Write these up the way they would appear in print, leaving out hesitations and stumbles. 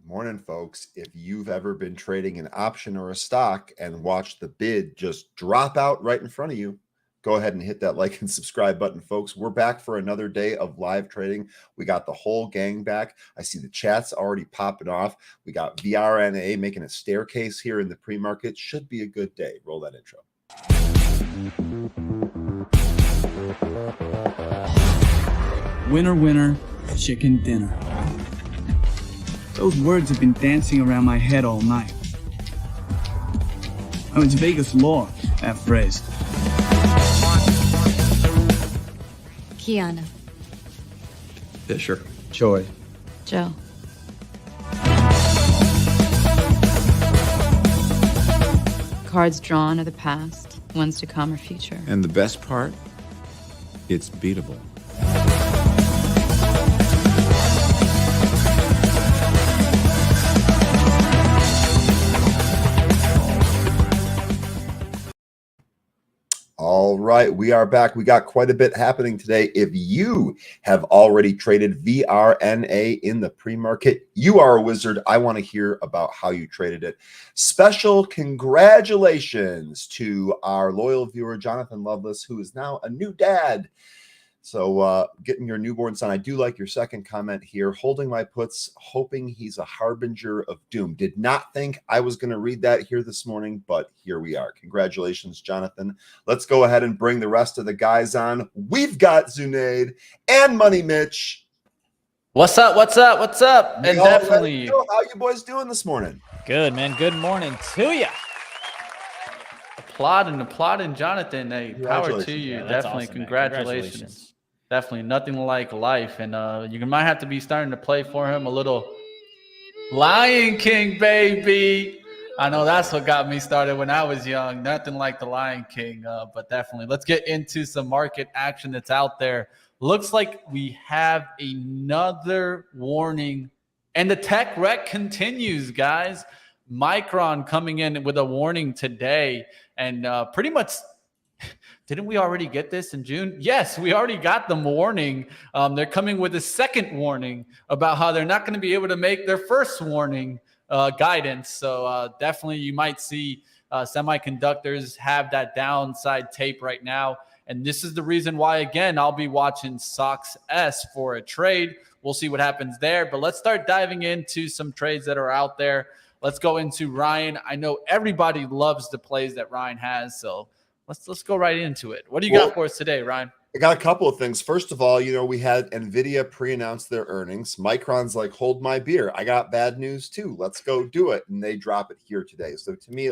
Morning, folks. If you've ever been trading an option or a stock and watched the bid just drop out right in front of you, go ahead and hit that like and subscribe button, folks. We're back for another day of live trading. We got the whole gang back. I see the chats already popping off. We got VRNA making a staircase here in the pre-market. Should be a good day. Roll that intro. Winner, winner, chicken dinner. Those words have been dancing around my head all night. Oh, it's Vegas law, that phrase. Kiana. Fisher. Joy. Joe. Cards drawn are the past, ones to come are future. And the best part? It's beatable. All right, we are back. We got quite a bit happening today. If you have already traded VRNA in the pre-market, you are a wizard. I want to hear about how you traded it. Special congratulations to our loyal viewer, Jonathan Lovelace, who is now a new dad. So getting your newborn son. I do like your second comment here. Holding my puts, hoping he's a harbinger of doom. Did not think I was going to read that here this morning, but here we are. Congratulations, Jonathan. Let's go ahead and bring the rest of the guys on. We've got Zunaid and Money Mitch. What's up? What's up? What's up? And definitely. How you boys doing this morning? Good, man. Good morning to you. Applauding, Jonathan. Hey, power to you. Yeah, definitely. awesome, Congratulations. Definitely nothing like life. And you might have to be starting to play for him a little Lion King, baby. I know that's what got me started when I was young. Nothing like the Lion King, but definitely. Let's get into some market action that's out there. Looks like we have another warning. And the tech wreck continues, guys. Micron coming in with a warning today. And pretty much, didn't we already get this in June? Yes, we already got them warning. They're coming with a second warning about how they're not going to be able to make their first warning guidance. So definitely you might see semiconductors have that downside tape right now. And this is the reason why, again, I'll be watching SOX S for a trade. We'll see what happens there. But let's start diving into some trades that are out there. Let's go into Ryan. I know everybody loves the plays that Ryan has, so let's go right into it. What do you got for us today, Ryan? I got a couple of things. First of all, we had Nvidia pre-announce their earnings. Micron's like, hold my beer. I got bad news too. Let's go do it. And they drop it here today. So to me,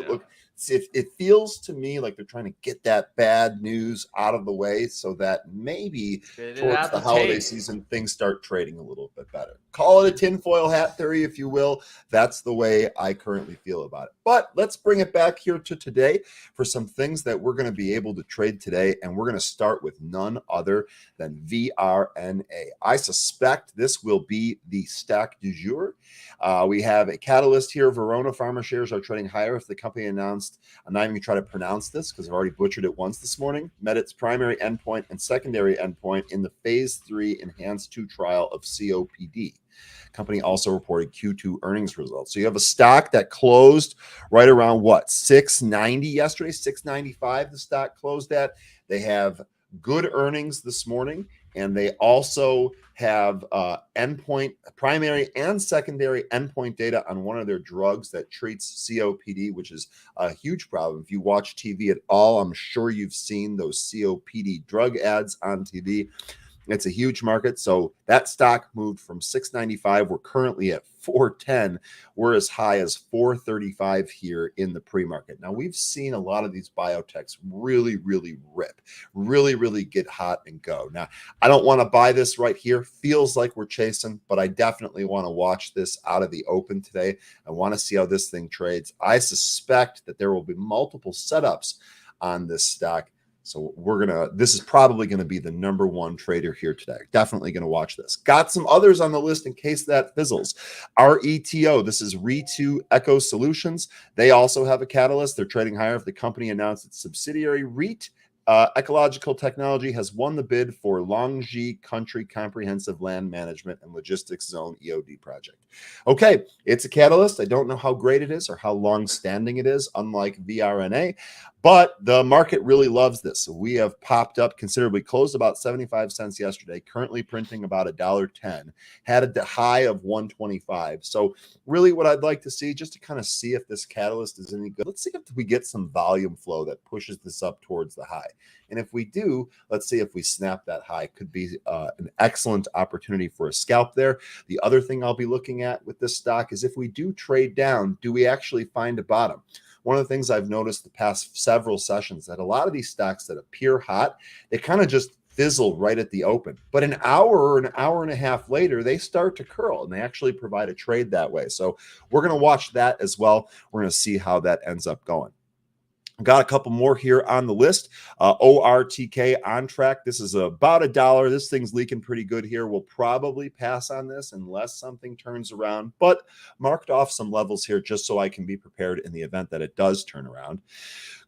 it feels to me like they're trying to get that bad news out of the way so that maybe towards the holiday season, things start trading a little bit better. Call it a tinfoil hat theory, if you will. That's the way I currently feel about it. But let's bring it back here to today for some things that we're going to be able to trade today. And we're going to start with none other than VRNA. I suspect this will be the stack du jour. We have a catalyst here. Verona Pharma shares are trading higher if the company announced, I'm not even going to try to pronounce this because I've already butchered it once this morning, met its primary endpoint and secondary endpoint in the phase 3 Enhanced 2 trial of COPD. Company also reported Q2 earnings results. So you have a stock that closed right around what, 690 yesterday, 695 the stock closed at. They have good earnings this morning, and they also have primary and secondary endpoint data on one of their drugs that treats COPD, which is a huge problem. If you watch TV at all, I'm sure you've seen those COPD drug ads on TV. It's a huge market. So that stock moved from 695. We're currently at 410. We're as high as 435 here in the pre-market. Now, we've seen a lot of these biotechs really rip, really get hot and go. Now, I don't want to buy this right here. Feels like we're chasing, but I definitely want to watch this out of the open today. I want to see how this thing trades. I suspect that there will be multiple setups on this stock. So this is probably going to be the number one trader here today. Definitely going to watch this. Got some others on the list in case that fizzles. RETO, this is Re2 Echo Solutions. They also have a catalyst. They're trading higher if the company announced its subsidiary REIT Ecological Technology has won the bid for Longji Country Comprehensive Land Management and Logistics Zone EOD project. Okay, it's a catalyst. I don't know how great it is or how long-standing it is, unlike VRNA, but the market really loves this. So we have popped up considerably, closed about 75 cents yesterday, currently printing about $1.10, had a high of 125. So really what I'd like to see, just to kind of see if this catalyst is any good, let's see if we get some volume flow that pushes this up towards the high. And if we do, let's see if we snap that high. Could be an excellent opportunity for a scalp there. The other thing I'll be looking at with this stock is if we do trade down, do we actually find a bottom? One of the things I've noticed the past several sessions that a lot of these stocks that appear hot, they kind of just fizzle right at the open. But an hour or an hour and a half later, they start to curl and they actually provide a trade that way. So we're going to watch that as well. We're going to see how that ends up going. Got a couple more here on the list. ORTK on track. This is about $1. This thing's leaking pretty good here. We'll probably pass on this unless something turns around, but marked off some levels here just so I can be prepared in the event that it does turn around.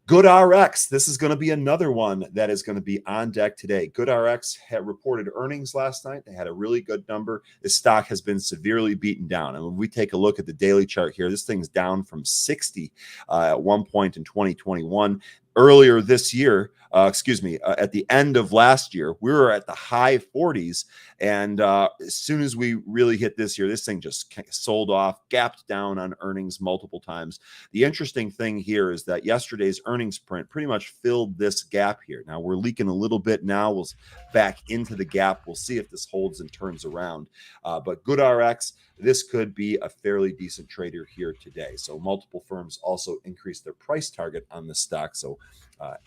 GoodRx, this is going to be another one that is going to be on deck today. GoodRx had reported earnings last night. They had a really good number. This stock has been severely beaten down. And when we take a look at the daily chart here, this thing's down from 60 at one point in 2021. Earlier this year, at the end of last year, we were at the high 40s. And as soon as we really hit this year, this thing just sold off, gapped down on earnings multiple times. The interesting thing here is that yesterday's earnings print pretty much filled this gap here. Now we're leaking a little bit now. We'll back into the gap. We'll see if this holds and turns around. But GoodRx, this could be a fairly decent trader here today. So multiple firms also increased their price target on this stock. So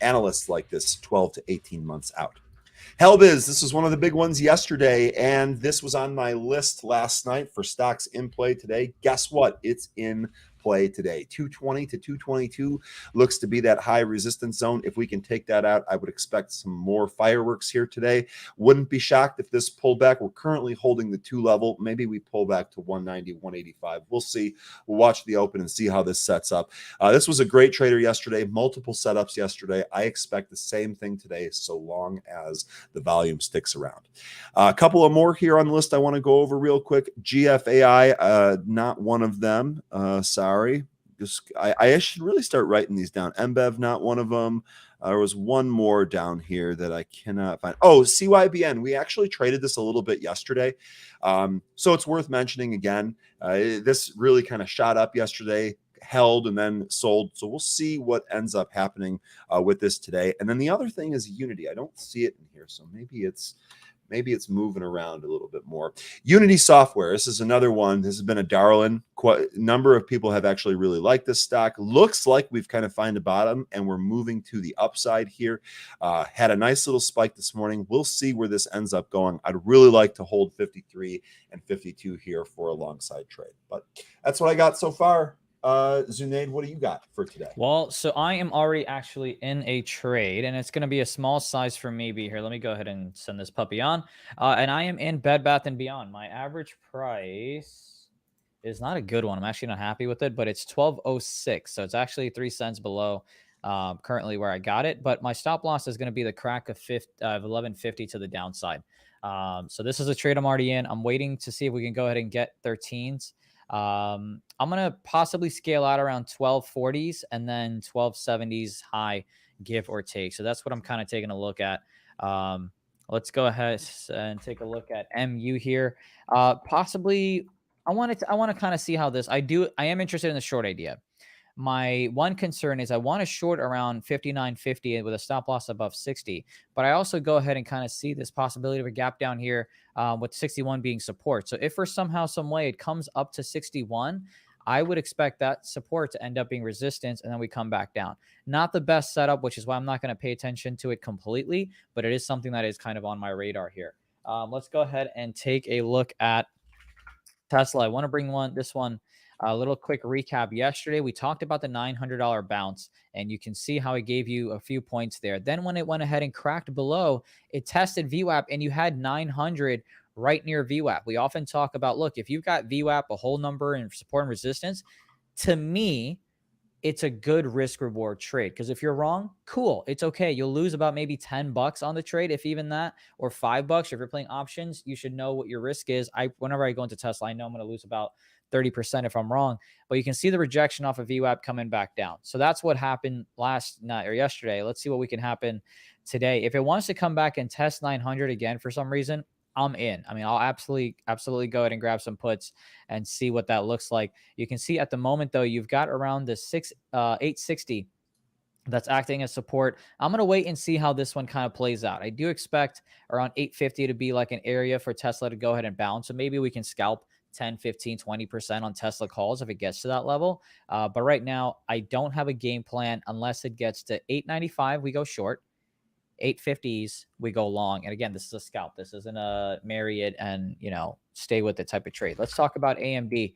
analysts like this 12 to 18 months out. Helbiz, this was one of the big ones yesterday, and this was on my list last night for stocks in play today. Guess what? It's in play today. 220 to 222 looks to be that high resistance zone. If we can take that out, I would expect some more fireworks here today. Wouldn't be shocked if this pulled back. We're currently holding the 2 level. Maybe we pull back to 190, 185. We'll see. We'll watch the open and see how this sets up. This was a great trader yesterday. Multiple setups yesterday. I expect the same thing today so long as the volume sticks around. A couple of more here on the list I want to go over real quick. GFAI, not one of them. Sorry. I should really start writing these down. MBEV, not one of them. There was one more down here that I cannot find. Oh, CYBN. We actually traded this a little bit yesterday. So it's worth mentioning again. This really kind of shot up yesterday, held and then sold. So we'll see what ends up happening with this today. And then the other thing is Unity. I don't see it in here. So maybe it's moving around a little bit more. Unity Software. This is another one. This has been a darling. Quite a number of people have actually really liked this stock. Looks like we've kind of found a bottom and we're moving to the upside here. Had a nice little spike this morning. We'll see where this ends up going. I'd really like to hold 53 and 52 here for a long side trade. But that's what I got so far. Zunaid, what do you got for today? Well, so I am already actually in a trade, and it's going to be a small size for maybe here. Let me go ahead and send this puppy on. And I am in Bed Bath & Beyond. My average price is not a good one. I'm actually not happy with it, but it's $12.06. So it's actually 3 cents below currently where I got it. But my stop loss is going to be the crack of 11.50 to the downside. So this is a trade I'm already in. I'm waiting to see if we can go ahead and get 13s. I'm going to possibly scale out around 1240s and then 1270s high, give or take. So that's what I'm kind of taking a look at. Let's go ahead and take a look at MU here. Possibly, I want to kind of see how this, I am interested in the short idea. My one concern is I want to short around 59.50 with a stop loss above 60, but I also go ahead and kind of see this possibility of a gap down here with 61 being support. So if for somehow, some way it comes up to 61, I would expect that support to end up being resistance, and then we come back down. Not the best setup, which is why I'm not going to pay attention to it completely, but it is something that is kind of on my radar here. Let's go ahead and take a look at Tesla. I want to bring this one. A little quick recap. Yesterday, we talked about the $900 bounce, and you can see how it gave you a few points there. Then when it went ahead and cracked below, it tested VWAP, and you had 900 right near VWAP. We often talk about, look, if you've got VWAP, a whole number, and support and resistance, to me, it's a good risk reward trade. Because if you're wrong, cool, it's okay. You'll lose about maybe $10 on the trade, if even that, or $5. If you're playing options, you should know what your risk is. Whenever I go into Tesla, I know I'm going to lose about 30% if I'm wrong. But you can see the rejection off of VWAP coming back down. So that's what happened last night or yesterday. Let's see what we can happen today. If it wants to come back and test 900 again for some reason, I'm in. I mean, I'll absolutely go ahead and grab some puts and see what that looks like. You can see at the moment, though, you've got around the 860 that's acting as support. I'm going to wait and see how this one kind of plays out. I do expect around 850 to be like an area for Tesla to go ahead and bounce. So maybe we can scalp 10, 15, 20% on Tesla calls if it gets to that level. But right now, I don't have a game plan unless it gets to 895. We go short. 850s, we go long. And again, this is a scalp. This isn't a marry it and, stay with it type of trade. Let's talk about AMD.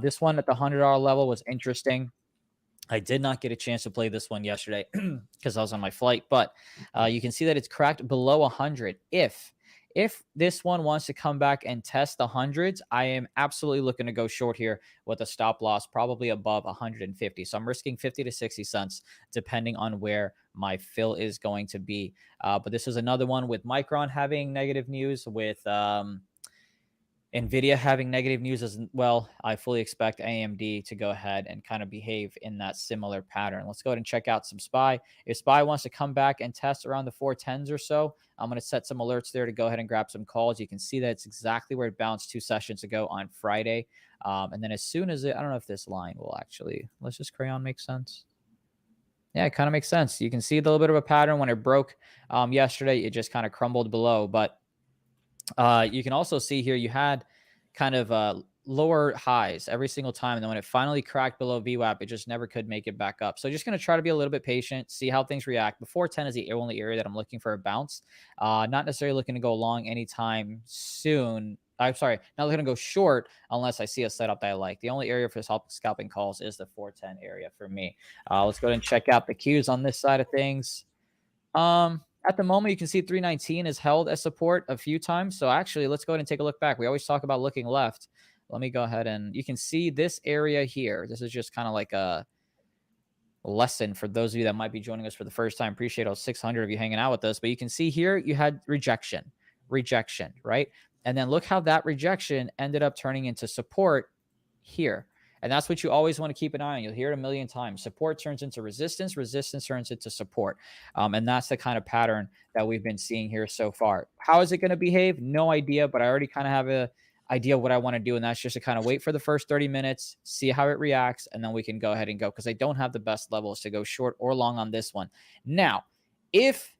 This one at the $100 level was interesting. I did not get a chance to play this one yesterday because I was on my flight, but you can see that it's cracked below 100. If this one wants to come back and test the hundreds, I am absolutely looking to go short here with a stop loss probably above 150. So I'm risking 50 to 60 cents depending on where my fill is going to be. But this is another one with Micron having negative news, with Nvidia having negative news as well. I fully expect AMD to go ahead and kind of behave in that similar pattern. Let's go ahead and check out some SPY. If SPY wants to come back and test around the 410s or so, I'm going to set some alerts there to go ahead and grab some calls. You can see that it's exactly where it bounced 2 sessions ago on Friday. And then as soon as I don't know if this line will actually, let's just crayon make sense. Yeah, it kind of makes sense. You can see a little bit of a pattern when it broke yesterday. It just kind of crumbled below, but you can also see here you had kind of lower highs every single time. And then when it finally cracked below VWAP, it just never could make it back up. So just going to try to be a little bit patient, see how things react. Before 10 is the only area that I'm looking for a bounce. Not necessarily looking to go long anytime soon. I'm sorry, not looking to go short unless I see a setup that I like. The only area for scalping calls is the 410 area for me. Let's go ahead and check out the cues on this side of things. At the moment, you can see 319 is held as support a few times. So actually, let's go ahead and take a look back. We always talk about looking left. Let me go ahead and you can see this area here. This is just kind of like a lesson for those of you that might be joining us for the first time. Appreciate all 600 of you hanging out with us. But you can see here you had rejection, right? And then look how that rejection ended up turning into support here. And that's what you always want to keep an eye on. You'll hear it a million times. Support turns into resistance. Resistance turns into support. And that's the kind of pattern that we've been seeing here so far. How is it going to behave? No idea, but I already kind of have an idea of what I want to do. And that's just to kind of wait for the first 30 minutes, see how it reacts, and then we can go ahead and go, because I don't have the best levels to go short or long on this one. Now, if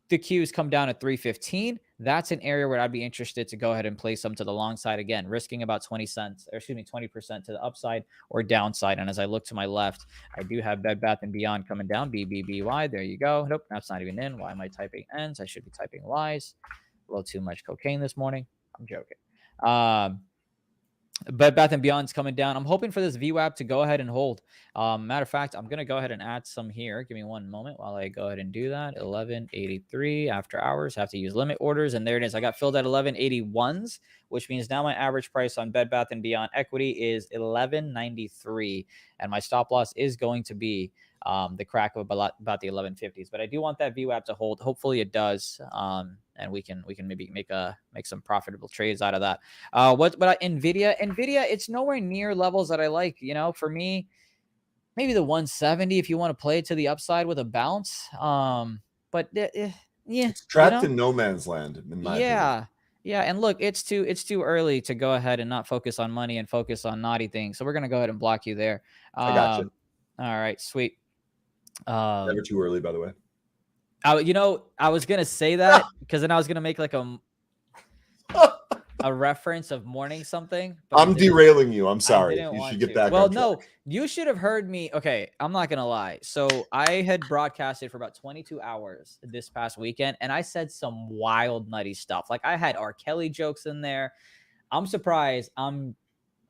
the Qs come down at 315, that's an area where I'd be interested to go ahead and play some to the long side again, risking about 20% to the upside or downside. And as I look to my left, I do have Bed Bath & Beyond coming down, BBBY. There you go. Nope, that's not even in. Why am I typing N's? I should be typing Y's. A little too much cocaine this morning. I'm joking. Bed Bath & Beyond's coming down. I'm hoping for this VWAP to go ahead and hold. Matter of fact, I'm going to go ahead and add some here. Give me one moment while I go ahead and do that. 1183 after hours. Have to use limit orders. And there it is. I got filled at 1181s, which means now my average price on Bed Bath & Beyond equity is 1193. And my stop loss is going to be the crack of about the 1150s. But I do want that VWAP to hold. Hopefully it does. And we can maybe make some profitable trades out of that. What about Nvidia? Nvidia, it's nowhere near levels that I like. For me, maybe the 170 if you want to play it to the upside with a bounce. But yeah, it's trapped in no man's land. In my opinion. Yeah. And look, it's too early to go ahead and not focus on money and focus on naughty things. So we're gonna go ahead and block you there. I got you. All right, sweet. Never too early, by the way. I was gonna say that because then I was gonna make like a reference of morning something. But I'm derailing you. I'm sorry. You should get back. Well, no, you should have heard me. Okay, I'm not gonna lie. So I had broadcasted for about 22 hours this past weekend, and I said some wild, nutty stuff. Like I had R. Kelly jokes in there. I'm surprised.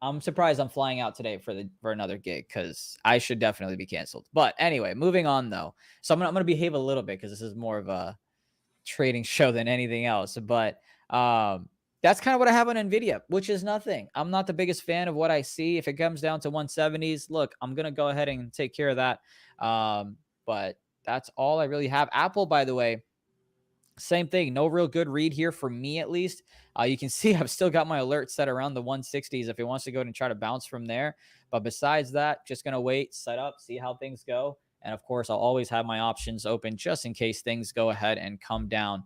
I'm surprised I'm flying out today for another gig because I should definitely be canceled. But anyway, moving on though. So I'm gonna behave a little bit because this is more of a trading show than anything else. But that's kind of what I have on Nvidia, which is nothing. I'm not the biggest fan of what I see. If it comes down to 170s, look, I'm going to go ahead and take care of that. But that's all I really have. Apple, by the way, same thing. No real good read here for me, at least. You can see I've still got my alert set around the 160s if it wants to go and try to bounce from there. But besides that, just going to wait, set up, see how things go. And of course, I'll always have my options open just in case things go ahead and come down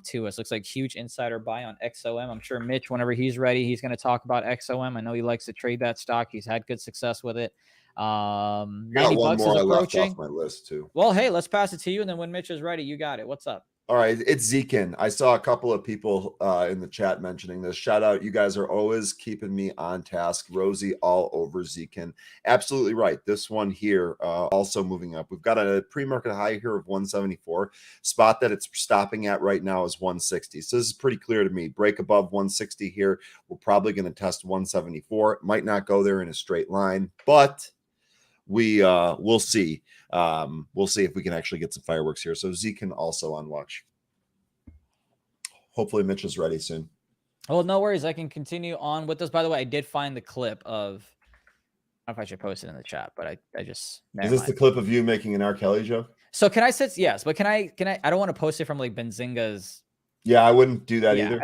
to us. Looks like huge insider buy on XOM. I'm sure Mitch, whenever he's ready, he's going to talk about XOM. I know he likes to trade that stock. He's had good success with it. 90 bucks is approaching. Off my list too. Well, hey, let's pass it to you. And then when Mitch is ready, you got it. What's up? All right, it's Zekin. I saw a couple of people in the chat mentioning this. Shout out. You guys are always keeping me on task. Rosie all over Zekin. Absolutely right. This one here also moving up. We've got a pre-market high here of 174. Spot that it's stopping at right now is 160. So this is pretty clear to me. Break above 160 here. We're probably going to test 174. It might not go there in a straight line, but we'll see. We'll see if we can actually get some fireworks here. So Zekin also on watch. Hopefully Mitch is ready soon. Well, no worries. I can continue on with this. By the way, I did find the clip of, I don't know if I should post it in the chat, but I just, is this the clip of you making an R. Kelly joke? So can I say yes, but can I, I don't want to post it from like Benzinga's. Yeah, I wouldn't do that either.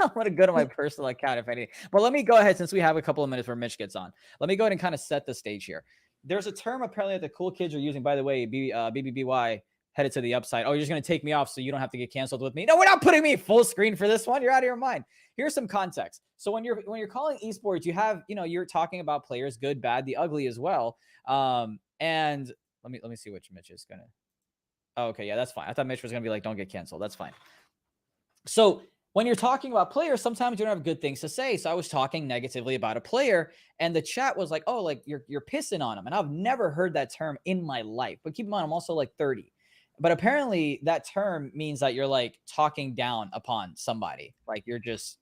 I want to go to my personal account if anything. But let me go ahead, since we have a couple of minutes where Mitch gets on. Let me go ahead and kind of set the stage here. There's a term apparently that the cool kids are using, by the way, BBBY headed to the upside. Oh, you're just going to take me off so you don't have to get canceled with me. No, we're not putting me full screen for this one. You're out of your mind. Here's some context. So when you're calling esports, you have, you're talking about players, good, bad, the ugly as well. And let me see which Mitch is going to. Oh, okay. Yeah, that's fine. I thought Mitch was going to be like, don't get canceled. That's fine. So when you're talking about players, sometimes you don't have good things to say. So I was talking negatively about a player and the chat was like, oh, like you're pissing on him. And I've never heard that term in my life, but keep in mind, I'm also like 30, but apparently that term means that you're like talking down upon somebody. Like you're just,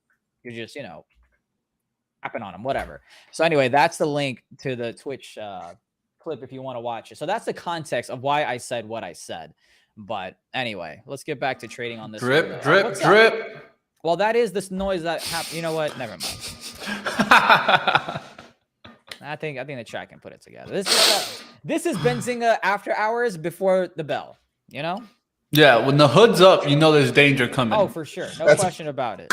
happen on them, whatever. So anyway, that's the link to the Twitch clip if you want to watch it. So that's the context of why I said what I said. But anyway, let's get back to trading on this. Drip, drip, drip. Well, that is this noise that happened. You know what? Never mind. I think the chat can put it together. This is Benzinga after hours before the bell. Yeah, when the hood's up, you know there's danger coming. Oh, for sure. No question about it.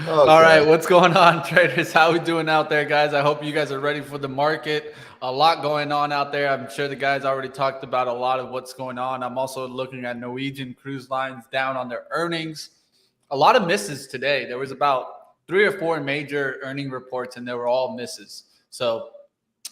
Okay. All right, what's going on, traders? How we doing out there, guys? I hope you guys are ready for the market. A lot going on out there. I'm sure the guys already talked about a lot of what's going on. I'm also looking at Norwegian Cruise Lines down on their earnings. A lot of misses today. There was about 3 or 4 major earning reports, and they were all misses. So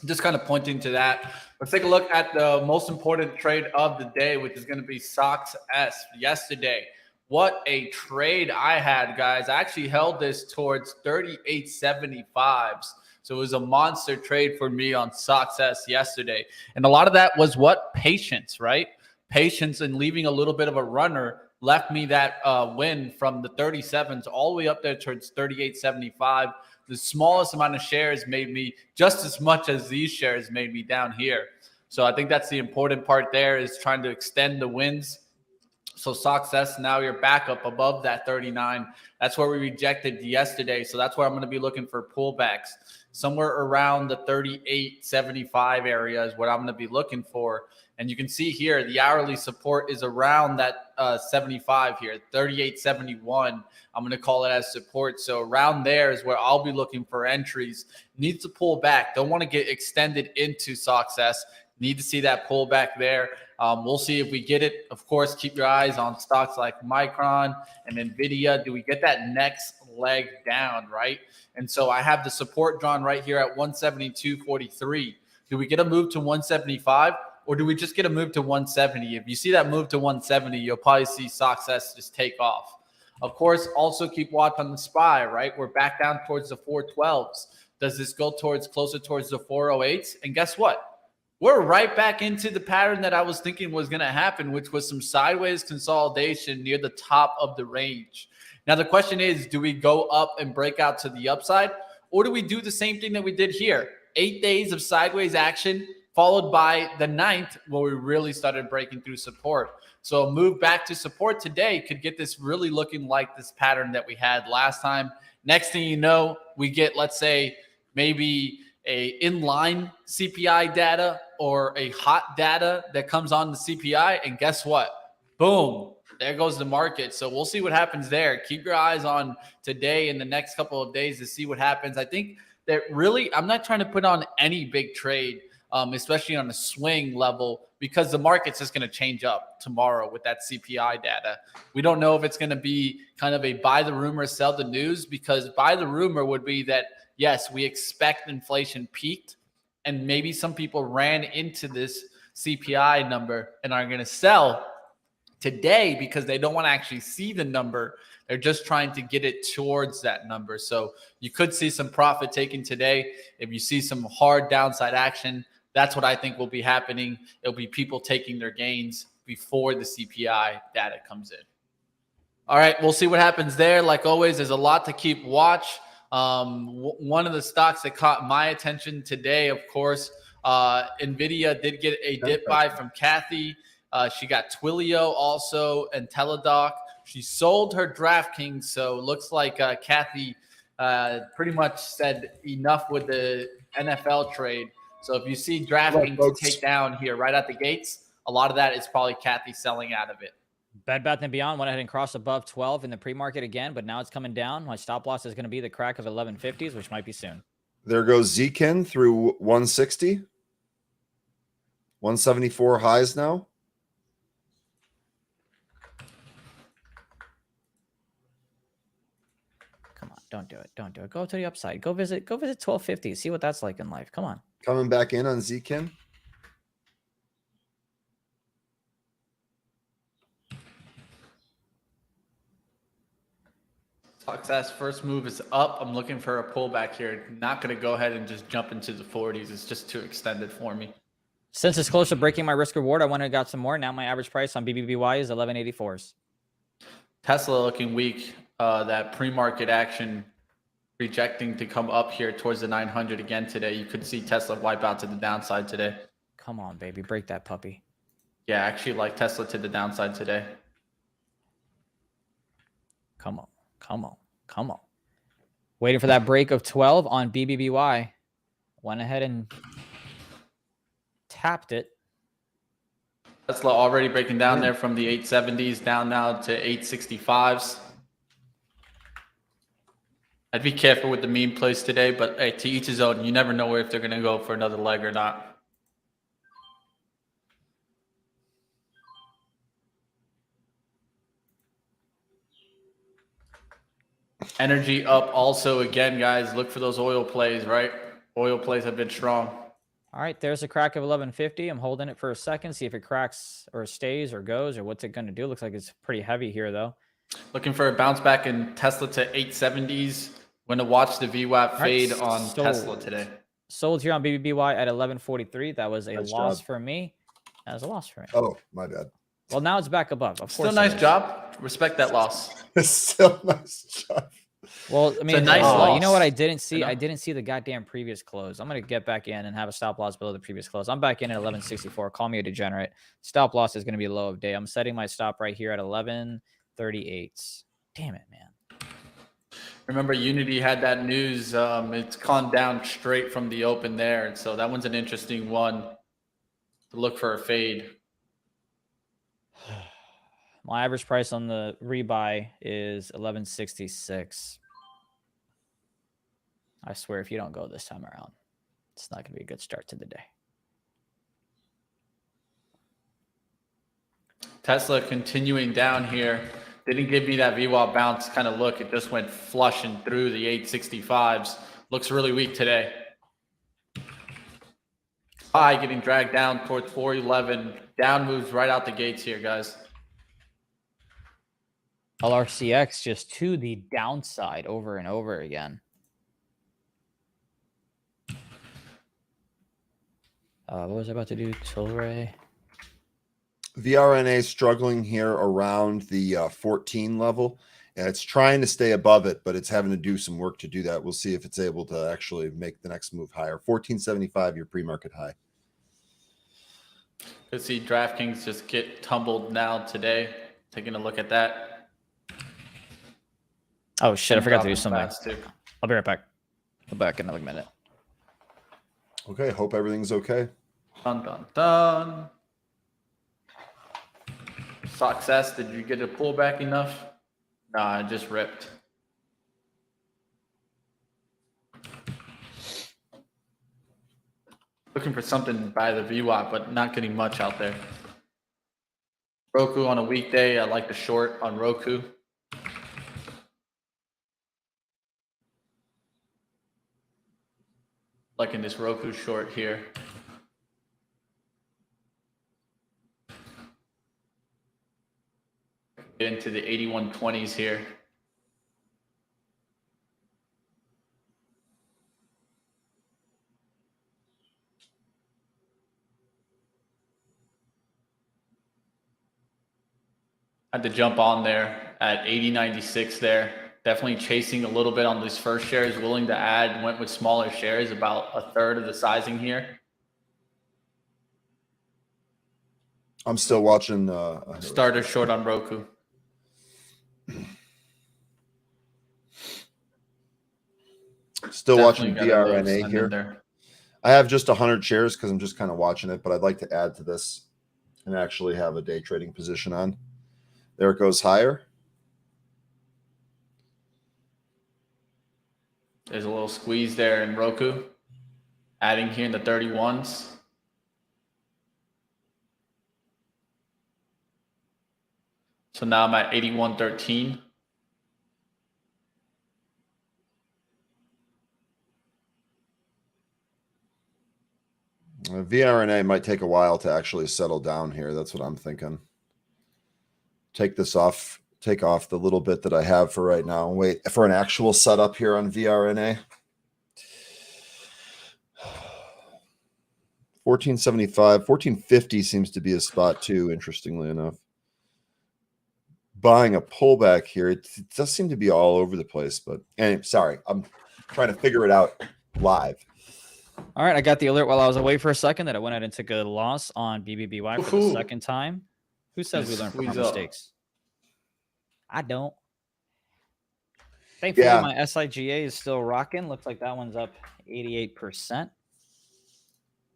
just kind of pointing to that. Let's take a look at the most important trade of the day, which is going to be SOX S yesterday. What a trade I had, guys. I actually held this towards 38.75s. So it was a monster trade for me on SOX S yesterday. And a lot of that was what? Patience, right? Patience and leaving a little bit of a runner left me that win from the 37s all the way up there towards 38.75. The smallest amount of shares made me just as much as these shares made me down here. So I think that's the important part there, is trying to extend the wins. So SOX S, now you're back up above that 39. That's where we rejected yesterday. So that's where I'm going to be looking for pullbacks. Somewhere around the 38.75 area is what I'm going to be looking for. And you can see here, the hourly support is around that 75 here, 38.71. I'm going to call it as support. So around there is where I'll be looking for entries. Needs to pull back. Don't want to get extended into SOX S. Need to see that pullback there. We'll see if we get it. Of course, keep your eyes on stocks like Micron and Nvidia. Do we get that next leg down, right? And so I have the support drawn right here at 172.43. Do we get a move to 175, or do we just get a move to 170? If you see that move to 170, you'll probably see SOX S just take off. Of course, also keep watch on the SPY, right? We're back down towards the 412s. Does this go closer towards the 408s? And guess what? We're right back into the pattern that I was thinking was going to happen, which was some sideways consolidation near the top of the range. Now, the question is, do we go up and break out to the upside, or do we do the same thing that we did here? 8 days of sideways action, followed by the 9th, where we really started breaking through support. So a move back to support today could get this really looking like this pattern that we had last time. Next thing you know, we get, let's say, maybe a inline CPI data or a hot data that comes on the CPI. And guess what? Boom, there goes the market. So we'll see what happens there. Keep your eyes on today and the next couple of days to see what happens. I think that really, I'm not trying to put on any big trade, especially on a swing level, because the market's just going to change up tomorrow with that CPI data. We don't know if it's going to be kind of a buy the rumor, sell the news, because buy the rumor would be that, yes, we expect inflation peaked, and maybe some people ran into this CPI number and are going to sell today because they don't want to actually see the number. They're just trying to get it towards that number. So you could see some profit taken today. If you see some hard downside action, that's what I think will be happening. It'll be people taking their gains before the CPI data comes in. All right, we'll see what happens there. Like always, there's a lot to keep watch. One of the stocks that caught my attention today, of course, Nvidia did get a dip buy from Kathy. She got Twilio also and Teladoc. She sold her DraftKings, so it looks like Kathy pretty much said enough with the NFL trade. So if you see DraftKings take down here right at the gates, a lot of that is probably Kathy selling out of it. Bed Bath & Beyond went ahead and crossed above 12 in the pre-market again, but now it's coming down. My stop loss is going to be the crack of 1150s, which might be soon. There goes Zkin through 160. 174 highs now. Come on, don't do it. Don't do it. Go to the upside. Go visit 1250. See what that's like in life. Come on. Coming back in on Zkin. Success first move is up. I'm looking for a pullback here. Not going to go ahead and just jump into the 40s. It's just too extended for me. Since it's close to breaking my risk reward, I went and got some more. Now my average price on BBBY is 1184s. Tesla looking weak. That pre-market action rejecting to come up here towards the 900 again today. You could see Tesla wipe out to the downside today. Come on, baby. Break that puppy. Yeah, I actually like Tesla to the downside today. Come on. Come on. Come on. Waiting for that break of 12 on BBBY. Went ahead and tapped it. Tesla already breaking down there from the 870s down now to 865s. I'd be careful with the meme plays today, but hey, to each his own. You never know if they're going to go for another leg or not. Energy up also again, guys. Look for those oil plays, right? Oil plays have been strong. All right, there's a crack of 1150. I'm holding it for a second, see if it cracks or stays or goes or what's it going to do. Looks like it's pretty heavy here, though. Looking for a bounce back in Tesla to 870s. Going to watch the VWAP fade on Tesla today. Sold here on BBBY at 1143. That was a loss for me. That was a loss for me. Oh, my bad. Well, now it's back above. Of course. Still nice job. Respect that loss. Still nice job. Well, I mean, it's a nice loss. You know what I didn't see? I didn't see the goddamn previous close. I'm going to get back in and have a stop loss below the previous close. I'm back in at 1164. Call me a degenerate. Stop loss is going to be low of day. I'm setting my stop right here at 1138. Damn it, man. Remember, Unity had that news. It's gone down straight from the open there. And so that one's an interesting one to look for a fade. My average price on the rebuy is 1166. I swear, if you don't go this time around, it's not going to be a good start to the day. Tesla continuing down here. Didn't give me that VWAP bounce kind of look. It just went flushing through the 865s. Looks really weak today. High getting dragged down towards 411. Down moves right out the gates here, guys. LRCX just to the downside over and over again. What was I about to do? Tilray. VRNA struggling here around the 14 level. And it's trying to stay above it, but it's having to do some work to do that. We'll see if it's able to actually make the next move higher. 1475, your pre-market high. Could see DraftKings just get tumbled now today. Taking a look at that. Oh shit! I forgot to do Dropping something. fast, too. I'll be right back. I'll be back in another minute. Okay, hope everything's okay. Dun dun dun. Success. Did you get a pullback enough? Nah, it just ripped. Looking for something by the VWAP, but not getting much out there. Roku on a weekday. I like the short on Roku. Liking this Roku short here. Get into the 8120s here. Had to jump on there at 80.96 there. Definitely chasing a little bit on these first shares, willing to add, went with smaller shares, about a third of the sizing here. I'm still watching. Starter short on Roku. Still watching Definitely got a little VRNA send here. in there. I have just 100 shares because I'm just kind of watching it, but I'd like to add to this and actually have a day trading position on. There it goes higher. There's a little squeeze there in Roku. Adding here in the 31s. So now I'm at 81.13. VRNA might take a while to actually settle down here. That's what I'm thinking. Take this off, take off the little bit that I have for right now. Wait for an actual setup here on VRNA. 1475, 1450 seems to be a spot too, interestingly enough. Buying a pullback here, it does seem to be all over the place, but anyway, sorry, I'm trying to figure it out live. All right, I got the alert while I was away for a second that I went out and took a loss on BBBY for the second time. Who says we learn from our mistakes? I don't. Thankfully, my SIGA is still rocking. Looks like that one's up 88%.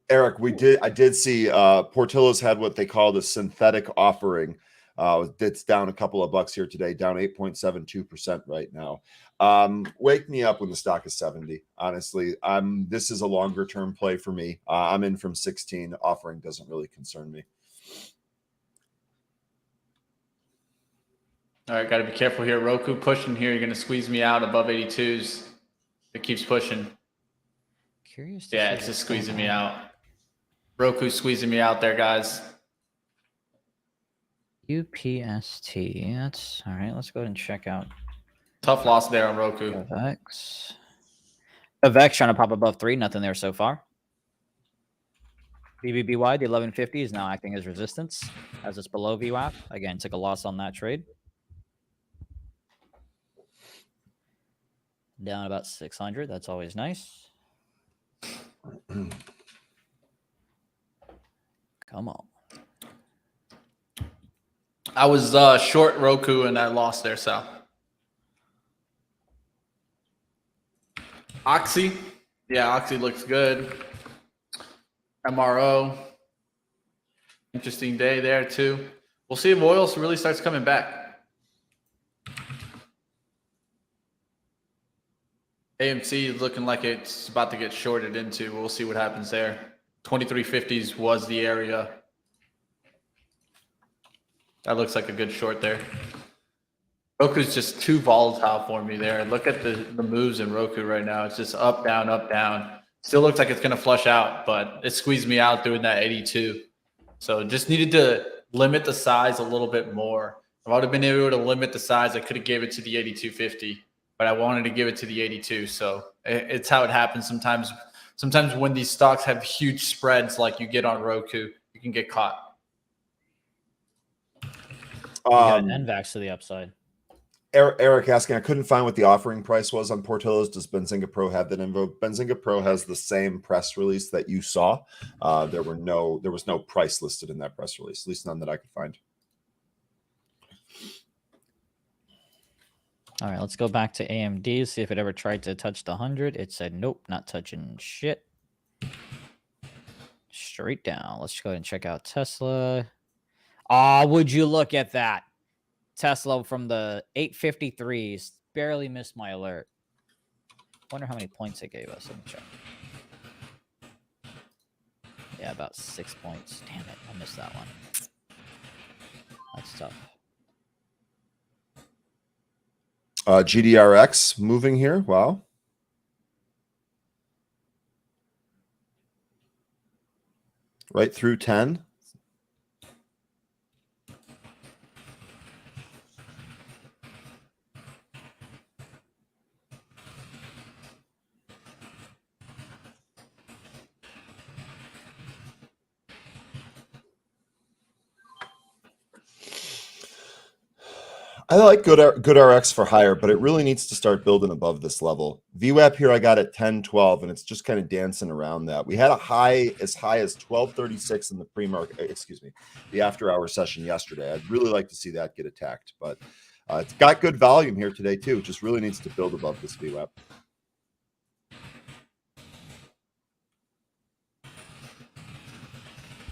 Eric, I did see Portillo's had what they called a synthetic offering. It's down a couple of bucks here today, down 8.72% right now. Wake me up when the stock is 70. Honestly, this is a longer term play for me. I'm in from 16. Offering doesn't really concern me. All right, got to be careful here. Roku pushing here. You're going to squeeze me out above 82s. It keeps pushing. Curious. Yeah, it's just squeezing me out. Roku squeezing me out there, guys. UPST. That's all right. Let's go ahead and check out. Tough loss there on Roku. AVEX. AVEX trying to pop above 3. Nothing there so far. BBBY, the 1150 is now acting as resistance as it's below VWAP. Again, took a loss on that trade. Down about 600. That's always nice. Come on. I was short Roku and I lost there, Sal. Oxy. Yeah, Oxy looks good. MRO. Interesting day there, too. We'll see if oil really starts coming back. AMC is looking like it's about to get shorted into. We'll see what happens there. 2350s was the area. That looks like a good short there. Roku's just too volatile for me there. Look at the moves in Roku right now. It's just up, down, up, down. Still looks like it's going to flush out, but it squeezed me out doing that 82. So just needed to limit the size a little bit more. If I would have been able to limit the size, I could have gave it to the 8250, but I wanted to give it to the 82. So it's how it happens sometimes. Sometimes when these stocks have huge spreads like you get on Roku, you can get caught. You got NVAX to the upside. Eric asking, I couldn't find what the offering price was on Portillo's. Does Benzinga Pro have that info? Benzinga Pro has the same press release that you saw. There was no price listed in that press release, at least none that I could find. All right, let's go back to AMD, see if it ever tried to touch the 100. It said, nope, not touching shit. Straight down. Let's go ahead and check out Tesla. Ah, would you look at that? Tesla from the 853s barely missed my alert. Wonder how many points it gave us. Let me check. Yeah, about 6 points. Damn it, I missed that one. That's tough. GDRX moving here. Wow. Right through 10. I like good RX for higher, but it really needs to start building above this level. VWAP here I got at 10.12, and it's just kind of dancing around that. We had a high as 12.36 in the pre-market, excuse me, the after-hour session yesterday. I'd really like to see that get attacked, but it's got good volume here today too. It just really needs to build above this VWAP.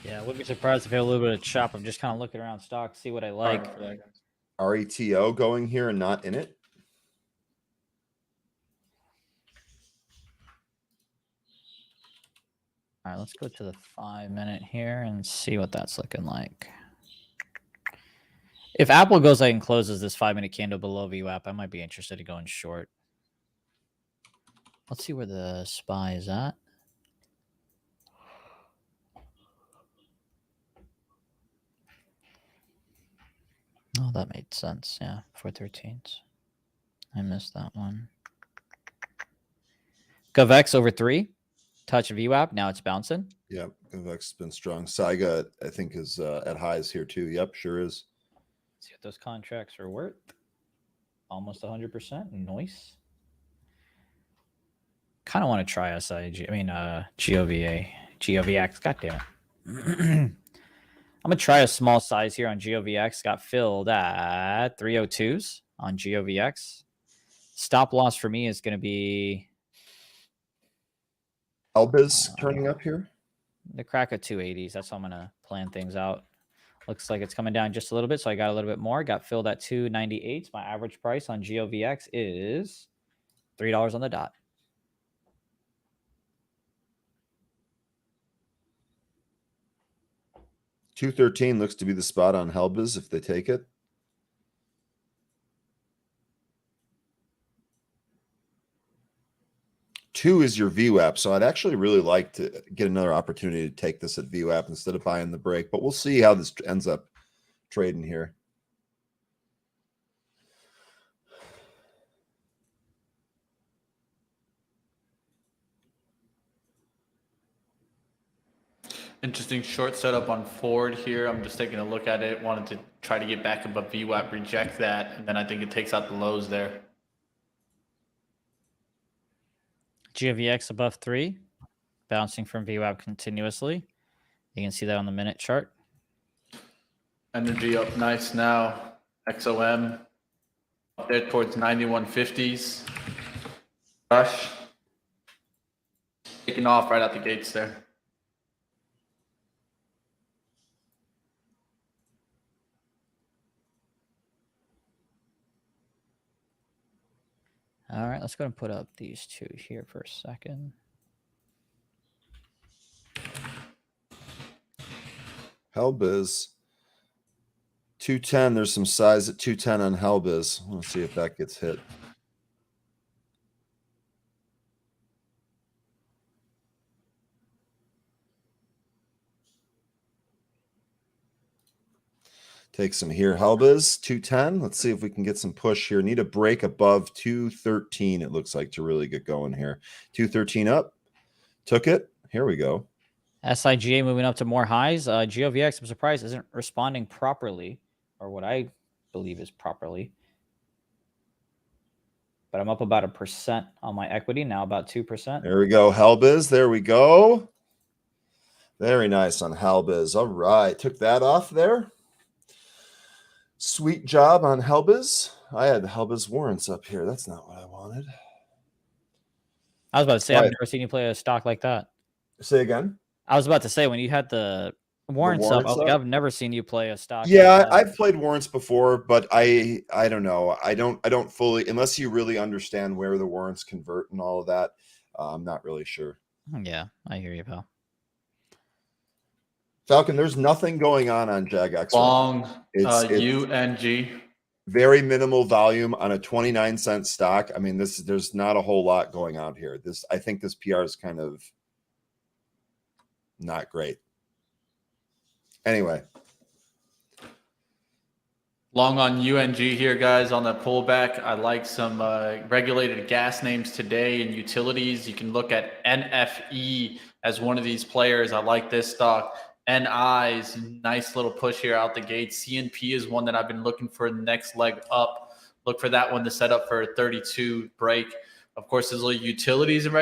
Yeah, I wouldn't be surprised if I had a little bit of chop. I'm just kind of looking around stock, see what I like. RETO going here and not in it. All right, let's go to the 5-minute here and see what that's looking like. If Apple goes ahead and closes this 5-minute candle below VWAP, I might be interested in going short. Let's see where the SPY is at. Oh, that made sense. Yeah, 413s. I missed that one. GovX over 3. Touch VWAP. Now it's bouncing. Yep, GovX has been strong. Saiga, I think, is at highs here too. Yep, sure is. See what those contracts are worth. Almost 100%. Nice. Kind of want to try GOVX. God damn it. I'm going to try a small size here on GOVX. Got filled at 302s on GOVX. Stop loss for me is going to be Elbiz turning up here. the crack of 280s. That's how I'm going to plan things out. Looks like it's coming down just a little bit, so I got a little bit more. Got filled at 298. My average price on GOVX is $3 on the dot. $213 looks to be the spot on Helbiz if they take it. Two is your VWAP, so I'd actually really like to get another opportunity to take this at VWAP instead of buying the break, but we'll see how this ends up trading here. Interesting short setup on Ford here. I'm just taking a look at it. Wanted to try to get back above VWAP, reject that, and then I think it takes out the lows there. GOVX above 3, bouncing from VWAP continuously. You can see that on the minute chart. Energy up nice now. XOM up there towards 9150s. Rush. Taking off right out the gates there. All right, let's go and put up these two here for a second. Helbiz 210. There's some size at 210 on Helbiz. Let's see if that gets hit. Take some here. Helbiz 210. Let's see if we can get some push here. Need a break above 213, it looks like, to really get going here. 213 up. Took it. Here we go. SIGA moving up to more highs. GOVX, I'm surprised, isn't responding properly, or what I believe is properly. but I'm up about 1% on my equity now, about 2%. There we go. Helbiz. There we go. Very nice on Helbiz. All right. Took that off there. Sweet job on Helbiz. I had the Helbiz warrants up here. That's not what I wanted. I was about to say, Right. I've never seen you play a stock like that. Say again? I was about to say, when you had the warrants up, I was like, I've never seen you play a stock. Yeah, like that. I've played warrants before, but I don't know. I don't fully, unless you really understand where the warrants convert and all of that. I'm not really sure. Yeah, I hear you, pal. Falcon, there's nothing going on JagX. Long It's UNG. very minimal volume on a 29-cent stock. I mean, there's not a whole lot going on here. I think this PR is kind of not great. Anyway. Long on UNG here, guys, on the pullback. I like some regulated gas names today and utilities. You can look at NFE as one of these players. I like this stock. NI's nice little push here out the gate. CNP is one that I've been looking for the next leg up. Look for that one to set up for a 32 break. Of course, there's little utilities and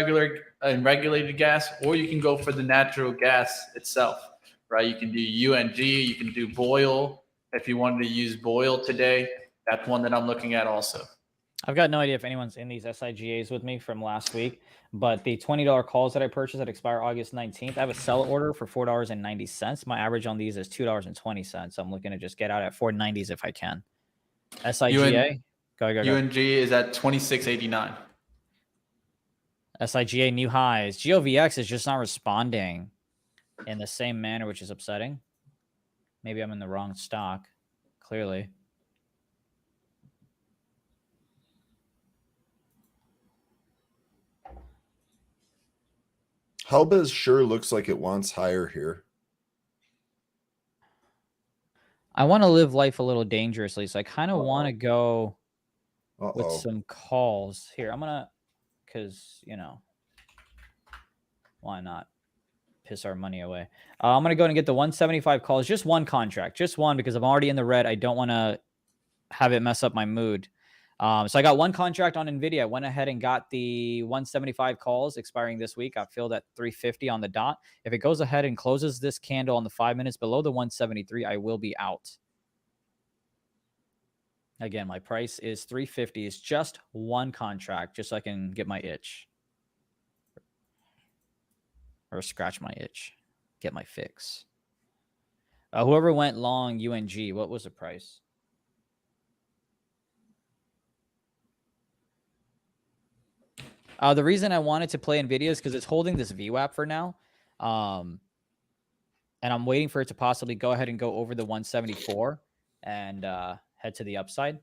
regulated gas, or you can go for the natural gas itself, right? You can do UNG, you can do Boyle. If you wanted to use Boyle today, that's one that I'm looking at also. I've got no idea if anyone's in these SIGAs with me from last week, but the $20 calls that I purchased that expire August 19th, I have a sell order for $4.90. My average on these is $2.20. I'm looking to just get out at 490s if I can. SIGA, go. UNG is at 26.89. SIGA new highs. GOVX is just not responding in the same manner, which is upsetting. Maybe I'm in the wrong stock, clearly. Helbiz sure looks like it wants higher here. I want to live life a little dangerously, so I kind of want to go with some calls here. I'm gonna, because why not piss our money away? I'm gonna go and get the 175 calls, just one contract, just one, because I'm already in the red. I don't want to have it mess up my mood. So I got one contract on Nvidia. I went ahead and got the 175 calls expiring this week. I filled at 350 on the dot. If it goes ahead and closes this candle on the 5 minutes below the 173, I will be out. Again, my price is 350. It's just one contract, just so I can get my itch. Or scratch my itch. Get my fix. Whoever went long UNG, what was the price? The reason I wanted to play Nvidia is because it's holding this VWAP for now. And I'm waiting for it to possibly go ahead and go over the 174 and head to the upside.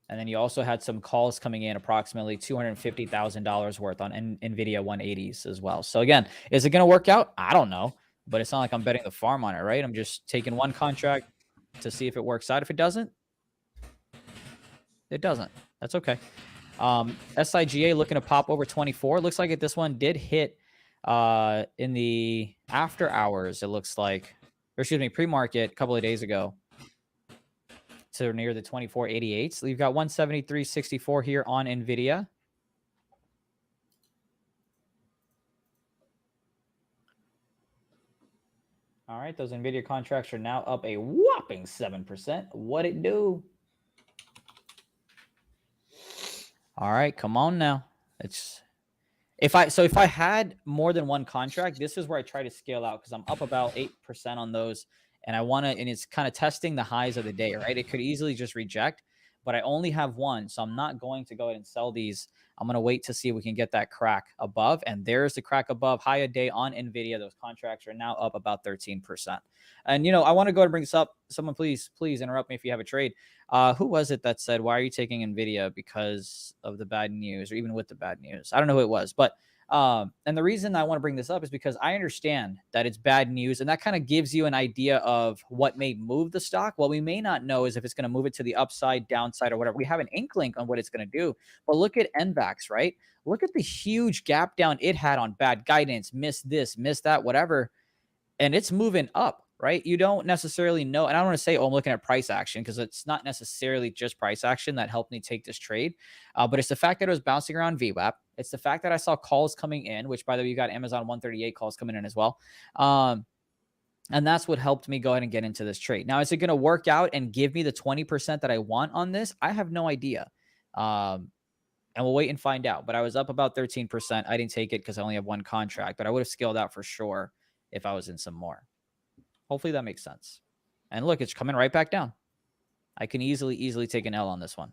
And then you also had some calls coming in, approximately $250,000 worth on Nvidia 180s as well. So again, is it going to work out? I don't know, but it's not like I'm betting the farm on it, right? I'm just taking one contract to see if it works out. If it doesn't, it doesn't. That's okay. SIGA looking to pop over 24. Looks like this one did hit in the after hours, it looks like. Or excuse me, pre-market a couple of days ago to near the 24.88. So you've got 173.64 here on Nvidia. All right, those Nvidia contracts are now up a whopping 7%. What it do? All right, come on now. If I had more than one contract, this is where I try to scale out because I'm up about 8% on those, and it's kind of testing the highs of the day, right? It could easily just reject, but I only have one, so I'm not going to go ahead and sell these. I'm going to wait to see if we can get that crack above, and there's the crack above. High a day on Nvidia. Those contracts are now up about 13%. And I want to go ahead and bring this up. Someone please interrupt me if you have a trade. Who was it that said, why are you taking Nvidia because of the bad news, or even with the bad news? I don't know who it was, but and the reason I want to bring this up is because I understand that it's bad news, and that kind of gives you an idea of what may move the stock. What we may not know is if it's going to move it to the upside, downside, or whatever. We have an inkling on what it's going to do, but look at NVAX, right? Look at the huge gap down it had on bad guidance, missed this, missed that, whatever, and it's moving up. right? You don't necessarily know. And I don't want to say, oh, I'm looking at price action, because it's not necessarily just price action that helped me take this trade. But it's the fact that it was bouncing around VWAP. It's the fact that I saw calls coming in, which, by the way, you got Amazon 138 calls coming in as well. And that's what helped me go ahead and get into this trade. Now, is it going to work out and give me the 20% that I want on this? I have no idea. And we'll wait and find out. But I was up about 13%. I didn't take it because I only have one contract, but I would have scaled out for sure if I was in some more. Hopefully that makes sense. And look, it's coming right back down. I can easily take an L on this one.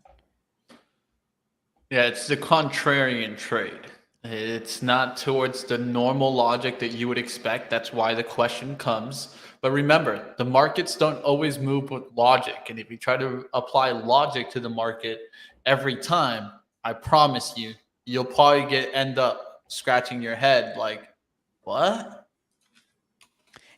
Yeah, it's the contrarian trade. It's not towards the normal logic that you would expect. That's why the question comes. But remember, the markets don't always move with logic. And if you try to apply logic to the market every time, I promise you, you'll probably end up scratching your head like, what?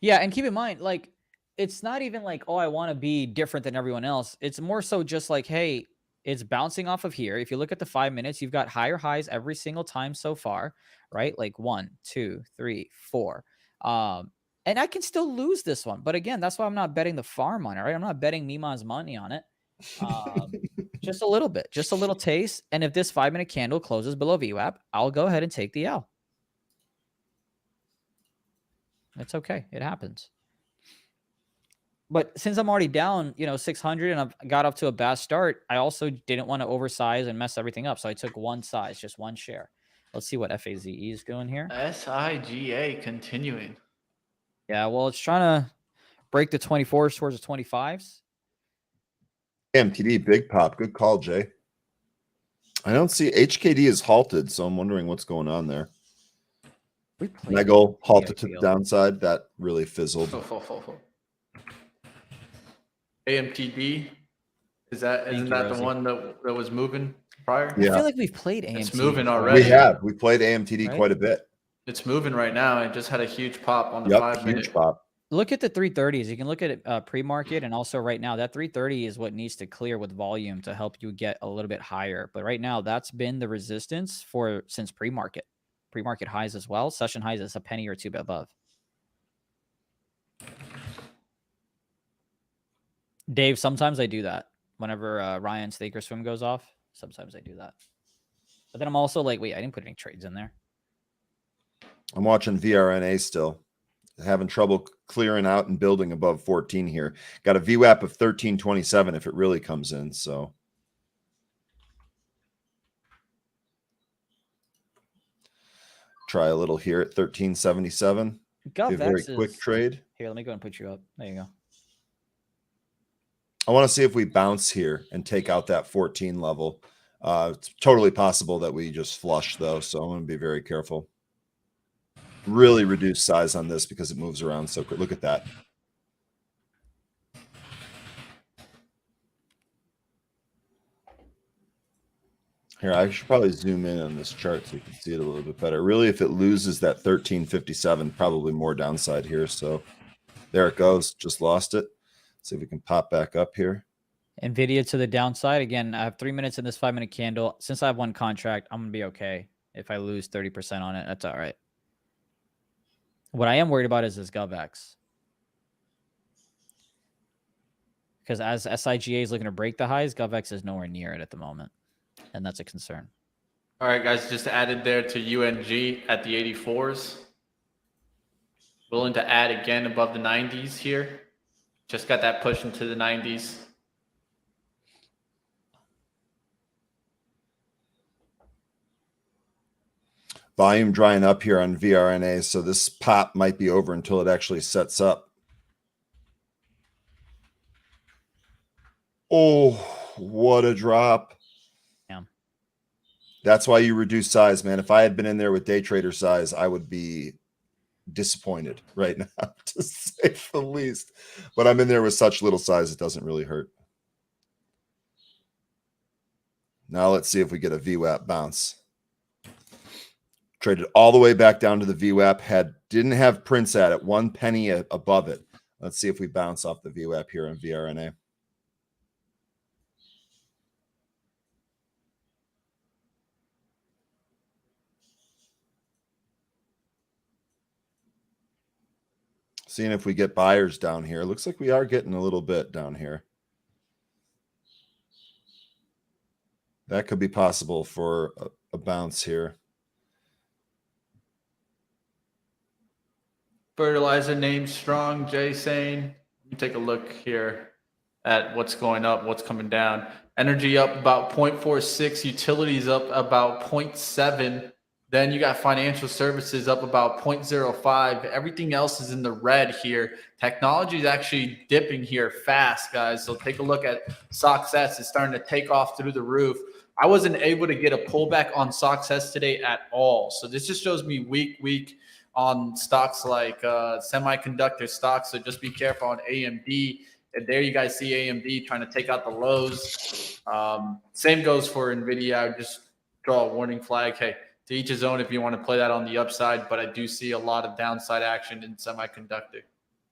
Yeah, and keep in mind, like, it's not even like, oh, I want to be different than everyone else. It's more so just like, hey, it's bouncing off of here. If you look at the 5 minutes, you've got higher highs every single time so far, right? Like 1, 2, 3, 4. And I can still lose this one. But again, that's why I'm not betting the farm on it, right? I'm not betting Mima's money on it. Just a little bit, just a little taste. And if this 5 minute candle closes below VWAP, I'll go ahead and take the L. It's okay. It happens. But since I'm already down, 600 and I've got up to a bad start, I also didn't want to oversize and mess everything up. So I took one size, just one share. Let's see what FAZE is doing here. SIGA continuing. Yeah, well, it's trying to break the 24s towards the 25s. MTD, big pop. Good call, Jay. I don't see HKD is halted, so I'm wondering what's going on there. Meggle halted to the downside. That really fizzled. AMTD, isn't that the one that was moving prior? Yeah. I feel like we've played AMTD. It's moving already. We played AMTD quite a bit. It's moving right now. It just had a huge pop on the 5 minute. Huge pop. Look at the 330s. You can look at it pre-market and also right now. That 330 is what needs to clear with volume to help you get a little bit higher. But right now, that's been the resistance since pre-market. Pre-market highs as well. Session highs is a penny or two above. Dave, sometimes I do that. Whenever Ryan's Thinkorswim goes off, sometimes I do that. But then I'm also like, wait, I didn't put any trades in there. I'm watching VRNA still. Having trouble clearing out and building above 14 here. Got a VWAP of 1327 if it really comes in. So try a little here at 1377. A very quick trade. Here, let me go and put you up. There you go. I want to see if we bounce here and take out that 14 level. It's totally possible that we just flush though. So I'm going to be very careful. Really reduce size on this because it moves around so quick. Look at that. Here, I should probably zoom in on this chart so you can see it a little bit better. Really, if it loses that 1357, probably more downside here. So there it goes. Just lost it. See if we can pop back up here. Nvidia to the downside. Again, I have 3 minutes in this 5 minute candle. Since I have one contract, I'm going to be okay. If I lose 30% on it, that's all right. What I am worried about is this GovX. Because as SIGA is looking to break the highs, GovX is nowhere near it at the moment. And that's a concern. All right, guys, just added there to UNG at the 84s. Willing to add again above the 90s here. Just got that push into the 90s. Volume drying up here on VRNA, so this pop might be over until it actually sets up. Oh, what a drop. Yeah. That's why you reduce size, man. If I had been in there with day trader size, I would be disappointed right now, to say the least. But I'm in there with such little size, it doesn't really hurt. Now let's see if we get a VWAP bounce. Traded all the way back down to the VWAP. Didn't have prints at it. 1 penny above it. Let's see if we bounce off the VWAP here in VRNA. Seeing if we get buyers down here. Looks like we are getting a little bit down here. That could be possible for a bounce here. Fertilizer name strong, Jay saying. Let me take a look here at what's going up, what's coming down. Energy up about 0.46, utilities up about 0.7. Then you got financial services up about 0.05. Everything else is in the red here. Technology is actually dipping here fast, guys. So take a look at StockS. It's starting to take off through the roof. I wasn't able to get a pullback on StockS today at all. So this just shows me weak on stocks like semiconductor stocks. So just be careful on AMD. And there you guys see AMD trying to take out the lows. Same goes for Nvidia. I would just draw a warning flag. Hey, to each his own if you want to play that on the upside, but I do see a lot of downside action in semiconductor.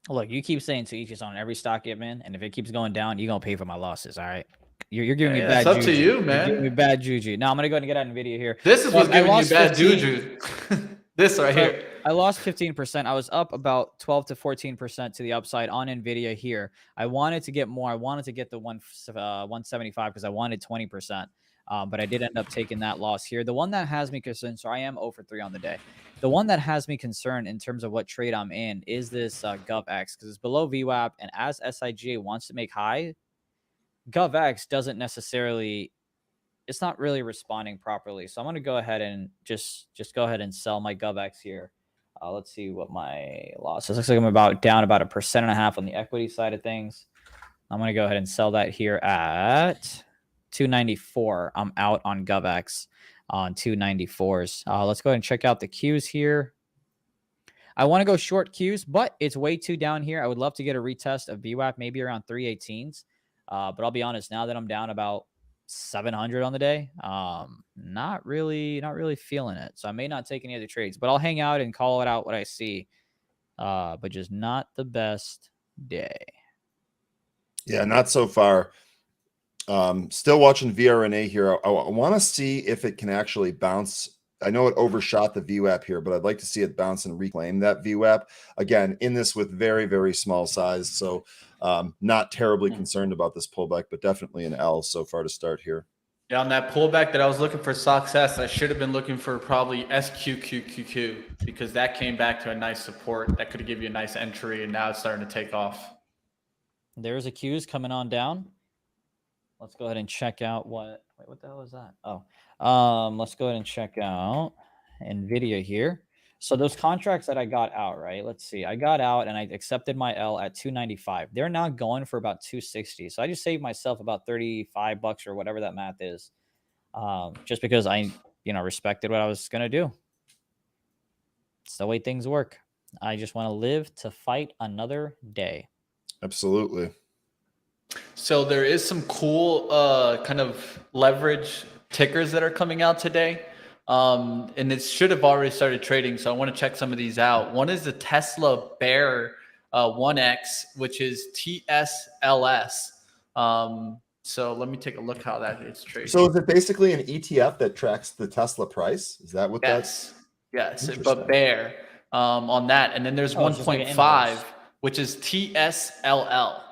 Look, you keep saying to each his own every stock you in, and if it keeps going down, you're gonna pay for my losses. All right, you're giving me bad juju. It's up to you, man. You're giving me bad juju. Now I'm gonna go ahead and get out Nvidia here. This is what's giving you bad 15. juju. This right here. I lost 15%. I was up about 12 to 14% to the upside on Nvidia here. I wanted to get more. I wanted to get the 175 because I wanted 20%. But I did end up taking that loss here. The one that has me concerned, so I am 0 for 3 on the day. The one that has me concerned in terms of what trade I'm in is this GovX because it's below VWAP. And as SIGA wants to make high, GovX doesn't necessarily, it's not really responding properly. So I'm going to go ahead and just go ahead and sell my GovX here. Let's see what my loss is. Looks like I'm down about 1.5% on the equity side of things. I'm going to go ahead and sell that here at 294. I'm out on GovX on 294s. Let's go ahead and check out the Qs here. I want to go short Qs, but it's way too down here. I would love to get a retest of VWAP, maybe around 318s. But I'll be honest, now that I'm down about 700 on the day, not really feeling it. So I may not take any other trades, but I'll hang out and call it out what I see. But just not the best day. Yeah, not so far. Still watching VRNA here. I want to see if it can actually bounce. I know it overshot the VWAP here, but I'd like to see it bounce and reclaim that VWAP. Again, in this with very, very small size. So not terribly concerned about this pullback, but definitely an L so far to start here. Yeah, on that pullback that I was looking for StockS, I should have been looking for probably SQQQ because that came back to a nice support. That could have given you a nice entry, and now it's starting to take off. There's a Qs coming on down. Let's go ahead and check out what the hell is that? Oh, let's go ahead and check out Nvidia here. So those contracts that I got out, right? Let's see. I got out and I accepted my L at 295. They're now going for about 260. So I just saved myself about $35 or whatever that math is. Just because I, respected what I was going to do. It's the way things work. I just want to live to fight another day. Absolutely. So there is some cool kind of leverage tickers that are coming out today. And it should have already started trading. So I want to check some of these out. One is the Tesla Bear 1X, which is TSLS. So let me take a look how that is trading. So is it basically an ETF that tracks the Tesla price? Is that what that's? Yes, but Bear on that. And then there's 1.5, which is TSLL.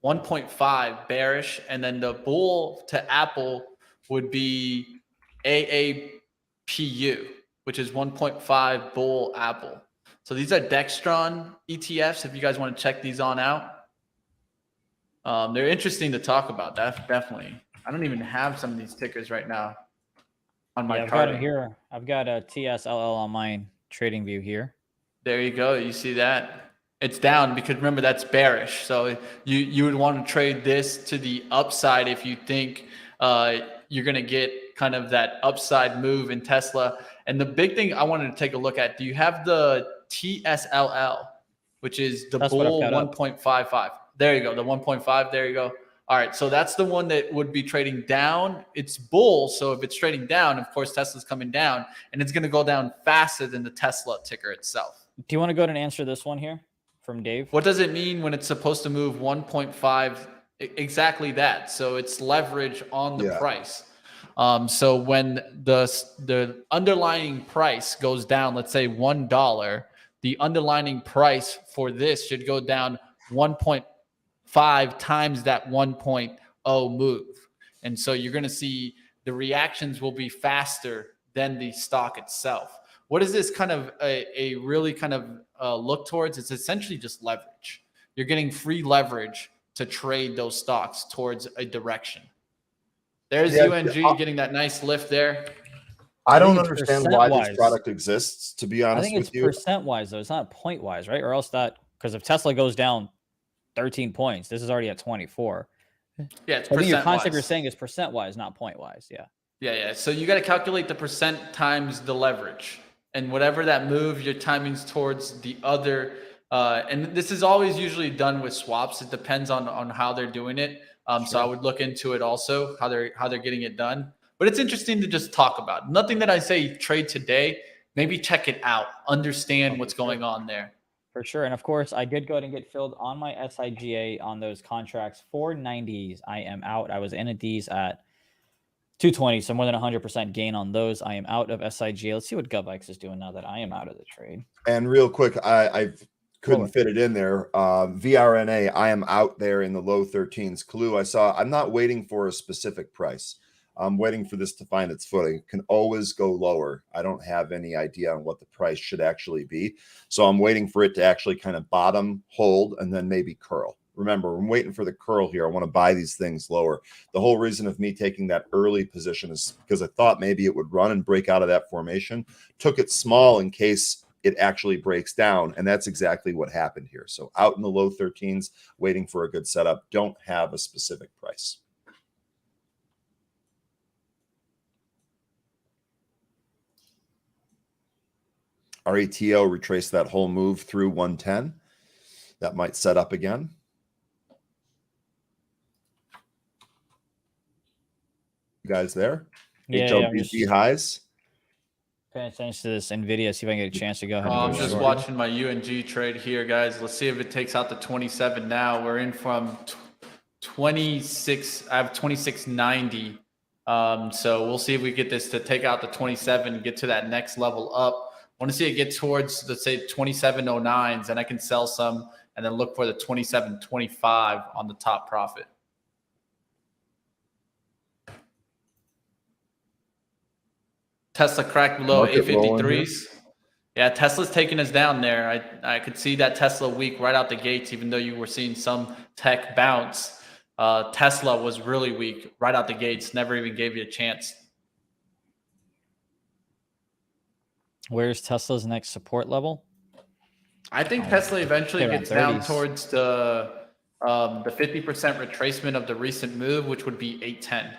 1.5 bearish, and then the bull to Apple would be AAPU, which is 1.5 bull Apple. So these are Dextron ETFs. If you guys want to check these on out, they're interesting to talk about. Definitely. I don't even have some of these tickers right now on my I've card got it here. I've got a TSLL on my trading view here. There you go. You see that? It's down because remember that's bearish. So you would want to trade this to the upside if you think you're going to get kind of that upside move in Tesla. And the big thing I wanted to take a look at, do you have the TSLL, which is the bull 1.55? There you go. The 1.5. There you go. All right. So that's the one that would be trading down. It's bull. So if it's trading down, of course, Tesla's coming down and it's going to go down faster than the Tesla ticker itself. Do you want to go ahead and answer this one here from Dave? What does it mean when it's supposed to move 1.5? Exactly that. So it's leverage on the price. So when the underlying price goes down, let's say $1, the underlying price for this should go down 1.5 times that 1.0 move. And so you're going to see the reactions will be faster than the stock itself. What is this kind of a really kind of look towards? It's essentially just leverage. You're getting free leverage to trade those stocks towards a direction. There's UNG getting that nice lift there. I don't understand why this product exists, to be honest with you. I think it's percent-wise, though. It's not point-wise, right? Or else that, because if Tesla goes down 13 points, this is already at 24. Yeah, it's I think your percent-wise. concept you're saying is percent-wise, not point-wise. Yeah. Yeah. So you got to calculate the percent times the leverage. And whatever that move, your timing's towards the other. And this is always usually done with swaps. It depends on how they're doing it. So I would look into it also, how they're getting it done. But it's interesting to just talk about. Nothing that I say trade today. Maybe check it out. Understand what's going on there. For sure. And of course, I did go ahead and get filled on my SIGA on those contracts. 490s, I am out. I was in at these at 220, so more than 100% gain on those. I am out of SIGA. Let's see what GovX is doing now that I am out of the trade. And real quick, I couldn't fit it in there. VRNA, I am out there in the low 13s. Clue, I'm not waiting for a specific price. I'm waiting for this to find its footing. It can always go lower. I don't have any idea on what the price should actually be. So I'm waiting for it to actually kind of bottom, hold, and then maybe curl. Remember, I'm waiting for the curl here. I want to buy these things lower. The whole reason of me taking that early position is because I thought maybe it would run and break out of that formation. Took it small in case it actually breaks down, and that's exactly what happened here. So out in the low 13s, waiting for a good setup. Don't have a specific price. RETO retraced that whole move through 110. That might set up again. You guys there? Yeah, HLBC highs. Paying attention to this Nvidia, see if I can get a chance to go ahead and I'm go just short. watching my UNG trade here, guys. Let's see if it takes out the 27 now. We're in from 26. I have 2690. So we'll see if we get this to take out the 27 and get to that next level up. I want to see it get towards, let's say, 2709s, and I can sell some and then look for the 2725 on the top profit. Tesla cracked below 853s. Yeah, Tesla's taking us down there. I could see that Tesla weak right out the gates, even though you were seeing some tech bounce. Tesla was really weak right out the gates, never even gave you a chance. Where's Tesla's next support level? I think Tesla eventually gets down 30s. towards the 50% retracement of the recent move, which would be 810.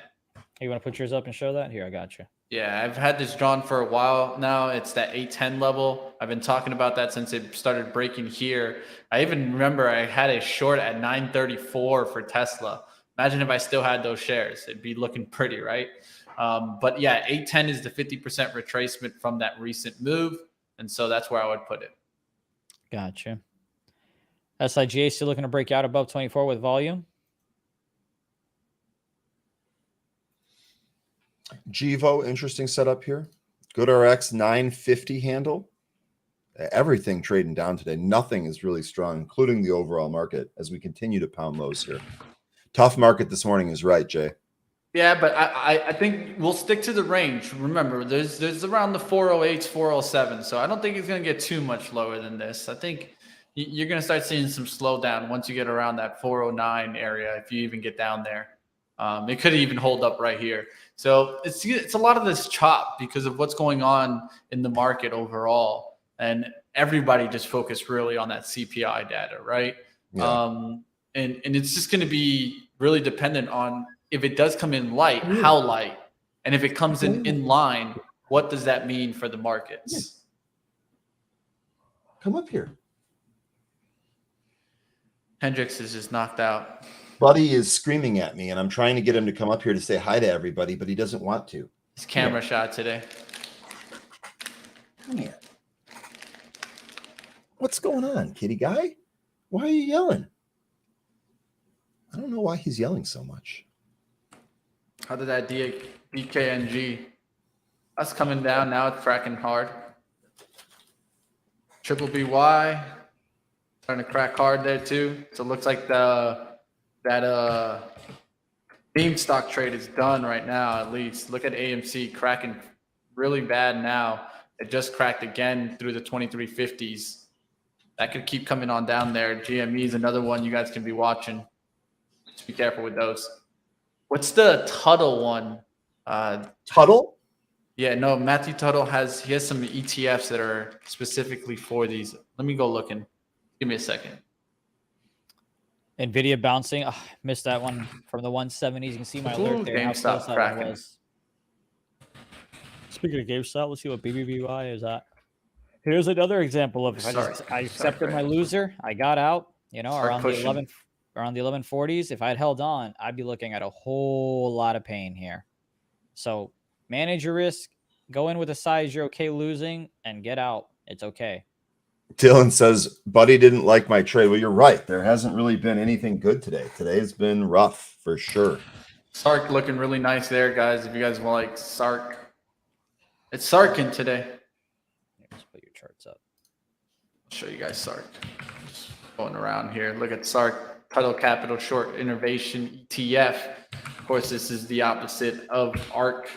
You want to put yours up and show that? Here, I got you. Yeah, I've had this drawn for a while now. It's that 810 level. I've been talking about that since it started breaking here. I even remember I had a short at 934 for Tesla. Imagine if I still had those shares. It'd be looking pretty, right? But yeah, 810 is the 50% retracement from that recent move. And so that's where I would put it. Gotcha. SIGA still looking to break out above 24 with volume. GEVO, interesting setup here. GoodRx 950 handle. Everything trading down today. Nothing is really strong, including the overall market, as we continue to pound lows here. Tough market this morning is right, Jay. Yeah, but I think we'll stick to the range. Remember, there's around the 408s, 407. So I don't think it's going to get too much lower than this. I think you're going to start seeing some slowdown once you get around that 409 area, if you even get down there. It could even hold up right here. So it's a lot of this chop because of what's going on in the market overall. And everybody just focused really on that CPI data, right? Yeah. And it's just going to be really dependent on if it does come in light, how light, and if it comes in line, what does that mean for the markets? Come up here. Hendricks is just knocked out. Buddy is screaming at me, and I'm trying to get him to come up here to say hi to everybody, but he doesn't want to. His camera shot today. Come here. What's going on, kitty guy? Why are you yelling? I don't know why he's yelling so much. How did that DKNG? That's coming down now. It's cracking hard. Triple BY starting to crack hard there too. So it looks like that meme stock trade is done right now. At least look at AMC cracking really bad now. It just cracked again through the 2350s. That could keep coming on down there. GME is another one you guys can be watching. Just be careful with those. What's the Tuttle one? Tuttle? Yeah, no, Matthew Tuttle has some ETFs that are specifically for these. Let me go looking. Give me a second. Nvidia bouncing. Oh, missed that one from the 170s. You can see my alert there. How GameStop close that one cracking. was. Speaking of GameStop, let's see what BBBY is at. Here's another example of I accepted my loser. I got out. Around the 1140s. If I had held on, I'd be looking at a whole lot of pain here. So manage your risk. Go in with a size you're okay losing, and get out. It's okay. Dylan says, Buddy didn't like my trade. Well, you're right. There hasn't really been anything good today. Today has been rough for sure. Sark looking really nice there, guys. If you guys want like Sark, it's Sarkin today. Let's put your charts up. I'll show you guys Sark. Just going around here. Look at Sark, Tuttle Capital Short Innovation ETF. Of course, this is the opposite of ARK.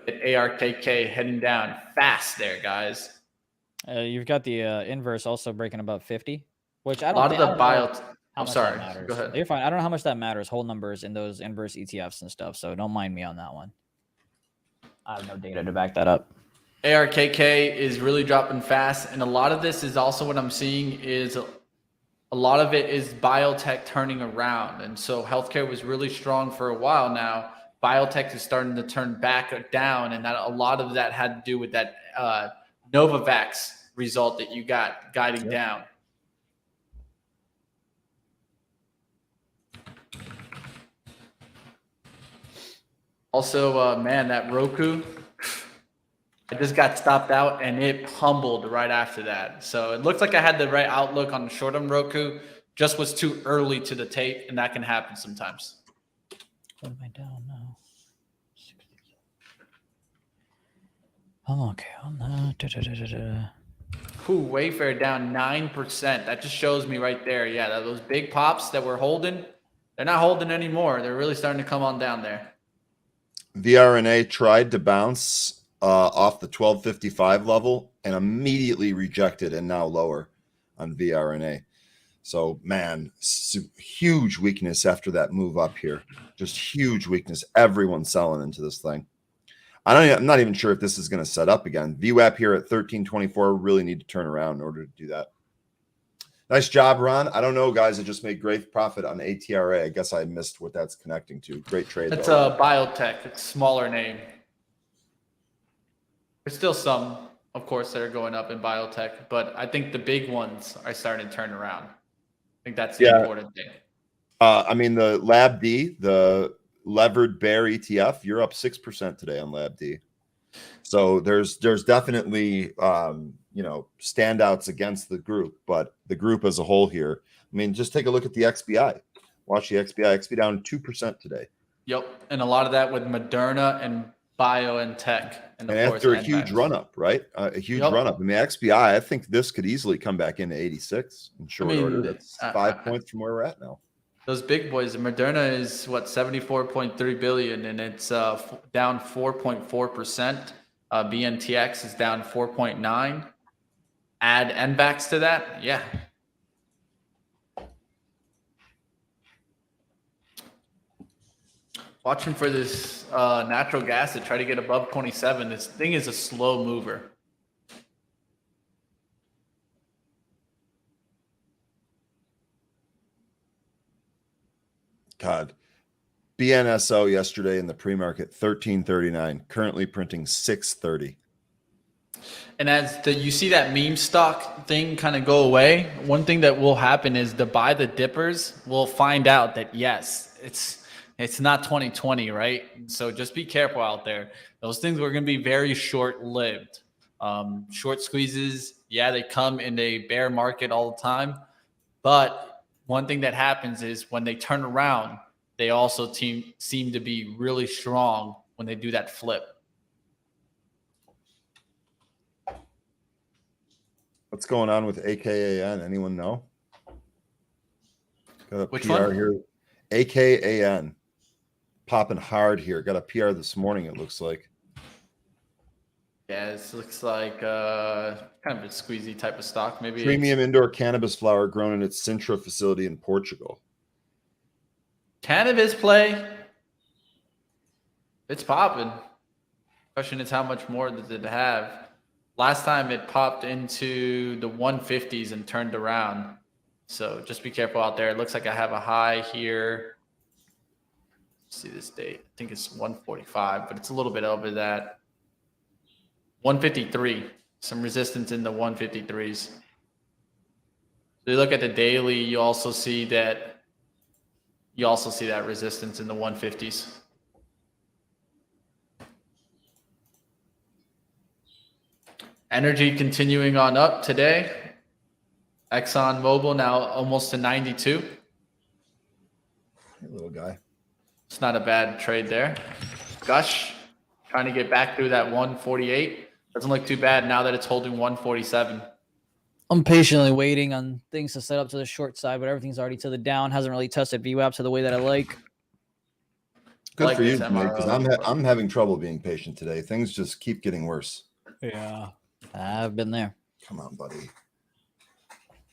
At ARKK heading down fast there, guys. You've got the inverse also breaking above 50, which I don't. A lot of the bio. I'm sorry. Go ahead. You're fine. I don't know how much that matters. Whole numbers in those inverse ETFs and stuff. So don't mind me on that one. I have no data to back that up. ARKK is really dropping fast, and a lot of this is also what I'm seeing is a lot of it is biotech turning around, and so healthcare was really strong for a while now. Biotech is starting to turn back down, and that a lot of that had to do with that Novavax result that you got guiding down. Also, man, that Roku, I just got stopped out and it pummeled right after that. So it looks like I had the right outlook on the short on Roku, just was too early to the tape, and that can happen sometimes. What am I down now? I'm okay on that. Wayfair down 9%. That just shows me right there. Yeah, those big pops that we're holding, they're not holding anymore. They're really starting to come on down there. VRNA tried to bounce off the 1255 level and immediately rejected and now lower on VRNA. So, man, huge weakness after that move up here. Just huge weakness. Everyone's selling into this thing. I'm not even sure if this is going to set up again. VWAP here at 1324. Really need to turn around in order to do that. Nice job, Ron. I don't know, guys. I just made great profit on ATRA. I guess I missed what that's connecting to. Great trade. That's a biotech. It's a smaller name. There's still some, of course, that are going up in biotech, but I think the big ones are starting to turn around. I think that's the important thing. I mean, the Lab D, the levered bear ETF, you're up 6% today on Lab D. So there's definitely standouts against the group, but the group as a whole here. I mean, just take a look at the XBI. Watch the XBI down 2% today. Yep, and a lot of that with Moderna and bio and tech, and after a huge run up, right? A huge run up. I mean, XBI, I think this could easily come back into 86 in short order. That's 5 points from where we're at now. Those big boys. Moderna is what 74.3 billion, and it's down 4.4%. BNTX is down 4.9. Add NVAX to that, yeah. Watching for this natural gas to try to get above 27. This thing is a slow mover. God, BNSO yesterday in the pre-market 1339, currently printing 630. And as you see that meme stock thing kind of go away, one thing that will happen is the buy the dippers will find out that yes, it's not 2020, right? So just be careful out there. Those things are going to be very short-lived. Short squeezes, yeah, they come in a bear market all the time, but one thing that happens is when they turn around, they also seem to be really strong when they do that flip. What's going on with AKAN? Anyone know? Got a Which PR one? here. AKAN. Popping hard here. Got a PR this morning, it looks like. Yeah, this looks like kind of a squeezy type of stock. Maybe Premium indoor cannabis flower grown in its Sintra facility in Portugal. Cannabis play. It's popping. Question is, how much more does it have? Last time it popped into the 150s and turned around. So just be careful out there. It looks like I have a high here. Let's see this date. I think it's 145, but it's a little bit over that. 153. Some resistance in the 153s. So you look at the daily, you also see that resistance in the 150s. Energy continuing on up today. Exxon Mobil now almost to 92. Hey, little guy. It's not a bad trade there. Gush trying to get back through that 148. Doesn't look too bad now that it's holding 147. I'm patiently waiting on things to set up to the short side, but everything's already to the down. Hasn't really tested VWAP to the way that I like. Good like for you, this because MRO. I'm having trouble being patient today. Things just keep getting worse. Yeah. I've been there. Come on, buddy.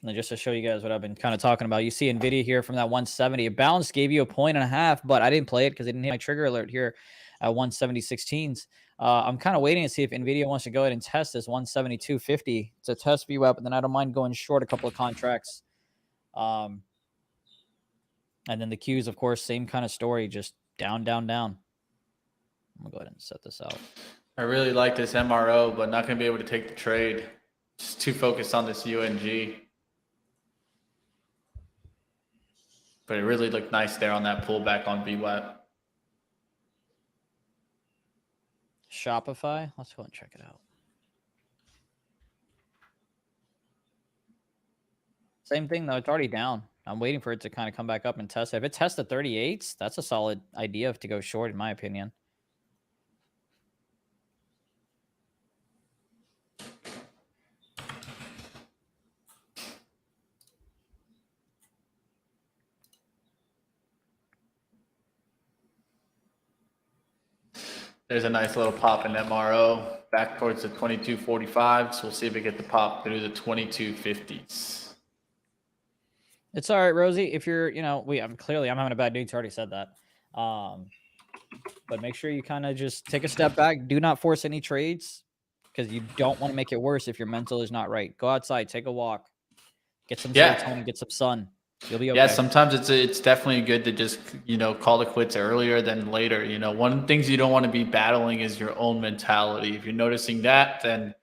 And just to show you guys what I've been kind of talking about, you see Nvidia here from that 170. It bounced, gave you a 1.5, but I didn't play it because it didn't hit my trigger alert here at 170.16s. I'm kind of waiting to see if Nvidia wants to go ahead and test this 172.50 to test VWAP, and then I don't mind going short a couple of contracts. And then the Qs, of course, same kind of story, just down, down, down. I'm gonna go ahead and set this out. I really like this MRO, but not going to be able to take the trade. Just too focused on this UNG. But it really looked nice there on that pullback on VWAP. Shopify, let's go and check it out. Same thing, though. It's already down. I'm waiting for it to kind of come back up and test it. If it tests the 38s, that's a solid idea to go short, in my opinion. There's a nice little pop in MRO back towards the 2245. So we'll see if we get the pop through the 2250s. It's all right, Rosie. If you're, I'm having a bad day. It's already said that. But make sure you kind of just take a step back. Do not force any trades because you don't want to make it worse if your mental is not right. Go outside, take a walk, get some serotonin, get some sun. You'll be okay. Yeah, sometimes it's definitely good to just, call it quits earlier than later. One of the things you don't want to be battling is your own mentality. If you're noticing that, then,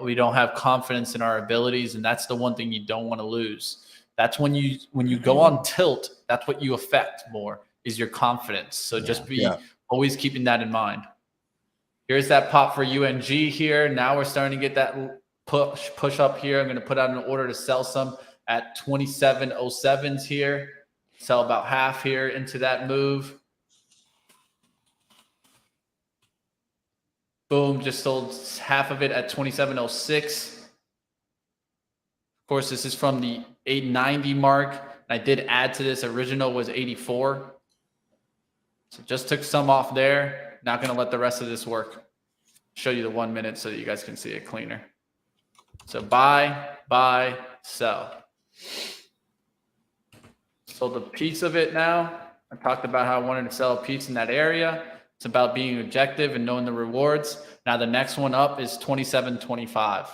we don't have confidence in our abilities. And that's the one thing you don't want to lose. That's when you go on tilt, that's what you affect more is your confidence. So just be always keeping that in mind. Here's that pop for UNG here. Now we're starting to get that push up here. I'm going to put out an order to sell some at 27.07s here. Sell about half here into that move. Boom, just sold half of it at 27.06. Of course, this is from the 890 mark. I did add to this. Original was 84. So just took some off there. Not going to let the rest of this work. Show you the 1 minute so that you guys can see it cleaner. So buy, sell. Sold a piece of it now. I talked about how I wanted to sell a piece in that area. It's about being objective and knowing the rewards. Now the next one up is 27.25.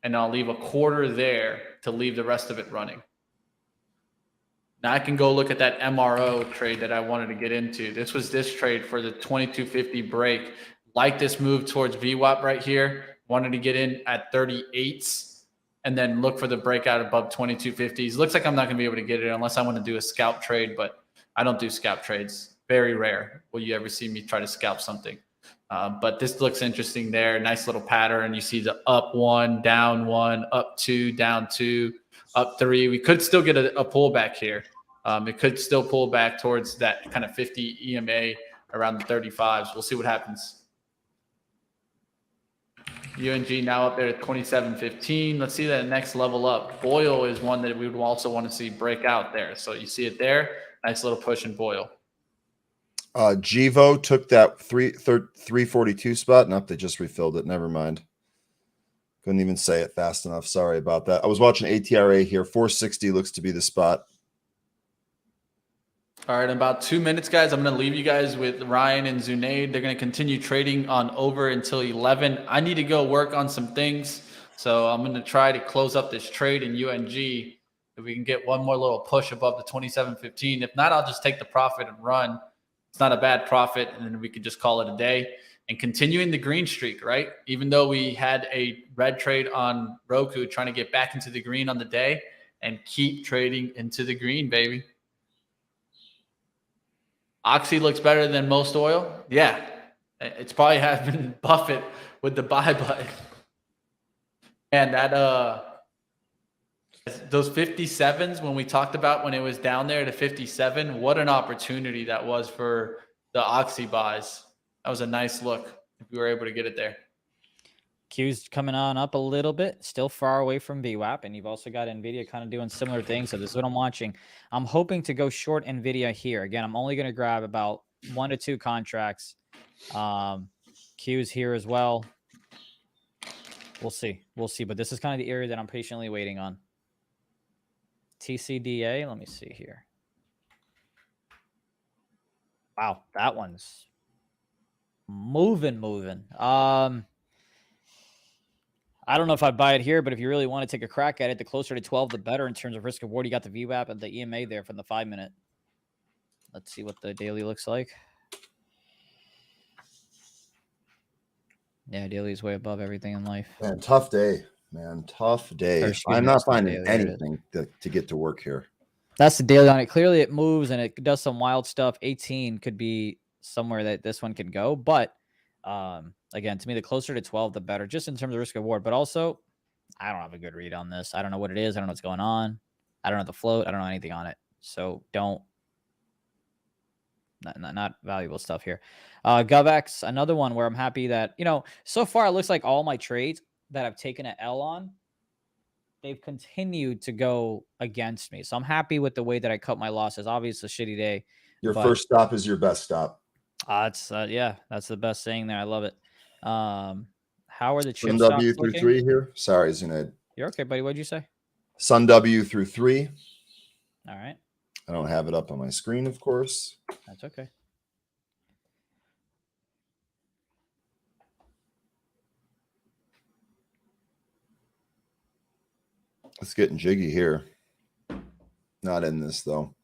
And I'll leave a quarter there to leave the rest of it running. Now I can go look at that MRO trade that I wanted to get into. This was this trade for the 2250 break. Like this move towards VWAP right here. Wanted to get in at 38s and then look for the breakout above 2250s. Looks like I'm not going to be able to get it unless I want to do a scalp trade, but I don't do scalp trades. Very rare will you ever see me try to scalp something. But this looks interesting there. Nice little pattern. You see the up 1, down 1, up 2, down 2, up 3. We could still get a pullback here. It could still pull back towards that kind of 50 EMA around the 35s. We'll see what happens. UNG now up there at 27.15. Let's see that next level up. Boyle is one that we would also want to see break out there. So you see it there. Nice little push in Boyle. Givo took that 342 spot. Nope, they just refilled it. Never mind. Couldn't even say it fast enough. Sorry about that. I was watching ATRA here. 460 looks to be the spot. All right, in about 2 minutes, guys, I'm going to leave you guys with Ryan and Zunaid. They're going to continue trading on over until 11. I need to go work on some things, so I'm going to try to close up this trade in UNG. If we can get one more little push above the 27.15. If not, I'll just take the profit and run. It's not a bad profit, and then we could just call it a day. And continuing the green streak, right? Even though we had a red trade on Roku, trying to get back into the green on the day and keep trading into the green, baby. Oxy looks better than most oil. Yeah, it's probably having Buffett with the buy button. And that those 57s when we talked about when it was down there to 57, what an opportunity that was for the Oxy buys. That was a nice look if we were able to get it there. Q's coming on up a little bit, still far away from VWAP, and you've also got Nvidia kind of doing similar things. So this is what I'm watching. I'm hoping to go short Nvidia here. Again, I'm only going to grab about 1 to 2 contracts. Q's here as well. We'll see. We'll see. But this is kind of the area that I'm patiently waiting on. TCDA, let me see here. Wow, that one's moving. I don't know if I'd buy it here, but if you really want to take a crack at it, the closer to 12, the better in terms of risk reward. You got the VWAP and the EMA there from the 5-minute. Let's see what the daily looks like. Yeah, daily is way above everything in life. Man, tough day, man. Tough day. I'm not finding anything to get to work here. That's the daily on it. Clearly it moves and it does some wild stuff. 18 could be somewhere that this one can go, but again, to me, the closer to 12, the better, just in terms of risk reward. But also, I don't have a good read on this. I don't know what it is. I don't know what's going on. I don't know the float. I don't know anything on it. So not valuable stuff here. GovX, another one where I'm happy that, so far it looks like all my trades that I've taken an L on, they've continued to go against me. So I'm happy with the way that I cut my losses. Obviously, a shitty day. Your first stop is your best stop. Yeah, that's the best saying there. I love it. How are the chip Sun stocks W through looking? 3 here. Sorry, Zunaid. You're okay, buddy. What'd you say? Sun W through 3. All right. I don't have it up on my screen, of course. That's okay. It's getting jiggy here. Not in this, though.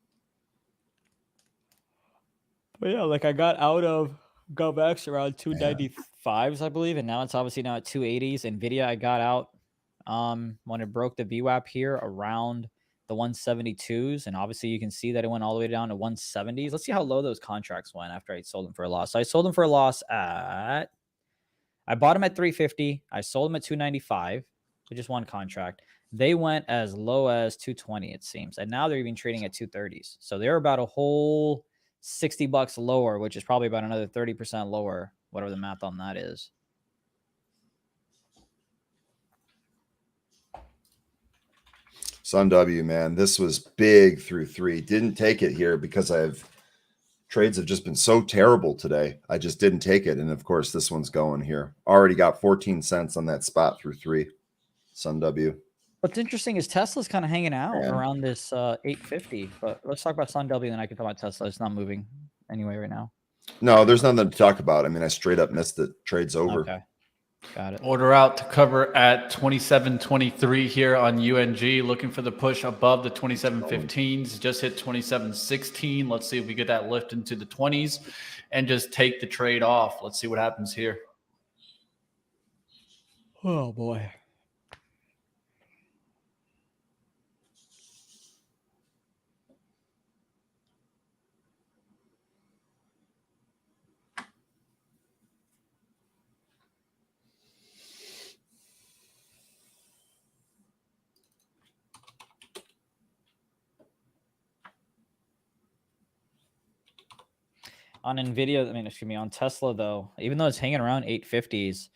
But yeah, like I got out of GovX around 295s, I believe, and now it's obviously now at 280s. Nvidia, I got out when it broke the VWAP here around the 172s, and obviously you can see that it went all the way down to 170s. Let's see how low those contracts went after I sold them for a loss. So I sold them for a loss at, I bought them at 350. I sold them at 295, so just one contract. They went as low as 220, it seems, and now they're even trading at 230s. So they're about a whole $60 lower, which is probably about another 30% lower, whatever the math on that is. Sun W, man, this was big through 3. Didn't take it here because trades have just been so terrible today. I just didn't take it. And of course, this one's going here. Already got 14 cents on that spot through 3. Sun W. What's interesting is Tesla's kind of hanging out around this 850. But let's talk about Sun W, and then I can talk about Tesla. It's not moving anyway right now. No, there's nothing to talk about. I mean, I straight up missed it. Trade's over. Okay. Got it. Order out to cover at 27.23 here on UNG. Looking for the push above the 27.15s. Just hit 27.16. Let's see if we get that lift into the 20s and just take the trade off. Let's see what happens here. Oh, boy. On Nvidia, on Tesla, though, even though it's hanging around 850s,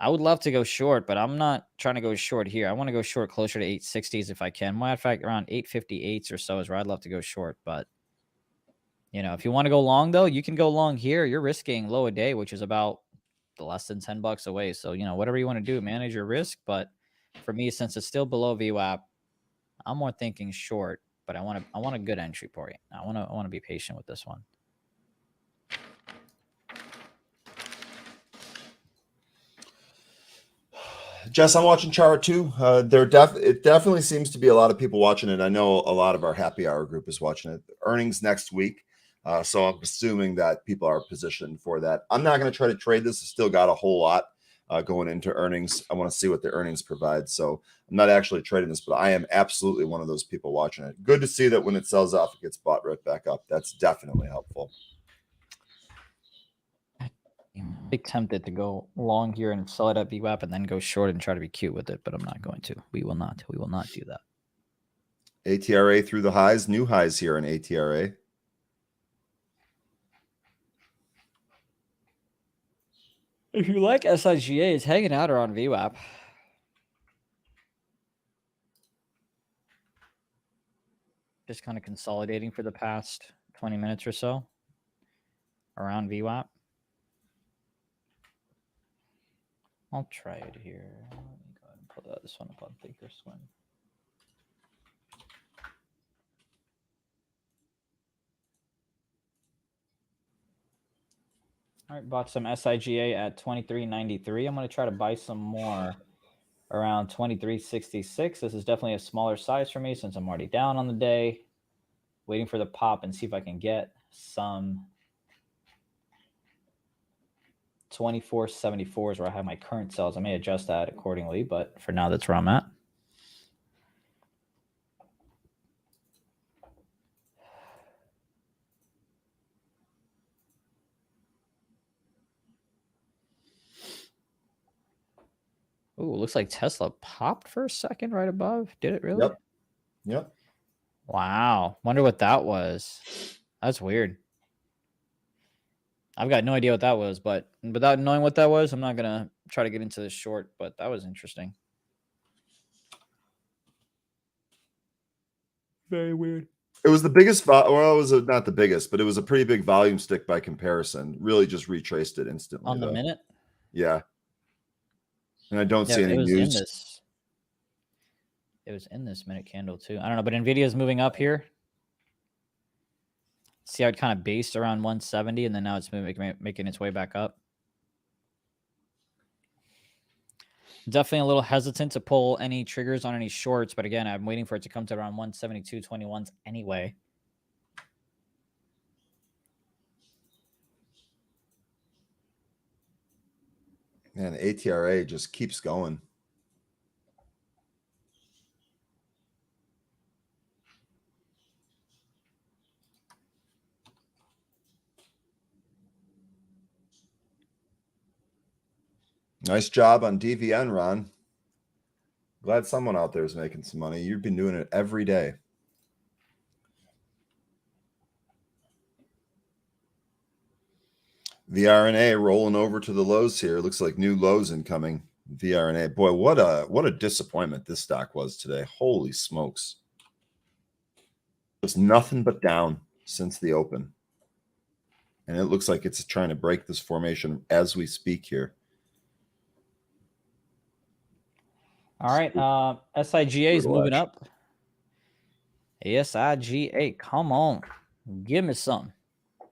I would love to go short, but I'm not trying to go short here. I want to go short closer to 860s if I can. Matter of fact, around 858s or so is where I'd love to go short. But, if you want to go long, though, you can go long here. You're risking low a day, which is about less than $10 away. So, whatever you want to do, manage your risk. But for me, since it's still below VWAP, I'm more thinking short, but I want a good entry point. I want to be patient with this one. Jess, I'm watching Chara too. It definitely seems to be a lot of people watching it. I know a lot of our happy hour group is watching it. Earnings next week. So I'm assuming that people are positioned for that. I'm not going to try to trade this. I still got a whole lot going into earnings. I want to see what the earnings provide. So I'm not actually trading this, but I am absolutely one of those people watching it. Good to see that when it sells off, it gets bought right back up. That's definitely helpful. Big tempted to go long here and sell it at VWAP and then go short and try to be cute with it, but I'm not going to. We will not do that. ATRA through the highs, new highs here in ATRA. If you like SIGA, it's hanging out around VWAP. Just kind of consolidating for the past 20 minutes or so around VWAP. I'll try it here. Let me go ahead and pull this one up on Thinkorswim. All right, bought some SIGA at 23.93. I'm going to try to buy some more around 23.66. This is definitely a smaller size for me since I'm already down on the day. Waiting for the pop and see if I can get some 24.74 is where I have my current sells. I may adjust that accordingly, but for now, that's where I'm at. Ooh, looks like Tesla popped for a second right above. Did it really? Yep. Wow. Wonder what that was. That's weird. I've got no idea what that was, but without knowing what that was, I'm not going to try to get into this short, but that was interesting. Very weird. It was the biggest, well, it was not the biggest, but it was a pretty big volume stick by comparison. Really just retraced it instantly. On the minute? Yeah. And I don't see any news. It was in this minute candle too. I don't know, but Nvidia is moving up here. See how it kind of based around 170, and then now it's making its way back up. Definitely a little hesitant to pull any triggers on any shorts, but again, I'm waiting for it to come to around 172.21s anyway. Man, ATRA just keeps going. Nice job on DVN, Ron. Glad someone out there is making some money. You've been doing it every day. VRNA rolling over to the lows here. Looks like new lows incoming. VRNA. Boy, what a disappointment this stock was today. Holy smokes. It's nothing but down since the open. And it looks like it's trying to break this formation as we speak here. All right, SIGA is moving up. SIGA, come on. Give me some.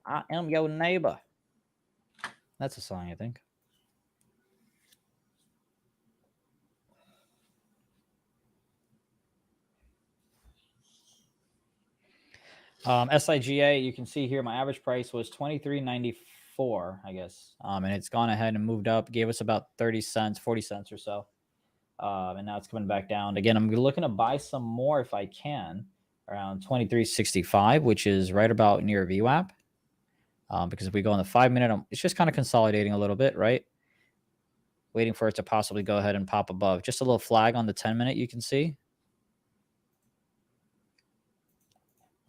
I am your neighbor. That's a song, I think. SIGA, you can see here my average price was $23.94, I guess. And it's gone ahead and moved up, gave us about 30 cents, 40 cents or so. And now it's coming back down. Again, I'm looking to buy some more if I can, around 23.65, which is right about near VWAP. Because if we go on the 5-minute, it's just kind of consolidating a little bit, right? Waiting for it to possibly go ahead and pop above. Just a little flag on the 10-minute you can see.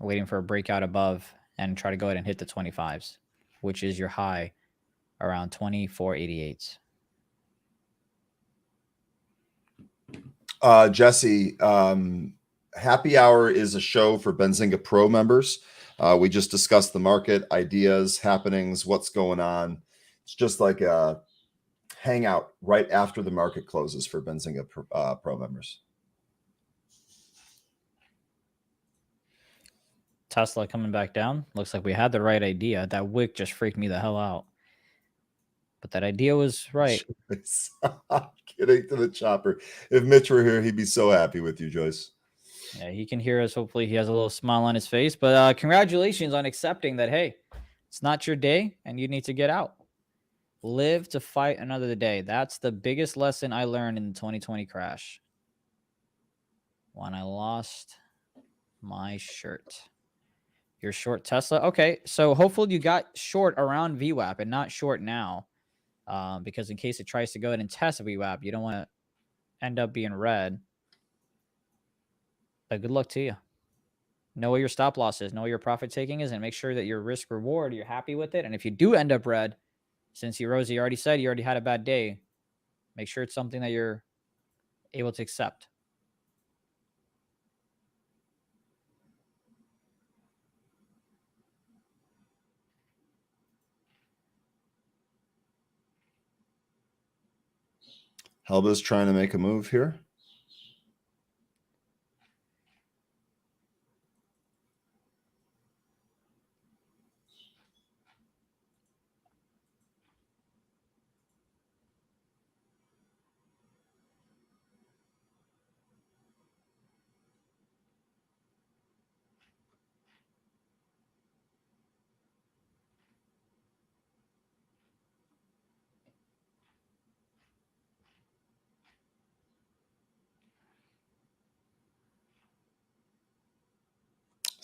Waiting for a breakout above and try to go ahead and hit the 25s, which is your high around 24.88. Jesse, Happy Hour is a show for Benzinga Pro members. We just discussed the market, ideas, happenings, what's going on. It's just like a hangout right after the market closes for Benzinga Pro members. Tesla coming back down. Looks like we had the right idea. That wick just freaked me the hell out. But that idea was right. Getting to the chopper. If Mitch were here, he'd be so happy with you, Joyce. Yeah, he can hear us. Hopefully he has a little smile on his face. But congratulations on accepting that, hey, it's not your day and you need to get out. Live to fight another day. That's the biggest lesson I learned in the 2020 crash. When I lost my shirt. You're short Tesla? Okay, so hopefully you got short around VWAP and not short now. Because in case it tries to go ahead and test VWAP, you don't want to end up being red. But good luck to you. Know what your stop loss is. Know what your profit taking is. And make sure that your risk reward, you're happy with it. And if you do end up red, since Rosie already said you already had a bad day, make sure it's something that you're able to accept. Helba's trying to make a move here.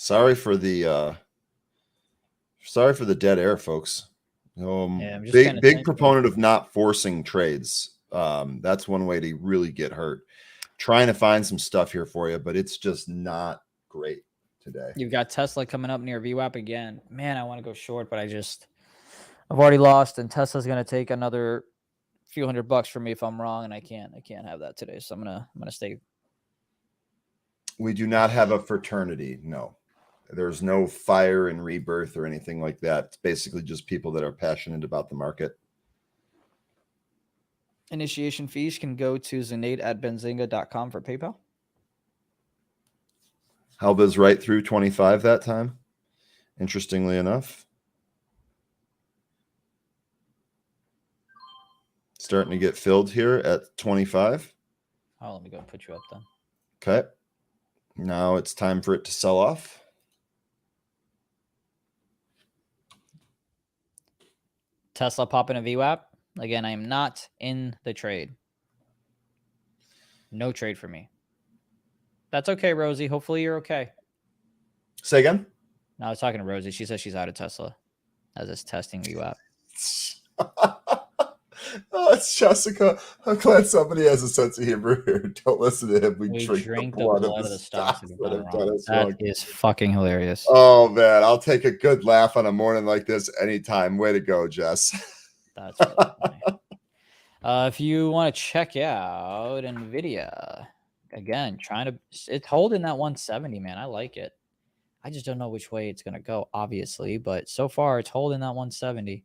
Sorry for the dead air, folks. Yeah, big proponent of not forcing trades. That's one way to really get hurt. Trying to find some stuff here for you, but it's just not great today. You've got Tesla coming up near VWAP again. Man, I want to go short, but I've already lost, and Tesla's gonna take another few $100 from me if I'm wrong, and I can't have that today. So I'm gonna stay. We do not have a fraternity. No. There's no fire and rebirth or anything like that. It's basically just people that are passionate about the market. Initiation fees can go to Zunaid@benzinga.com for PayPal. Helba's right through 25 that time, interestingly enough. Starting to get filled here at 25. Oh, let me go put you up then. Okay. Now it's time for it to sell off. Tesla popping a VWAP. Again, I am not in the trade. No trade for me. That's okay, Rosie. Hopefully you're okay. Say again? No, I was talking to Rosie. She says she's out of Tesla as it's testing VWAP. Oh, it's Jessica. I'm glad somebody has a sense of humor here. Don't listen to him. We drink the blood of the stocks that have done wrong. That is fucking hilarious. Oh, man. I'll take a good laugh on a morning like this anytime. Way to go, Jess. That's really funny. If you want to check out Nvidia, again, it's holding that 170, man. I like it. I just don't know which way it's going to go, obviously, but so far it's holding that 170.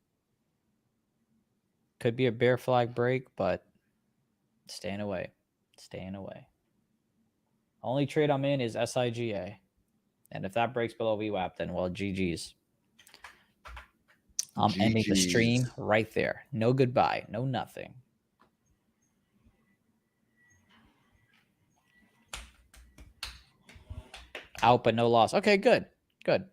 Could be a bear flag break, but staying away. Staying away. Only trade I'm in is SIGA. And if that breaks below VWAP, then, well, GG's. I'm ending the stream right there. No goodbye. No nothing. Out, but no loss. Okay, good. Good.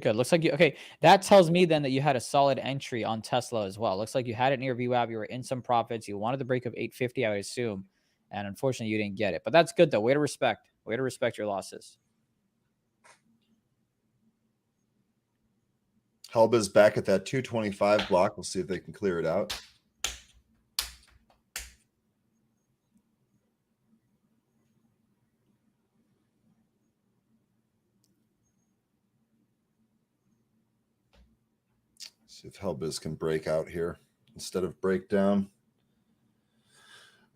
Looks like okay, that tells me then that you had a solid entry on Tesla as well. Looks like you had it near VWAP. You were in some profits. You wanted the break of 850, I would assume. And unfortunately, you didn't get it. But that's good, though. Way to respect your losses. Helba's back at that 225 block. We'll see if they can clear it out. See if Helba's can break out here instead of break down.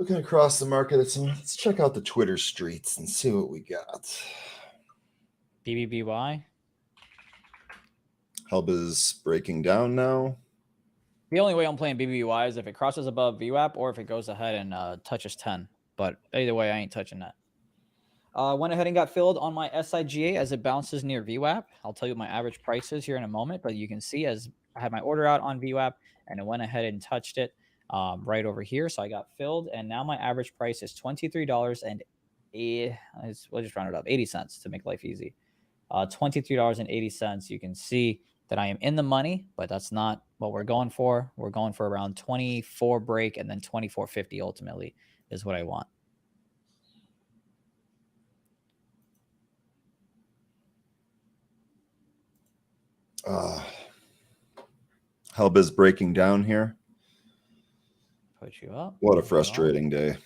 Looking across the market, let's check out the Twitter streets and see what we got. BBBY. Hub is breaking down now. The only way I'm playing BBBY is if it crosses above VWAP or if it goes ahead and touches 10. But either way, I ain't touching that. Went ahead and got filled on my SIGA as it bounces near VWAP. I'll tell you what my average price is here in a moment, but you can see as I had my order out on VWAP and it went ahead and touched it right over here. So I got filled, and now my average price is $23 and we'll just round it up, 80 cents to make life easy. $23.80. You can see that I am in the money, but that's not what we're going for. We're going for around 24 break, and then 24.50 ultimately is what I want. Hub is breaking down here. Put you up. What a frustrating day.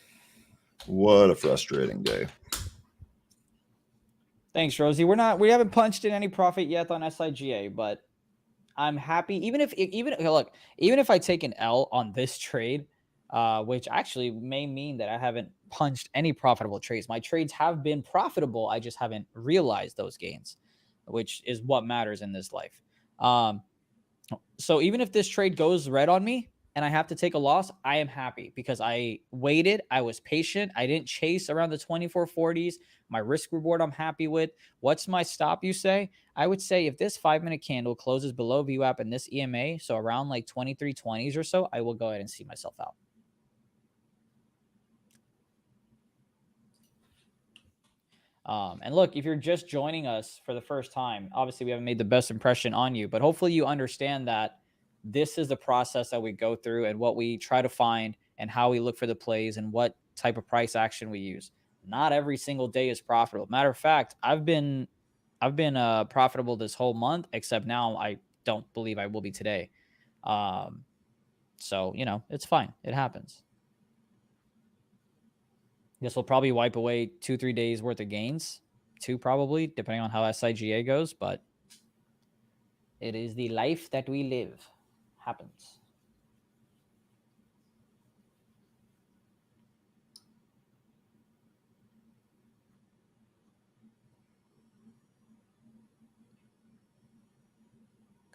What a frustrating day. Thanks, Rosie. We haven't punched in any profit yet on SIGA, but I'm happy. Even if I take an L on this trade, which actually may mean that I haven't punched any profitable trades. My trades have been profitable. I just haven't realized those gains, which is what matters in this life. So even if this trade goes red on me and I have to take a loss, I am happy because I waited. I was patient. I didn't chase around the 24.40s. My risk reward I'm happy with. What's my stop, you say? I would say if this 5-minute candle closes below VWAP and this EMA, so around like 23.20s or so, I will go ahead and see myself out. And look, if you're just joining us for the first time, obviously we haven't made the best impression on you, but hopefully you understand that this is the process that we go through and what we try to find and how we look for the plays and what type of price action we use. Not every single day is profitable. Matter of fact, I've been profitable this whole month, except now I don't believe I will be today. So, you know, it's fine. It happens. This will probably wipe away 2-3 days worth of gains, 2 probably, depending on how SIGA goes, but it is the life that we live. Happens.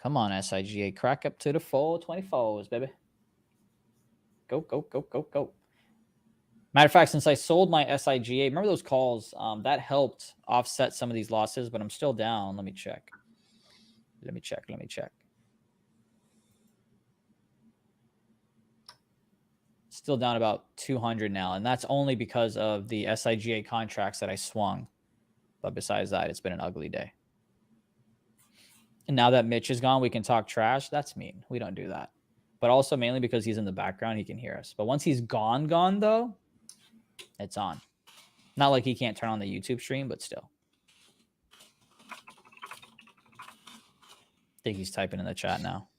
Come on, SIGA, crack up to the 424s, baby. Go, go, go, go, go. Matter of fact, since I sold my SIGA, remember those calls? That helped offset some of these losses, but I'm still down. Let me check. Still down about 200 now, and that's only because of the SIGA contracts that I swung. But besides that, it's been an ugly day. And now that Mitch is gone, we can talk trash. That's mean. We don't do that. But also mainly because he's in the background, he can hear us. But once he's gone though, it's on. Not like he can't turn on the YouTube stream, but still. I think he's typing in the chat now.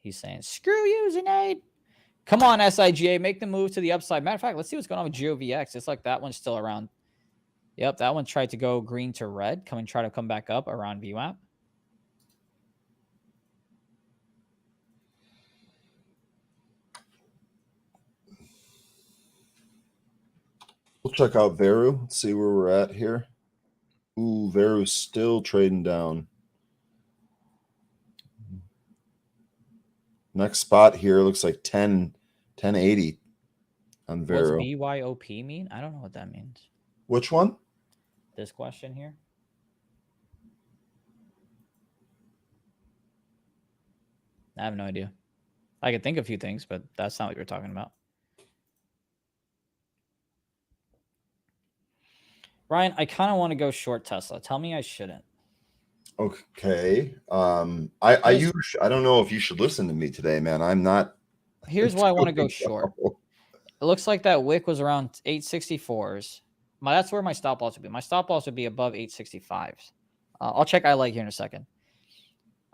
He's saying, screw you, Zunaid. Come on, SIGA, make the move to the upside. Matter of fact, let's see what's going on with GOVX. It's like that one's still around. Yep, that one tried to go green to red, try to come back up around VWAP. We'll check out Veru, see where we're at here. Ooh, Veru's still trading down. Next spot here looks like 1080 on Veru. What's BYOP mean? I don't know what that means. Which one? This question here. I have no idea. I could think of a few things, but that's not what you're talking about. Ryan, I kind of want to go short Tesla. Tell me I shouldn't. Okay. I don't know if you should listen to me today, man. I'm not. Here's why I want to go short. It looks like that wick was around 864s. That's where my stop loss would be. My stop loss would be above 865s. I'll check I here in a second.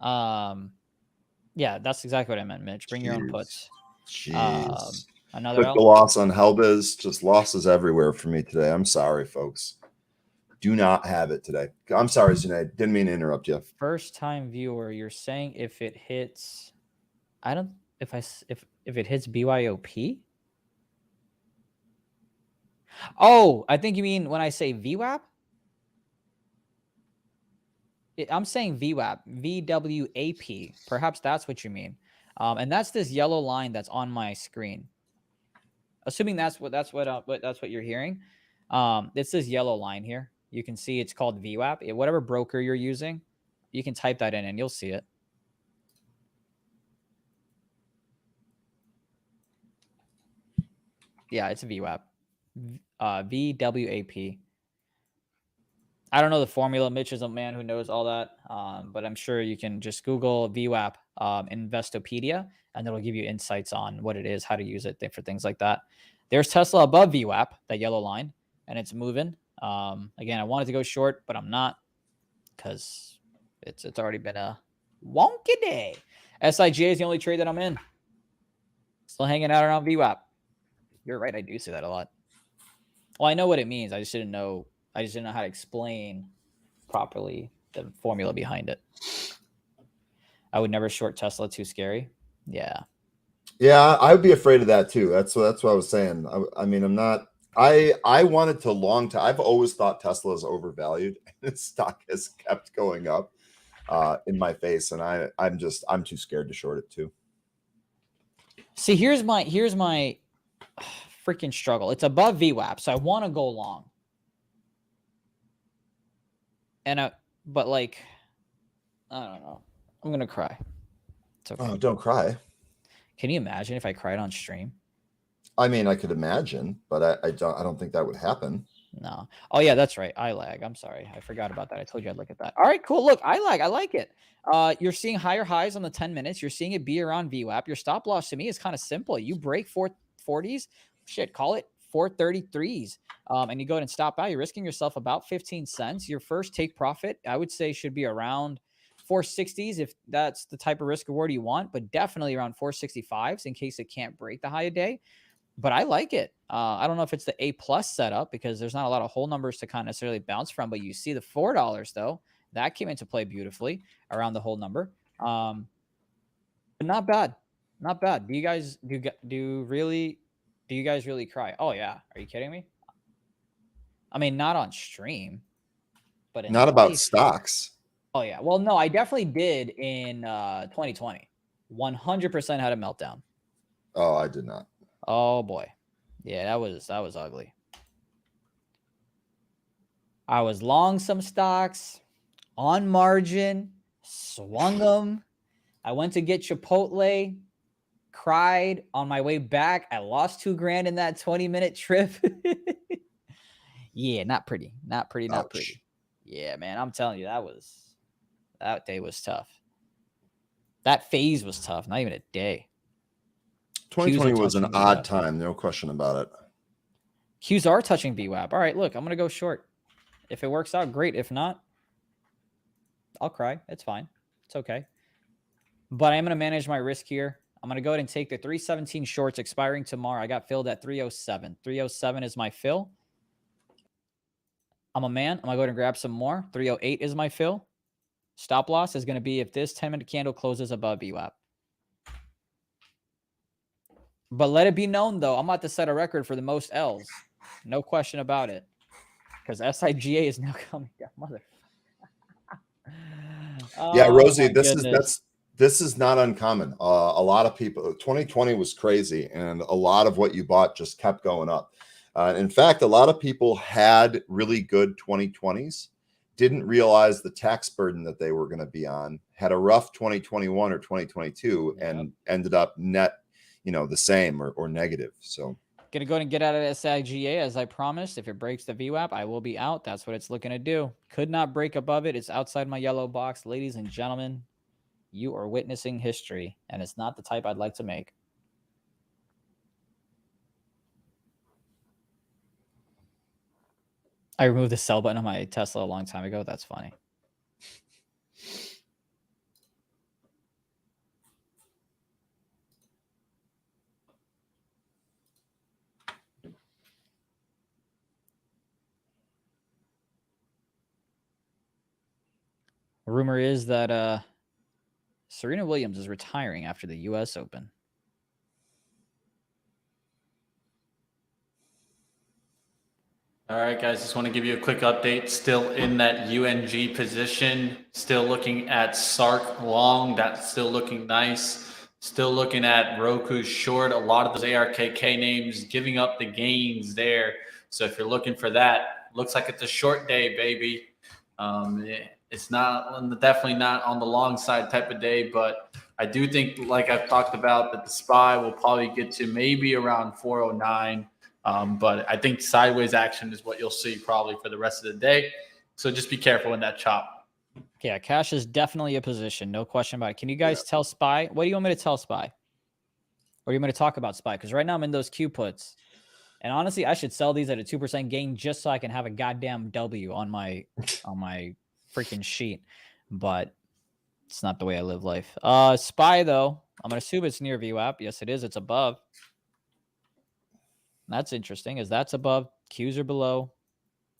Yeah, that's exactly what I meant, Mitch. Bring your own puts. Jeez. Another Took the loss on Helbiz. Just losses everywhere for me today. I'm sorry, folks. Do not have it today. I'm sorry, Zunaid. Didn't mean to interrupt you. First time viewer, you're saying if it hits, if it hits BYOP? Oh, I think you mean when I say VWAP? I'm saying VWAP, VWAP. Perhaps that's what you mean. And that's this yellow line that's on my screen. Assuming that's what you're hearing. It's this yellow line here. You can see it's called VWAP. Whatever broker you're using, you can type that in and you'll see it. Yeah, it's a VWAP. VWAP. I don't know the formula. Mitch is a man who knows all that, but I'm sure you can just Google VWAP Investopedia, and it'll give you insights on what it is, how to use it, for things like that. There's Tesla above VWAP, that yellow line, and it's moving. Again, I wanted to go short, but I'm not because it's already been a wonky day. SIGA is the only trade that I'm in. Still hanging out around VWAP. You're right. I do say that a lot. Well, I know what it means. I just didn't know how to explain properly the formula behind it. I would never short Tesla. Too scary. Yeah. Yeah, I would be afraid of that too. That's what I was saying. I mean, I'm not. I wanted to long time. I've always thought Tesla is overvalued, and its stock has kept going up in my face, and I'm too scared to short it too. See, here's my freaking struggle. It's above VWAP, so I want to go long. And but like, I don't know. I'm gonna cry. It's okay. Oh, don't cry. Can you imagine if I cried on stream? I mean, I could imagine, but I don't think that would happen. No. Oh yeah, that's right. I lag. I'm sorry. I forgot about that. I told you I'd look at that. All right, cool. Look, I lag. I like it. You're seeing higher highs on the 10 minutes. You're seeing it be around VWAP. Your stop loss to me is kind of simple. You break 440s, shit, call it 433s. And you go ahead and stop out. You're risking yourself about 15 cents. Your first take profit, I would say, should be around 460s if that's the type of risk reward you want, but definitely around 465s in case it can't break the high a day. But I like it. I don't know if it's the A+ setup because there's not a lot of whole numbers to kind of necessarily bounce from, but you see the $4 though, that came into play beautifully around the whole number. But not bad. Not bad. Do you guys really cry? Oh yeah. Are you kidding me? I mean, not on stream, but in Not about life. stocks. Oh yeah. Well, no, I definitely did in 2020. 100% had a meltdown. Oh, I did not. Oh boy. Yeah, that was ugly. I was long some stocks on margin, swung them. I went to get Chipotle, cried on my way back. I lost $2,000 in that 20-minute trip. Yeah, not pretty. Not pretty. Not Ouch. pretty. Yeah, man. I'm telling you, that day was tough. That phase was tough. Not even a day. 2020 was an touching odd VWAP. time, no question about it. Qs are touching VWAP. All right, look, I'm going to go short. If it works out, great. If not, I'll cry. It's fine. It's okay. But I am going to manage my risk here. I'm going to go ahead and take the 317 shorts expiring tomorrow. I got filled at 307. 307 is my fill. I'm a man. I'm going to go ahead and grab some more. 308 is my fill. Stop loss is going to be if this 10-minute candle closes above VWAP. But let it be known, though, I'm about to set a record for the most L's. No question about it. Because SIGA is now coming down. Yeah, Rosie, Oh, this is not uncommon. A lot of people, 2020 was crazy, and a lot of what you bought just kept going up. In fact, a lot of people had really good 2020s, didn't realize the tax burden that they were going to be on, had a rough 2021 or 2022, and ended up net, the same or negative. So gonna go ahead and get out of SIGA as I promised. If it breaks the VWAP, I will be out. That's what it's looking to do. Could not break above it. It's outside my yellow box. Ladies and gentlemen, you are witnessing history, and it's not the type I'd like to make. I removed the sell button on my Tesla a long time ago. That's funny. Rumor is that Serena Williams is retiring after the U.S. Open. All right, guys, just want to give you a quick update. Still in that UNG position. Still looking at SARK long. That's still looking nice. Still looking at Roku short. A lot of those ARKK names giving up the gains there. So if you're looking for that, looks like it's a short day, baby. It's not definitely not on the long side type of day, but I do think, like I've talked about, that the SPY will probably get to maybe around 409. But I think sideways action is what you'll see probably for the rest of the day. So just be careful in that chop. Yeah, cash is definitely a position. No question about it. Can you guys tell SPY? What do you want me to tell SPY? Or do you want me to talk about SPY? Because right now I'm in those Q puts. And honestly, I should sell these at a 2% gain just so I can have a goddamn W on my freaking sheet. But it's not the way I live life. SPY, though, I'm going to assume it's near VWAP. Yes, it is. It's above. That's interesting, as that's above. Qs are below.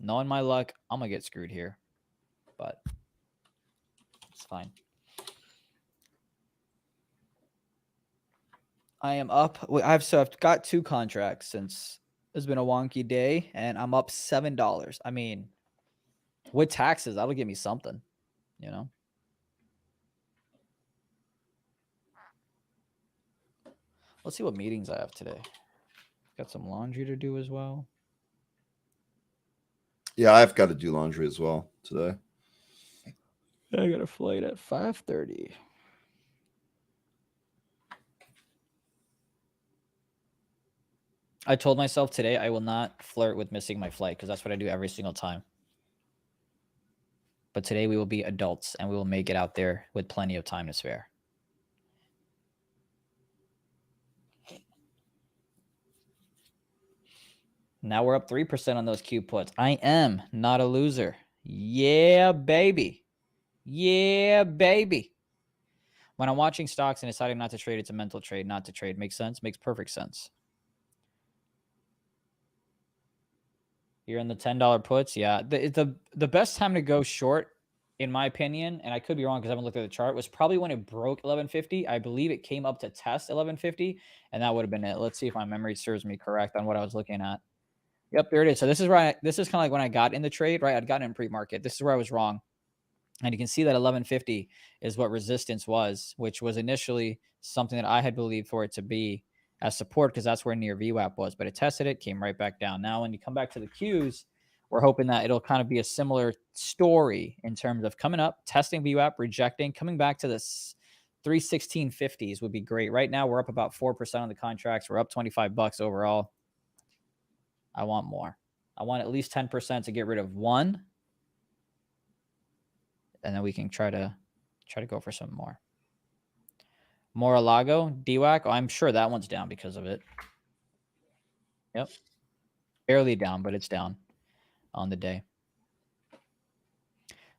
Knowing my luck, I'm going to get screwed here. But it's fine. I am up. I've got 2 contracts since it's been a wonky day, and I'm up $7. I mean, with taxes, that'll give me something, you know? Let's see what meetings I have today. Got some laundry to do as well. Yeah, I've got to do laundry as well today. I got a flight at 5:30. I told myself today I will not flirt with missing my flight because that's what I do every single time. But today we will be adults and we will make it out there with plenty of time to spare. Now we're up 3% on those Q puts. I am not a loser. Yeah, baby. Yeah, baby. When I'm watching stocks and deciding not to trade, it's a mental trade, not to trade. Makes sense? Makes perfect sense. You're in the $10 puts. Yeah. The best time to go short, in my opinion, and I could be wrong because I haven't looked at the chart, was probably when it broke 1150. I believe it came up to test 1150, and that would have been it. Let's see if my memory serves me correct on what I was looking at. Yep, there it is. So this is right. This is kind of like when I got in the trade, right? I'd gotten in pre-market. This is where I was wrong. And you can see that 1150 is what resistance was, which was initially something that I had believed for it to be as support because that's where near VWAP was. But it tested it, came right back down. Now, when you come back to the Qs, we're hoping that it'll kind of be a similar story in terms of coming up, testing VWAP, rejecting, coming back to this 316.50s would be great. Right now, we're up about 4% on the contracts. We're up $25 overall. I want more. I want at least 10% to get rid of one. And then we can try to go for some more. Mar-a-Lago, DWAC. Oh, I'm sure that one's down because of it. Yep. Barely down, but it's down on the day.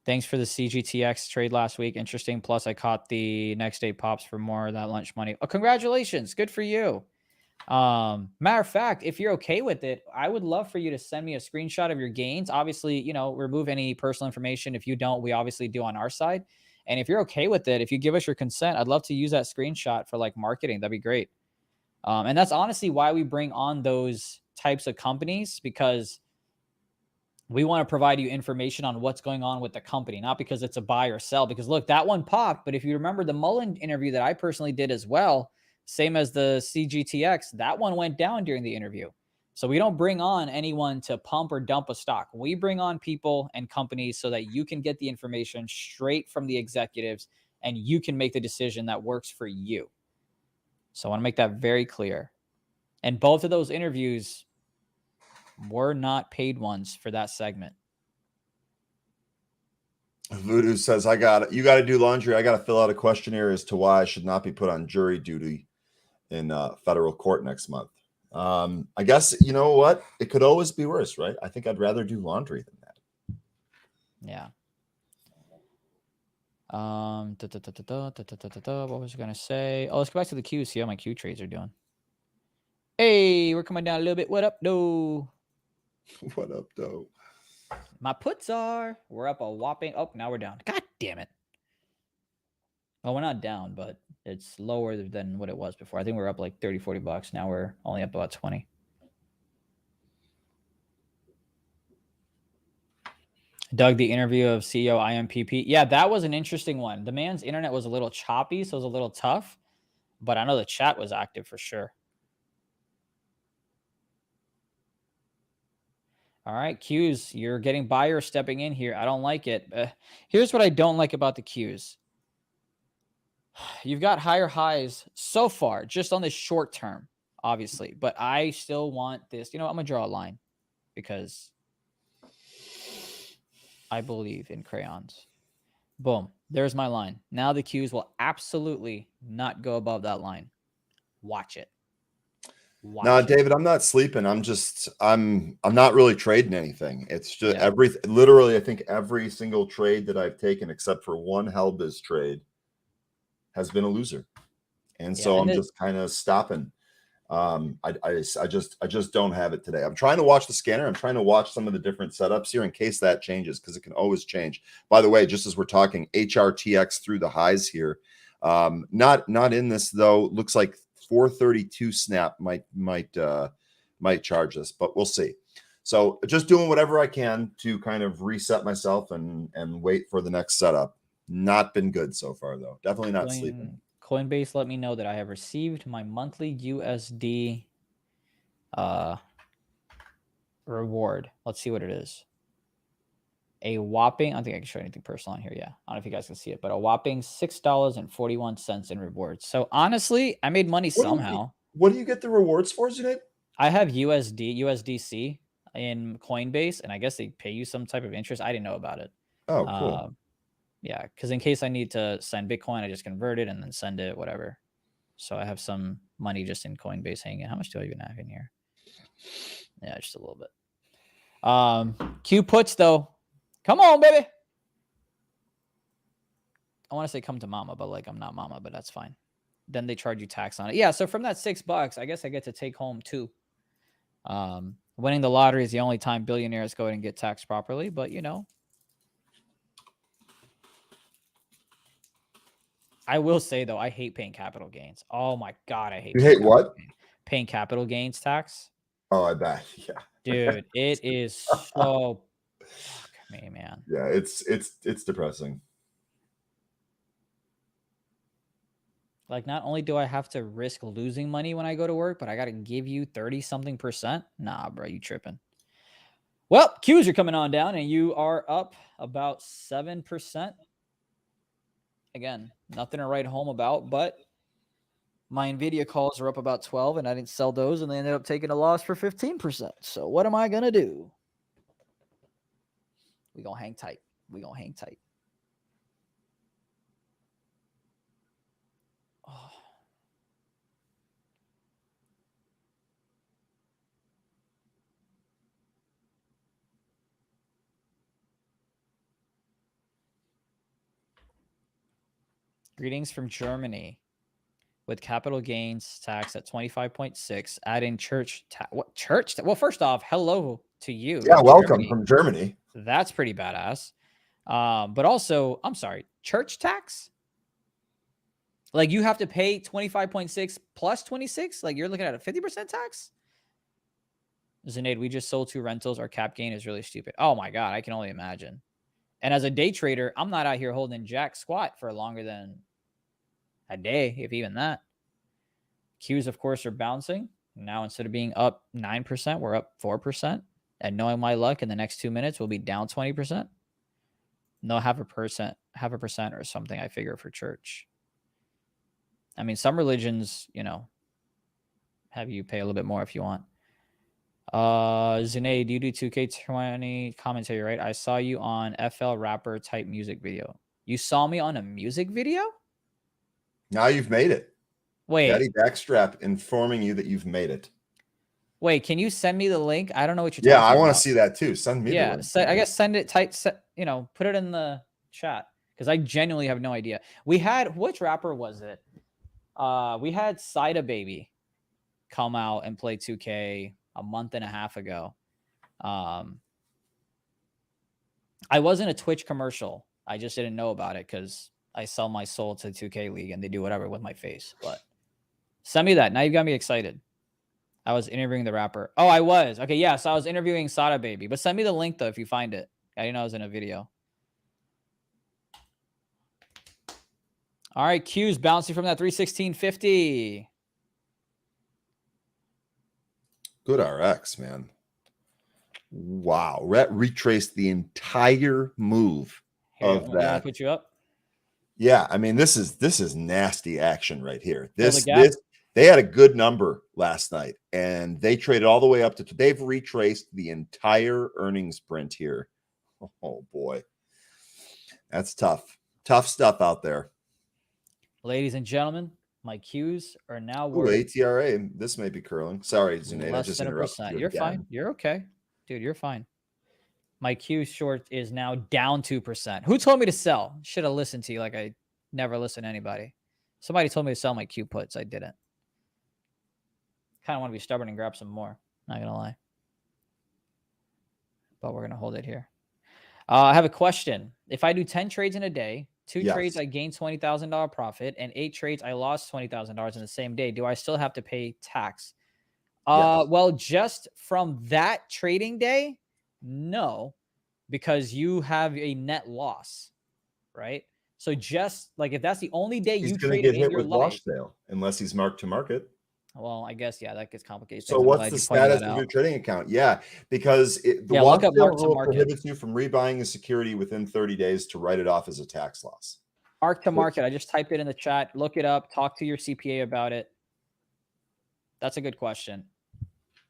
Thanks for the CGTX trade last week. Interesting. Plus, I caught the next day pops for more of that lunch money. Oh, congratulations. Good for you. Matter of fact, if you're okay with it, I would love for you to send me a screenshot of your gains. Obviously, you know, remove any personal information. If you don't, we obviously do on our side. And if you're okay with it, if you give us your consent, I'd love to use that screenshot for like marketing. That'd be great. And that's honestly why we bring on those types of companies, because we want to provide you information on what's going on with the company, not because it's a buy or sell. Because look, that one popped. But if you remember the Mullen interview that I personally did as well, same as the CGTX, that one went down during the interview. So we don't bring on anyone to pump or dump a stock. We bring on people and companies so that you can get the information straight from the executives and you can make the decision that works for you. So I want to make that very clear. And both of those interviews were not paid ones for that segment. Voodoo says, I got it. You got to do laundry. I got to fill out a questionnaire as to why I should not be put on jury duty in federal court next month. I guess, you know what? It could always be worse, right? I think I'd rather do laundry than that. Yeah. What was I going to say? Oh, let's go back to the Qs, see how my Q trades are doing. Hey, we're coming down a little bit. What up, though? What up, though? My puts are, we're up a whopping, oh, now we're down. God damn it. Well, we're not down, but it's lower than what it was before. I think we were up like 30, $40. Now we're only up about 20. Doug, the interview of CEO IMPP. Yeah, that was an interesting one. The man's internet was a little choppy, so it was a little tough. But I know the chat was active for sure. All right, Qs, you're getting buyers stepping in here. I don't like it. Here's what I don't like about the Qs. You've got higher highs so far, just on the short term, obviously. But I still want this. You know, I'm going to draw a line because I believe in crayons. Boom. There's my line. Now the Qs will absolutely not go above that line. Watch it. No, David, I'm not sleeping. I'm not really trading anything. It's just literally, I think every single trade that I've taken, except for one Helbiz trade, has been a loser. And so I'm just kind of stopping. I just don't have it today. I'm trying to watch the scanner. I'm trying to watch some of the different setups here in case that changes, because it can always change. By the way, just as we're talking, HRTX through the highs here. Not in this though. Looks like 432 snap might charge this, but we'll see. So just doing whatever I can to kind of reset myself and wait for the next setup. Not been good so far though. Definitely not sleeping. Coinbase let me know that I have received my monthly USD reward. Let's see what it is. A whopping, I don't think I can show anything personal on here. Yeah, I don't know if you guys can see it, but a whopping $6.41 in rewards. So honestly, I made money somehow. What do you get the rewards for, Zunaid? I have USDC in Coinbase, and I guess they pay you some type of interest. I didn't know about it. Oh, cool. Yeah, because in case I need to send Bitcoin, I just convert it and then send it, whatever. So I have some money just in Coinbase hanging. How much do I even have in here? Yeah, just a little bit. Q puts though. Come on, baby. I want to say come to mama, but like I'm not mama, but that's fine. Then they charge you tax on it. Yeah, so from that $6, I guess I get to take home 2. Winning the lottery is the only time billionaires go and get taxed properly, but you know. I will say though, I hate paying capital gains. Oh my god, I hate. You hate what? Paying capital gains tax. Oh, I bet. Yeah, dude, it is so. Fuck me, man. Yeah, it's depressing. Like, not only do I have to risk losing money when I go to work, but I got to give you 30-something%. Nah, bro, you tripping. Well, Qs are coming on down, and you are up about 7%. Again, nothing to write home about, but my Nvidia calls are up about 12, and I didn't sell those, and they ended up taking a loss for 15%. So what am I going to do? We going to hang tight. We going to hang tight. Oh. Greetings from Germany. With capital gains tax at 25.6, adding church tax. What church? Well, first off, hello to you. Yeah, welcome from Germany. That's pretty badass. But also, I'm sorry, church tax? Like you have to pay 25.6 plus 26? Like you're looking at a 50% tax? Zunaid, we just sold 2 rentals. Our cap gain is really stupid. Oh my God, I can only imagine. And as a day trader, I'm not out here holding jack squat for longer than a day, if even that. Qs, of course, are bouncing. Now, instead of being up 9%, we're up 4%. And knowing my luck, in the next 2 minutes, we'll be down 20%. No, half a percent or something, I figure, for church. I mean, some religions, you know, have you pay a little bit more if you want. Zunaid, you do 2K20 commentary, right? I saw you on FL rapper type music video. You saw me on a music video? Now you've made it. Wait. Daddy Backstrap informing you that you've made it. Wait, can you send me the link? I don't know what you're talking about. Yeah, I want to see that too. Send me the link. Yeah, I guess send it tight, you know, put it in the chat because I genuinely have no idea. We had, which rapper was it? We had Cida Baby come out and play 2K a month and a half ago. I wasn't a Twitch commercial. I just didn't know about it because I sell my soul to 2K League and they do whatever with my face. But send me that. Now you got me excited. I was interviewing the rapper. Oh, I was. Okay, yeah. So I was interviewing Sada Baby. But send me the link, though, if you find it. I didn't know I was in a video. All right, Q's bouncing from that 316.50. Good RX, man. Wow. Retraced the entire move Here, of you want me to that. put you up? Yeah, I mean, this is nasty action right here. Fill the gap. They had a good number last night, and they traded all the way up to. They've retraced the entire earnings print here. Oh boy, that's tough. Tough stuff out there. Ladies and gentlemen, my Qs are now Ooh, worth ATRA. This may be curling. Sorry, Zunaid. I less just than interrupted 1%. you You're again. fine. You're okay. Dude, you're fine. My Q short is now down 2%. Who told me to sell? Should have listened to you like I never listen to anybody. Somebody told me to sell my Q puts. I didn't. Kind of want to be stubborn and grab some more. Not going to lie. But we're going to hold it here. I have a question. If I do 10 trades in a day, 2 trades, I gain $20,000 profit, and 8 trades, I lost $20,000 in the same day, do I still have to pay tax? Yes. Well, just from that trading day, no, because you have a net loss, right? So just like if that's the only day He's you going to traded get in hit your with life, wash sale unless he's marked to market. well, I guess, yeah, that gets complicated. So what's the status of your trading account? Yeah, because the wash sale rule prohibits you from rebuying a security within 30 days to write it off as a tax loss. Mark to market. I just typed it in the chat. Look it up. Talk to your CPA about it. That's a good question.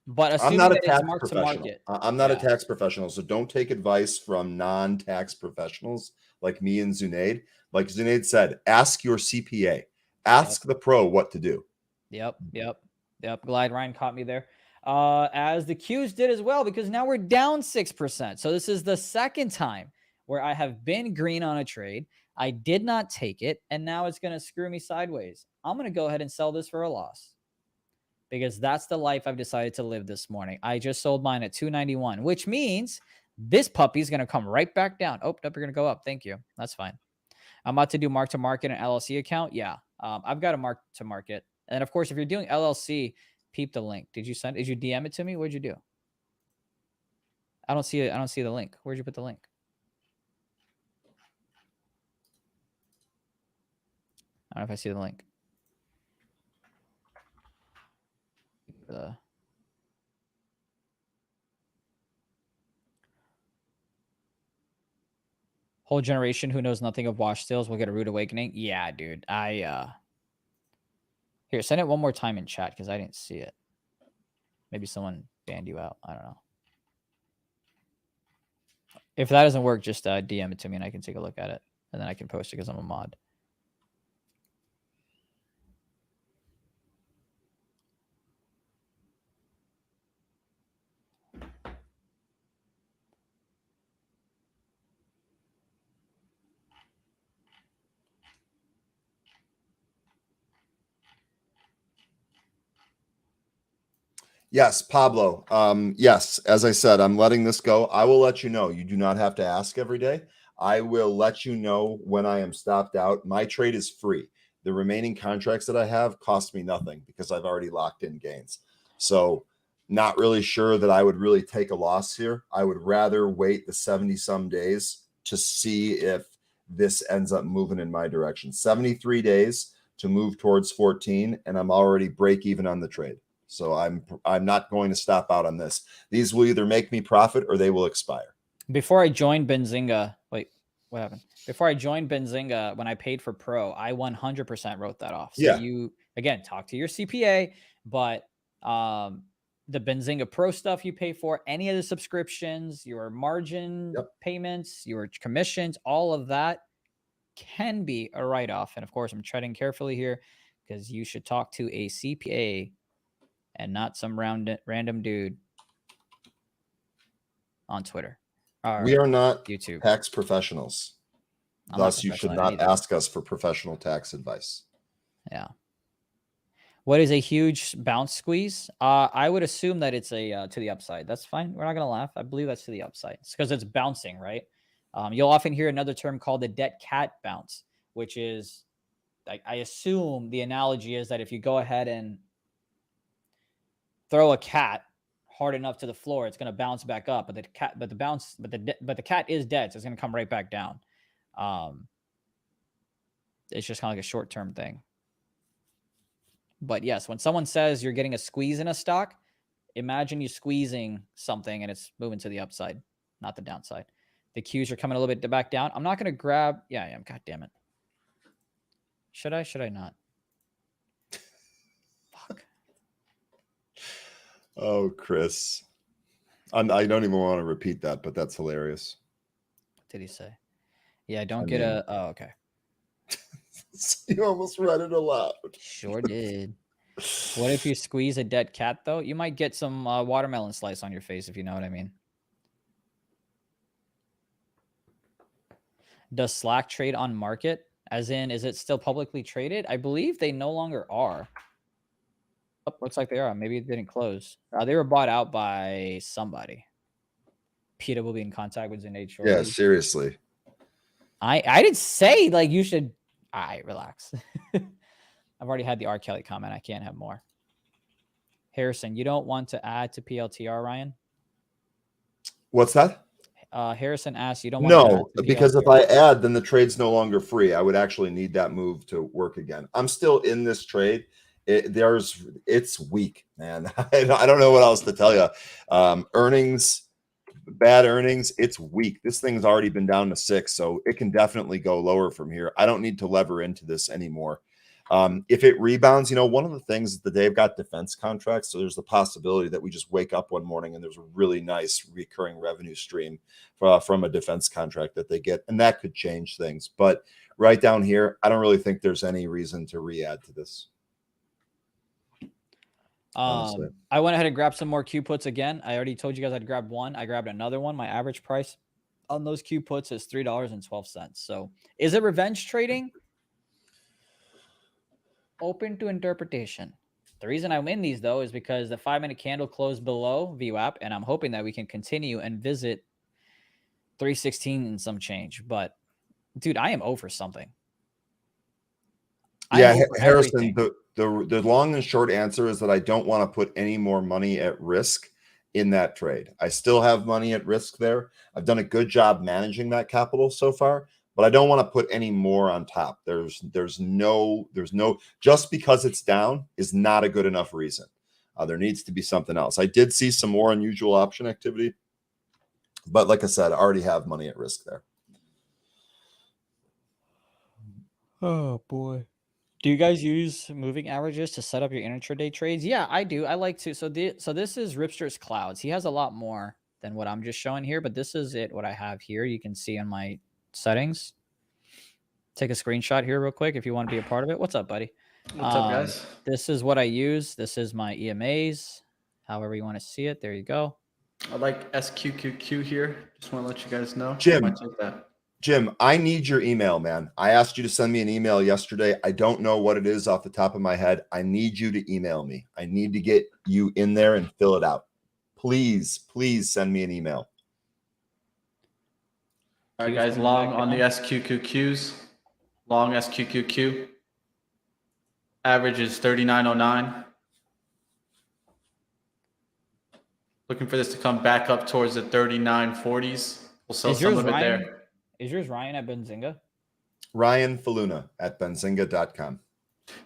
But I'm not a tax marked to professional. market. I'm not a tax professional, so don't take advice from non-tax professionals like me and Zunaid. Like Zunaid said, ask your CPA. Ask the pro what to do. Yep. Glide Ryan caught me there. As the Qs did as well, because now we're down 6%. So this is the second time where I have been green on a trade. I did not take it, and now it's going to screw me sideways. I'm going to go ahead and sell this for a loss because that's the life I've decided to live this morning. I just sold mine at 291, which means this puppy is going to come right back down. Oh, nope, you're going to go up. Thank you. That's fine. I'm about to do mark to market and LLC account. Yeah, I've got a mark to market. And of course, if you're doing LLC, peep the link. Did you DM it to me? What'd you do? I don't see it. I don't see the link. Where'd you put the link? I don't know if I see the link. Whole generation who knows nothing of wash sales will get a rude awakening. Yeah, dude. Here, send it one more time in chat because I didn't see it. Maybe someone banned you out. I don't know. If that doesn't work, just DM it to me and I can take a look at it. And then I can post it because I'm a mod. Yes, Pablo. Yes, as I said, I'm letting this go. I will let you know. You do not have to ask every day. I will let you know when I am stopped out. My trade is free. The remaining contracts that I have cost me nothing because I've already locked in gains. So not really sure that I would really take a loss here. I would rather wait the 70 some days to see if this ends up moving in my direction. 73 days to move towards 14, and I'm already break even on the trade. So I'm not going to stop out on this. These will either make me profit or they will expire. Before I joined Benzinga, wait, what happened? Before I joined Benzinga, when I paid for Pro, I 100% wrote that off. So you, again, talk to your CPA, but the Benzinga Pro stuff you pay for, any of the subscriptions, your margin payments, your commissions, all of that can be a write-off. And of course, I'm treading carefully here because you should talk to a CPA and not some random dude on Twitter. We are not YouTube tax professionals. Thus, you should not ask us for professional tax advice. Yeah. What is a huge bounce squeeze? I would assume that it's a to the upside. That's fine. We're not going to laugh. I believe that's to the upside. It's because it's bouncing, right? You'll often hear another term called the debt cat bounce, which is, I assume the analogy is that if you go ahead and throw a cat hard enough to the floor, it's going to bounce back up. But the cat is dead, so it's going to come right back down. It's just kind of like a short-term thing. But yes, when someone says you're getting a squeeze in a stock, imagine you squeezing something and it's moving to the upside, not the downside. The Qs are coming a little bit back down. I'm not going to grab. Yeah, I am. God damn it. Should I? Should I not? Fuck. Oh, Chris. I don't even want to repeat that, but that's hilarious. What did he say? Yeah, don't get a. Oh, okay. You almost read it aloud. Sure did. What if you squeeze a dead cat, though? You might get some watermelon slice on your face, if you know what I mean. Does Slack trade on market? As in, is it still publicly traded? I believe they no longer are. Oh, looks like they are. Maybe it didn't close. They were bought out by somebody. PETA will be in contact with Zunaid shortly. Yeah, seriously. I didn't say like you should. All right, relax. I've already had the R. Kelly comment. I can't have more. Harrison, you don't want to add to PLTR, Ryan? What's that? Harrison asked, you don't want to add No, to because PLTR? if I add, then the trade's no longer free. I would actually need that move to work again. I'm still in this trade. It's weak, man. I don't know what else to tell you. Earnings, bad earnings, it's weak. This thing's already been down to 6, so it can definitely go lower from here. I don't need to lever into this anymore. If it rebounds, one of the things is that they've got defense contracts, so there's the possibility that we just wake up one morning and there's a really nice recurring revenue stream from a defense contract that they get, and that could change things. But right down here, I don't really think there's any reason to re-add to this. I went ahead and grabbed some more Q puts again. I already told you guys I'd grab one. I grabbed another one. My average price on those Q puts is $3.12. So is it revenge trading? Open to interpretation. The reason I'm in these, though, is because the 5-minute candle closed below VWAP, and I'm hoping that we can continue and visit 316 and some change. But, dude, I am over something. Yeah, Harrison, the long and short answer is that I don't want to put any more money at risk in that trade. I still have money at risk there. I've done a good job managing that capital so far, but I don't want to put any more on top. There's no just because it's down is not a good enough reason. There needs to be something else. I did see some more unusual option activity, but like I said, I already have money at risk there. Oh boy. Do you guys use moving averages to set up your intraday trades? Yeah, I do. I like to. So this is Ripster's Clouds. He has a lot more than what I'm just showing here, but this is what I have here. You can see on my settings. Take a screenshot here real quick if you want to be a part of it. What's up, buddy? What's up, guys? This is what I use. This is my EMAs. However you want to see it. There you go. I like SQQQ here. Just want to let you guys know. Jim, I need your email, man. I asked you to send me an email yesterday. I don't know what it is off the top of my head. I need you to email me. I need to get you in there and fill it out. Please send me an email. All right, guys, long on the SQQQs. Long SQQQ. Average is 39.09. Looking for this to come back up towards the 39.40s. We'll sell some of it there. Is yours Ryan at Benzinga? Ryan Faloona at benzinga.com.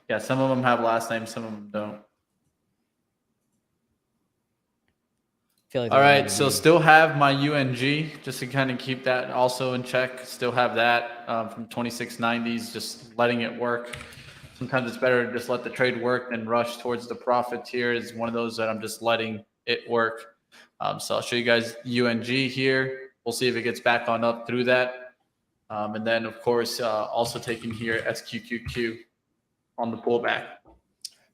Yeah, some of them have last names, some of them don't. All right, so still have my UNG just to kind of keep that also in check. Still have that from 2690s, just letting it work. Sometimes it's better to just let the trade work than rush towards the profit tier. Is one of those that I'm just letting it work. So I'll show you guys UNG here. We'll see if it gets back on up through that. And then, of course, also taking here SQQQ on the pullback.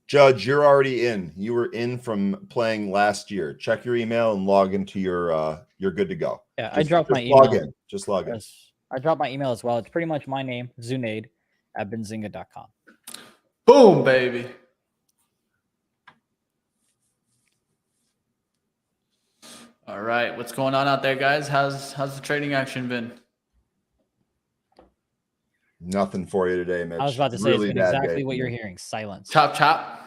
Judge, you're already in. You were in from playing last year. Check your email and log into your you're good to go. Yeah, I dropped my email. Just log in. I dropped my email as well. It's pretty much my name, Zunaid at benzinga.com. Boom, baby. All right, what's going on out there, guys? How's the trading action been? Nothing for you today, Mitch. I was about to say it's been exactly what you're hearing. Silence. Chop.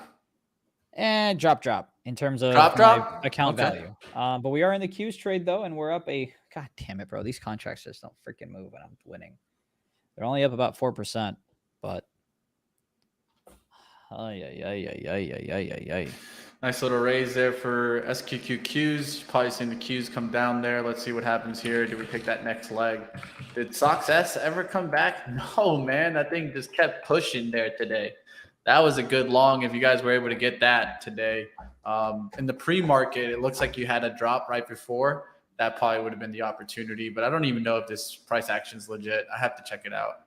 And drop. in terms of Drop? my account Okay. value. But we are in the Qs trade though, and we're up a god damn it, bro. These contracts just don't freaking move when I'm winning. They're only up about 4%, but Nice little raise there for SQQQs. Probably seen the Qs come down there. Let's see what happens here. Do we pick that next leg? Did Sox S ever come back? No, man. That thing just kept pushing there today. That was a good long if you guys were able to get that today. In the pre-market, it looks like you had a drop right before. That probably would have been the opportunity, but I don't even know if this price action is legit. I have to check it out.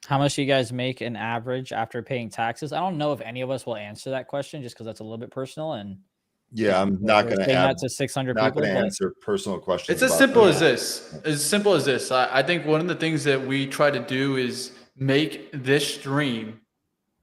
How much do you guys make an average after paying taxes? I don't know if any of us will answer that question just because that's a little bit personal. And Yeah, I'm not going to that to 600 not people. going to answer personal questions. It's as simple as this. As simple as this. I think one of the things that we try to do is make this stream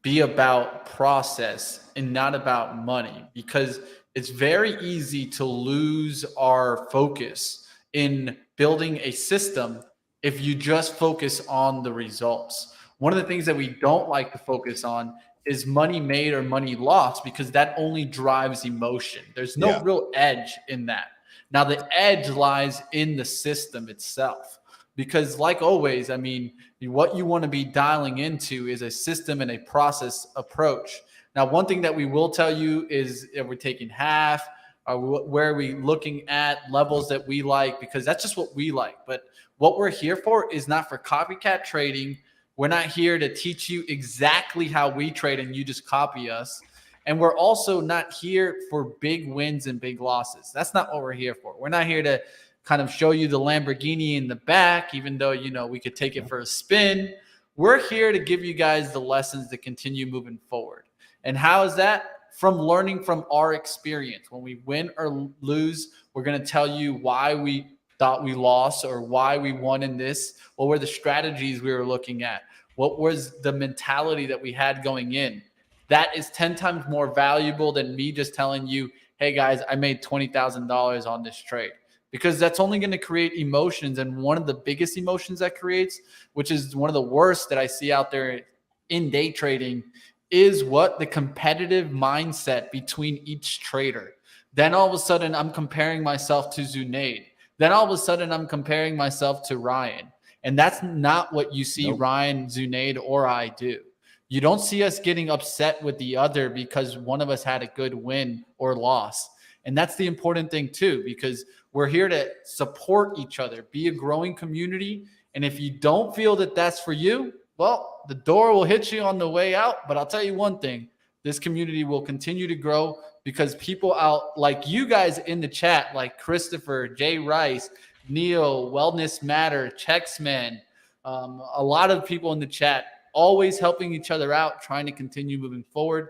be about process and not about money, because it's very easy to lose our focus in building a system if you just focus on the results. One of the things that we don't like to focus on is money made or money lost, because that only drives emotion. There's no real edge in that. Now, the edge lies in the system itself, because like always, I mean, what you want to be dialing into is a system and a process approach. Now, one thing that we will tell you is if we're taking half, or where are we looking at levels that we like, because that's just what we like. But what we're here for is not for copycat trading. We're not here to teach you exactly how we trade and you just copy us. And we're also not here for big wins and big losses. That's not what we're here for. We're not here to kind of show you the Lamborghini in the back, even though, you know, we could take it for a spin. We're here to give you guys the lessons to continue moving forward. And how is that? From learning from our experience. When we win or lose, we're going to tell you why we thought we lost or why we won in this. What were the strategies we were looking at? What was the mentality that we had going in? That is 10 times more valuable than me just telling you, hey guys, I made $20,000 on this trade, because that's only going to create emotions. And one of the biggest emotions that creates, which is one of the worst that I see out there in day trading, is what the competitive mindset between each trader. Then all of a sudden I'm comparing myself to Zunaid. Then all of a sudden I'm comparing myself to Ryan. And that's not what you see Ryan, Zunaid, or I do. You don't see us getting upset with the other because one of us had a good win or loss. And that's the important thing too, because we're here to support each other, be a growing community. And if you don't feel that that's for you, well, the door will hit you on the way out. But I'll tell you one thing, this community will continue to grow because people out like you guys in the chat, like Christopher, Jay Rice, Neil, Wellness Matter, Checksman, a lot of people in the chat, always helping each other out, trying to continue moving forward.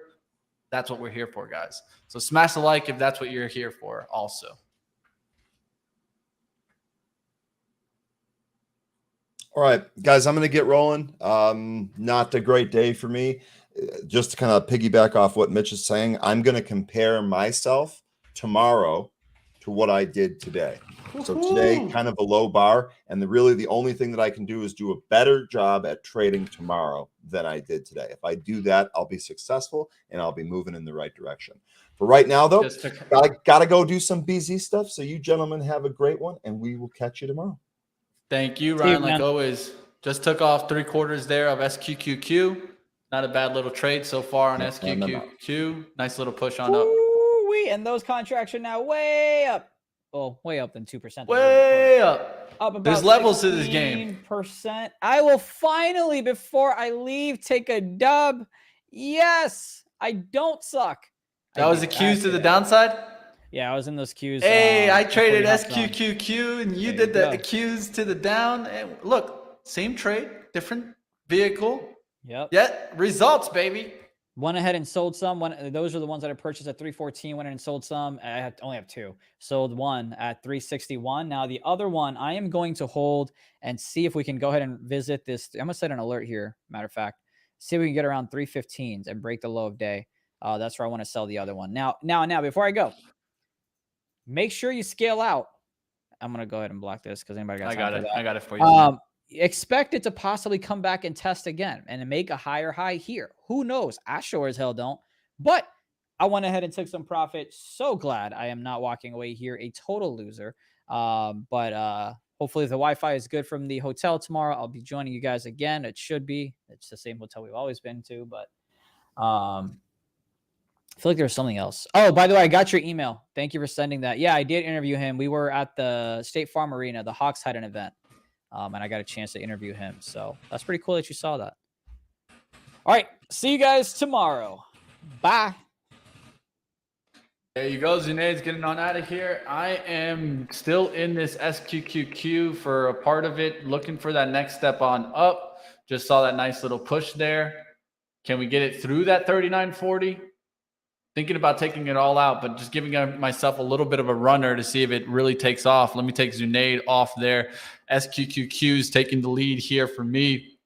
That's what we're here for, guys. So smash the like if that's what you're here for also. All right, guys, I'm going to get rolling. Not a great day for me. Just to kind of piggyback off what Mitch is saying, I'm going to compare myself tomorrow to what I did today. So today, kind of a low bar, and really the only thing that I can do is do a better job at trading tomorrow than I did today. If I do that, I'll be successful and I'll be moving in the right direction. For right now, though, gotta go do some BZ stuff. So you gentlemen have a great one, and we will catch you tomorrow. Thank you, Ryan. Like always, just took off 3/4 there of SQQQ. Not a bad little trade so far on SQQQ. Nice little push on up. And those contracts are now way up. Well, way up than 2%. Way up. Up about There's levels to this game. %. I will finally, before I leave, take a dub. Yes, I don't suck. That was the Qs to the downside? Yeah, I was in those Qs. Hey, I traded SQQQ and you did the Qs to the down. And look, same trade, different vehicle. Yep. Yet results, baby. Went ahead and sold some. Those are the ones that I purchased at 314. Went ahead and sold some. I only have two. Sold one at 361. Now the other one I am going to hold and see if we can go ahead and visit this. I'm gonna set an alert here. Matter of fact, see if we can get around 315s and break the low of day. That's where I want to sell the other one. Now, before I go, make sure you scale out. I'm gonna go ahead and block this because anybody got time for that. I got it for you. expect it to possibly come back and test again and make a higher high here. Who knows? I sure as hell don't. But I went ahead and took some profit. So glad I am not walking away here a total loser. But hopefully the Wi-Fi is good from the hotel tomorrow. I'll be joining you guys again. It should be. It's the same hotel we've always been to, but I feel like there's something else. Oh, by the way, I got your email. Thank you for sending that. Yeah, I did interview him. We were at the State Farm Arena. The Hawks had an event, and I got a chance to interview him. So that's pretty cool that you saw that. All right, see you guys tomorrow. Bye. There you go. Zunaid's getting on out of here. I am still in this SQQQ for a part of it, looking for that next step on up. Just saw that nice little push there. Can we get it through that 39.40? Thinking about taking it all out, but just giving myself a little bit of a runner to see if it really takes off. Let me take Zunaid off there. SQQQ's taking the lead here for me.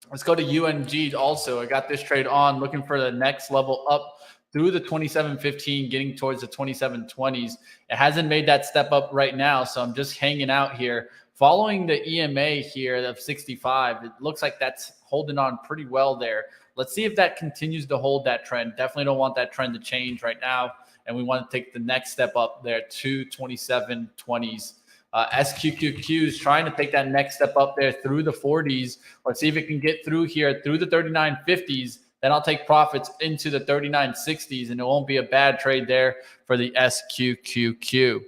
Let's go to UNG also. I got this trade on, looking for the next level up through the 27.15, getting towards the 27.20s. It hasn't made that step up right now, so I'm just hanging out here. Following the EMA here of 65, it looks like that's holding on pretty well there. Let's see if that continues to hold that trend. Definitely don't want that trend to change right now, and we want to take the next step up there to 27.20s. SQQQ is trying to take that next step up there through the 40s. Let's see if it can get through here through the 39.50s. Then I'll take profits into the 39.60s, and it won't be a bad trade there for the SQQQ.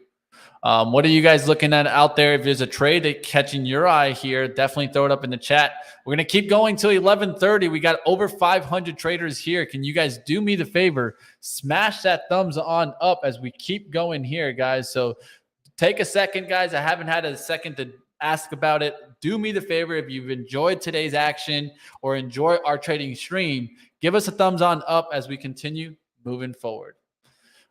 What are you guys looking at out there? If there's a trade that catching your eye here, definitely throw it up in the chat. We're going to keep going till 11:30. We got over 500 traders here. Can you guys do me the favor? Smash that thumbs on up as we keep going here, guys. So take a second, guys. I haven't had a second to ask about it. Do me the favor, if you've enjoyed today's action or enjoy our trading stream, give us a thumbs on up as we continue moving forward.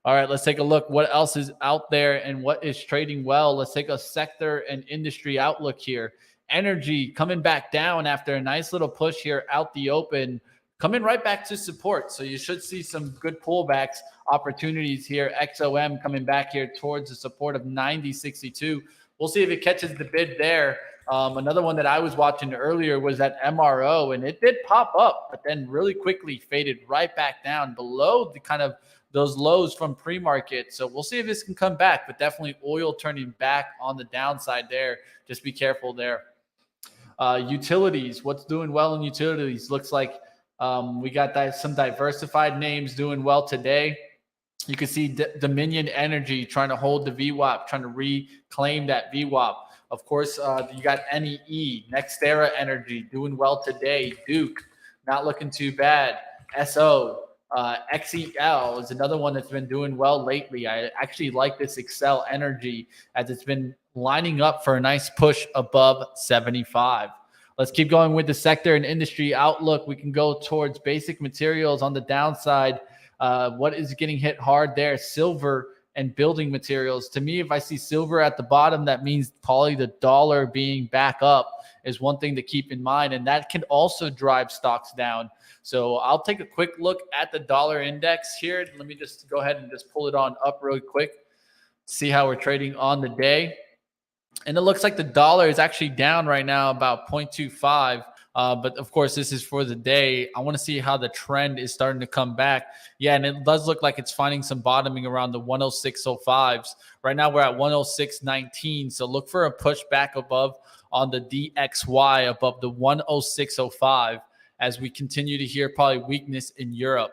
All right, let's take a look what else is out there and what is trading well. Let's take a sector and industry outlook here. Energy coming back down after a nice little push here out the open, coming right back to support. So you should see some good pullbacks opportunities here. XOM coming back here towards the support of 90.62. We'll see if it catches the bid there. Another one that I was watching earlier was that MRO, and it did pop up, but then really quickly faded right back down below the kind of those lows from pre-market. So we'll see if this can come back, but definitely oil turning back on the downside there. Just be careful there. Utilities, what's doing well in utilities? Looks like we got some diversified names doing well today. You can see Dominion Energy trying to hold the VWAP, trying to reclaim that VWAP. Of course, you got NEE, Nextera Energy doing well today. Duke, not looking too bad. SO, XEL is another one that's been doing well lately. I actually like this Excel Energy as it's been lining up for a nice push above 75. Let's keep going with the sector and industry outlook. We can go towards basic materials on the downside. What is getting hit hard there? Silver and building materials. To me, if I see silver at the bottom, that means probably the dollar being back up is one thing to keep in mind, and that can also drive stocks down. So I'll take a quick look at the dollar index here. Let me just go ahead and just pull it on up real quick, see how we're trading on the day. And it looks like the dollar is actually down right now about 0.25. But of course, this is for the day. I want to see how the trend is starting to come back. Yeah, and it does look like it's finding some bottoming around the 106.05s. Right now, we're at 106.19. So look for a push back above on the DXY above the 106.05 as we continue to hear probably weakness in Europe.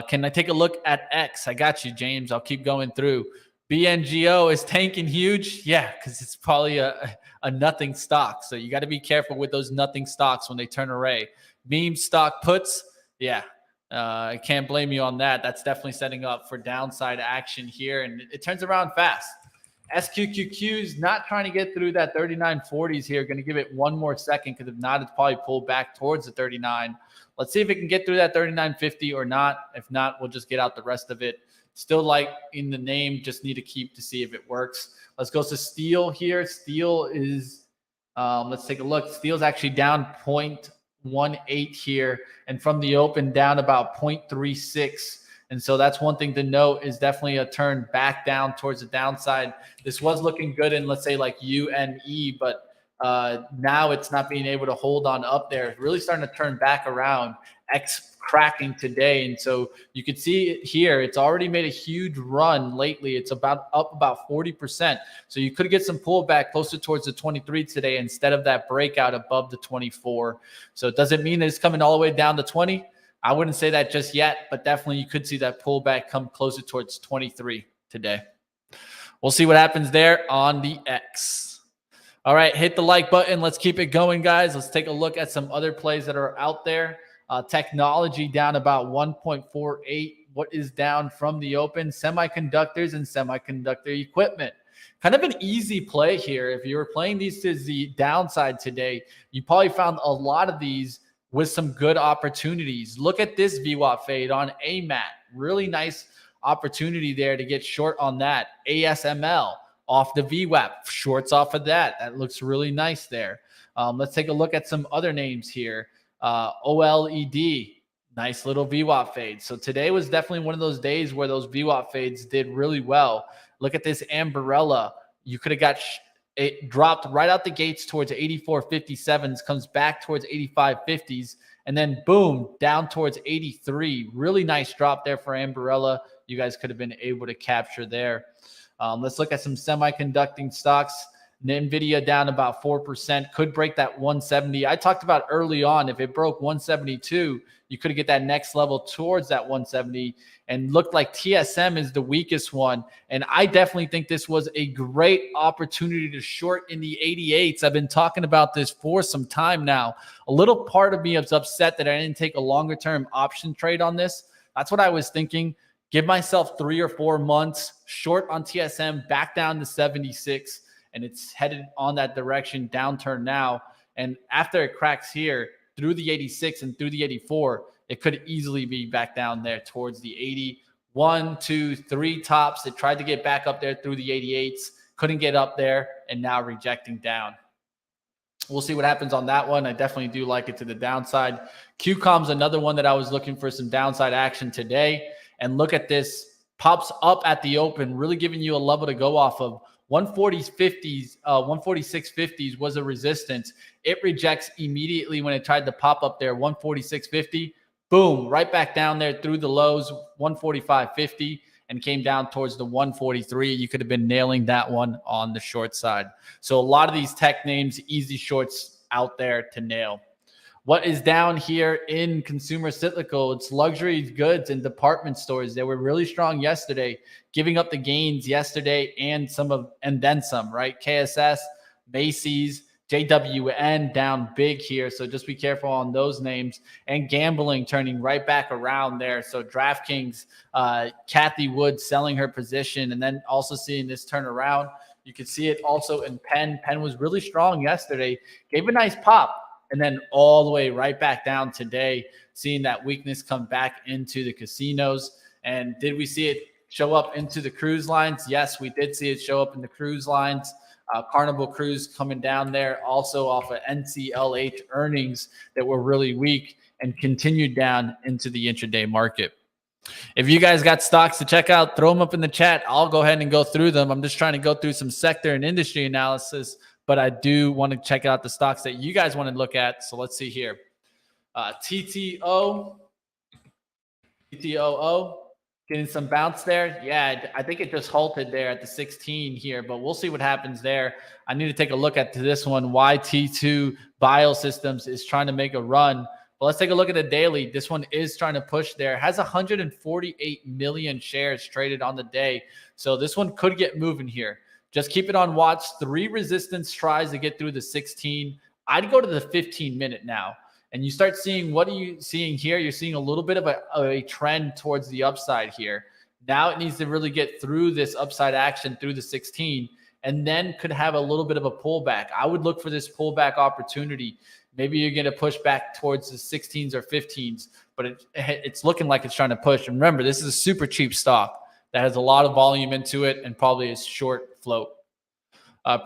Can I take a look at X? I got you, James. I'll keep going through. BNGO is tanking huge. Yeah, because it's probably a nothing stock. So you got to be careful with those nothing stocks when they turn array. Meme stock puts. Yeah, I can't blame you on that. That's definitely setting up for downside action here. And it turns around fast. SQQQ's not trying to get through that 39.40s here. Going to give it one more second because if not, it's probably pulled back towards the 39. Let's see if it can get through that 39.50 or not. If not, we'll just get out the rest of it. Still like in the name, just need to keep to see if it works. Let's go to steel here. Steel is, let's take a look. Steel's actually down 0.18 here. And from the open down about 0.36. And so that's one thing to note is definitely a turn back down towards the downside. This was looking good in, let's say, like UNE, but Now it's not being able to hold on up there. It's really starting to turn back around. X cracking today. And so you can see it here. It's already made a huge run lately. It's up about 40%. So you could get some pullback closer towards the 23 today instead of that breakout above the 24. So it doesn't mean that it's coming all the way down to 20. I wouldn't say that just yet, but definitely you could see that pullback come closer towards 23 today. We'll see what happens there on the X. All right, hit the like button. Let's keep it going, guys. Let's take a look at some other plays that are out there. Technology down about 1.48. What is down from the open? Semiconductors and semiconductor equipment. Kind of an easy play here. If you were playing these to the downside today, you probably found a lot of these with some good opportunities. Look at this VWAP fade on AMAT. Really nice opportunity there to get short on that. ASML off the VWAP. Shorts off of that. That looks really nice there. Let's take a look at some other names here. OLED. Nice little VWAP fade. So today was definitely one of those days where those VWAP fades did really well. Look at this Ambarella. You could have got it dropped right out the gates towards 84.57s, comes back towards 85.50s, and then boom, down towards 83. Really nice drop there for Ambarella. You guys could have been able to capture there. Let's look at some semiconducting stocks. Nvidia down about 4%, could break that 170. I talked about early on, if it broke 172, you could get that next level towards that 170, and looked like TSM is the weakest one. And I definitely think this was a great opportunity to short in the 88s. I've been talking about this for some time now. A little part of me is upset that I didn't take a longer term option trade on this. That's what I was thinking. Give myself 3 or 4 months, short on TSM, back down to 76. And it's headed on that direction, downturn now. And after it cracks here through the 86 and through the 84, it could easily be back down there towards the 80. 1, 2, 3 tops. It tried to get back up there through the 88s, couldn't get up there, and now rejecting down. We'll see what happens on that one. I definitely do like it to the downside. QCOM's another one that I was looking for some downside action today. And look at this. Pops up at the open, really giving you a level to go off of. 146.50s was a resistance. It rejects immediately when it tried to pop up there. 146.50, boom, right back down there through the lows. 145.50 and came down towards the 143. You could have been nailing that one on the short side. So a lot of these tech names, easy shorts out there to nail. What is down here in consumer cyclical? It's luxury goods and department stores. They were really strong yesterday, giving up the gains yesterday and then some, right? KSS, Macy's, JWN down big here. So just be careful on those names. And gambling turning right back around there. So DraftKings, Kathy Wood selling her position, and then also seeing this turn around. You can see it also in Penn. Penn was really strong yesterday, gave a nice pop, and then all the way right back down today, seeing that weakness come back into the casinos. And did we see it show up into the cruise lines? Yes, we did see it show up in the cruise lines. Carnival Cruise coming down there also off of NCLH earnings that were really weak and continued down into the intraday market. If you guys got stocks to check out, throw them up in the chat. I'll go ahead and go through them. I'm just trying to go through some sector and industry analysis, but I do want to check out the stocks that you guys want to look at. So let's see here. TTOO, getting some bounce there. Yeah, I think it just halted there at the 16 here, but we'll see what happens there. I need to take a look at this one. YT2 Biosystems is trying to make a run. But let's take a look at the daily. This one is trying to push there. Has 148 million shares traded on the day. So this one could get moving here. Just keep it on watch. 3 resistance tries to get through the 16. I'd go to the 15-minute now. And you start seeing, what are you seeing here? You're seeing a little bit of a trend towards the upside here. Now it needs to really get through this upside action through the 16 and then could have a little bit of a pullback. I would look for this pullback opportunity. Maybe you're going to push back towards the 16s or 15s, but it's looking like it's trying to push. And remember, this is a super cheap stock that has a lot of volume into it and probably is short float.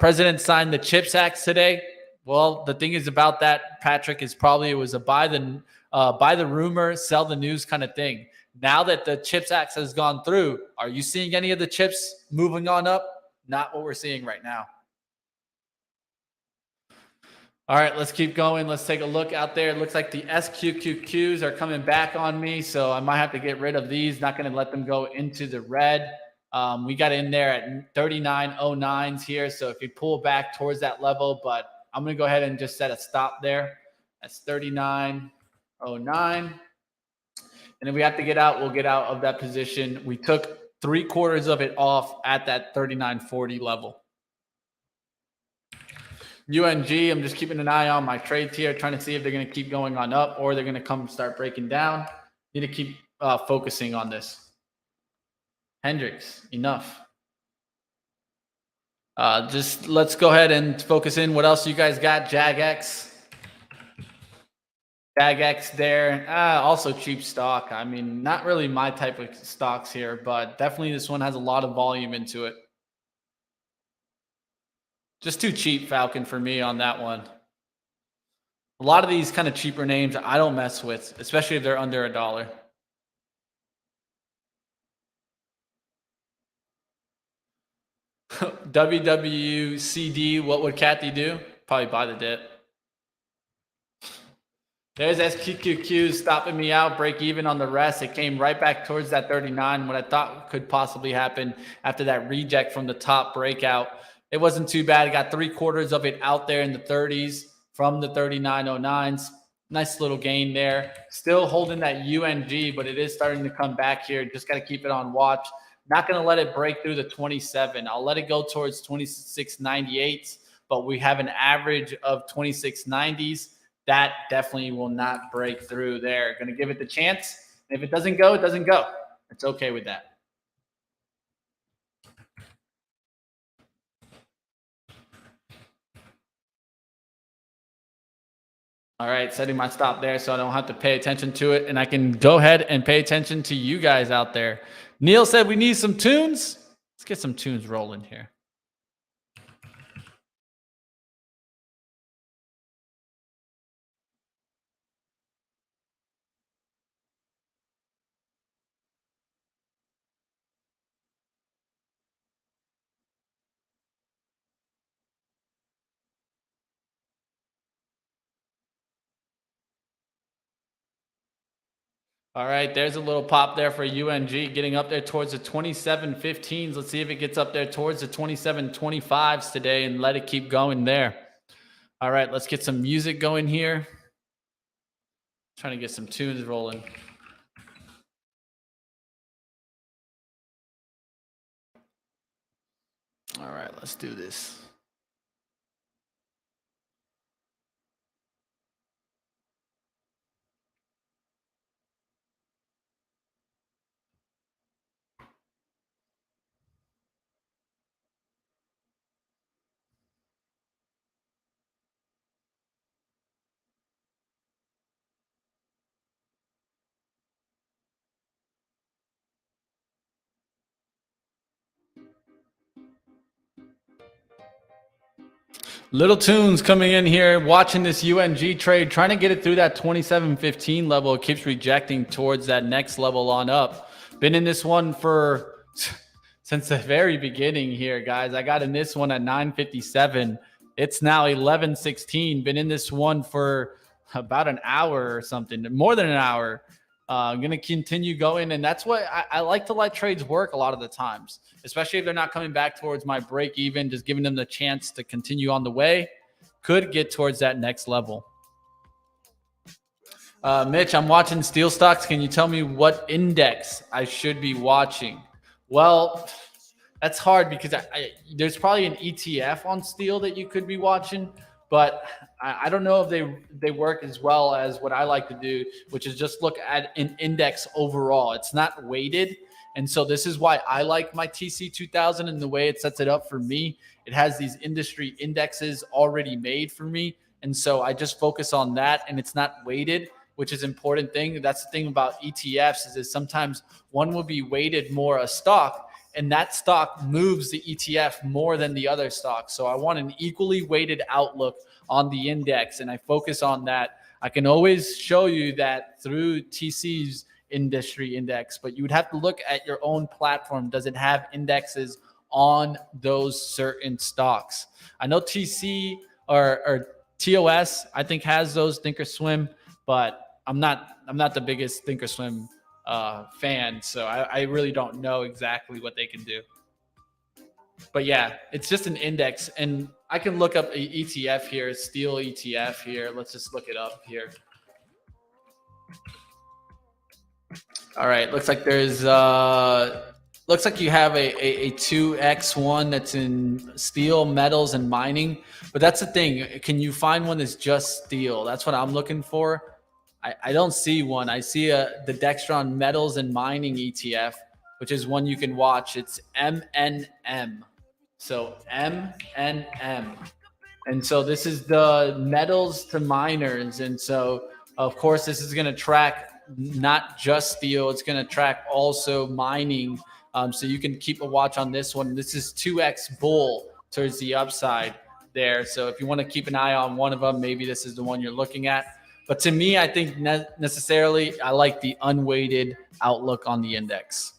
President signed the CHIPS Act today. Well, the thing is about that, Patrick, is probably it was a buy the rumor, sell the news kind of thing. Now that the CHIPS Act has gone through, are you seeing any of the chips moving on up? Not what we're seeing right now. All right, let's keep going. Let's take a look out there. It looks like the SQQQs are coming back on me, so I might have to get rid of these. Not going to let them go into the red. We got in there at 39.09s here, so if you pull back towards that level, but I'm going to go ahead and just set a stop there. That's 39.09. And if we have to get out, we'll get out of that position. We took 3/4 of it off at that 39.40 level. UNG, I'm just keeping an eye on my trades here, trying to see if they're going to keep going on up or they're going to come start breaking down. Need to keep focusing on this. Hendricks, enough. Just let's go ahead and focus in. What else you guys got? JAGX. JAGX there. Also cheap stock. I mean, not really my type of stocks here, but definitely this one has a lot of volume into it. Just too cheap, Falcon, for me on that one. A lot of these kind of cheaper names I don't mess with, especially if they're under $1. WWCD, what would Kathy do? Probably buy the dip. There's SQQQ stopping me out, break even on the rest. It came right back towards that 39, what I thought could possibly happen after that reject from the top breakout. It wasn't too bad. I got 3/4 of it out there in the 30s from the 39.09s. Nice little gain there. Still holding that UNG, but it is starting to come back here. Just got to keep it on watch. Not going to let it break through the 27. I'll let it go towards 26.98, but we have an average of 26.90s. That definitely will not break through there. Going to give it the chance. If it doesn't go, it doesn't go. It's okay with that. All right, setting my stop there so I don't have to pay attention to it, and I can go ahead and pay attention to you guys out there. Neil said we need some tunes. Let's get some tunes rolling here. All right, there's a little pop there for UNG, getting up there towards the 27.15s. Let's see if it gets up there towards the 27.25s today and let it keep going there. All right, let's get some music going here. Trying to get some tunes rolling. All right, let's do this. Little tunes coming in here, watching this UNG trade, trying to get it through that 27.15 level. It keeps rejecting towards that next level on up. Been in this one for since the very beginning here, guys. I got in this one at 9:57. It's now 11:16. Been in this one for about an hour or something, more than an hour. I'm going to continue going, and that's what I like to let trades work a lot of the times, especially if they're not coming back towards my break even, just giving them the chance to continue on the way. Could get towards that next level. Mitch, I'm watching steel stocks. Can you tell me what index I should be watching? Well, that's hard because there's probably an ETF on steel that you could be watching, but I don't know if they work as well as what I like to do, which is just look at an index overall. It's not weighted. And so this is why I like my TC 2000 and the way it sets it up for me. It has these industry indexes already made for me. And so I just focus on that, and it's not weighted, which is an important thing. That's the thing about ETFs is sometimes one will be weighted more a stock, and that stock moves the ETF more than the other stock. So I want an equally weighted outlook on the index, and I focus on that. I can always show you that through TC's industry index, but you would have to look at your own platform. Does it have indexes on those certain stocks? I know TC or TOS, I think, has those thinkorswim, but I'm not the biggest thinkorswim fan, so I really don't know exactly what they can do. But yeah, it's just an index, and I can look up a ETF here, steel ETF here. Let's just look it up here. All right, looks like there's looks like you have a 2x one that's in steel, metals, and mining. But that's the thing. Can you find one that's just steel? That's what I'm looking for. I don't see one. I see the Dextron Metals and Mining ETF, which is one you can watch. It's MNM. So MNM. And so this is the metals to miners. And so, of course, this is going to track not just steel. It's going to track also mining. So you can keep a watch on this one. This is 2x bull towards the upside there. So if you want to keep an eye on one of them, maybe this is the one you're looking at. But to me, I think necessarily I like the unweighted outlook on the index.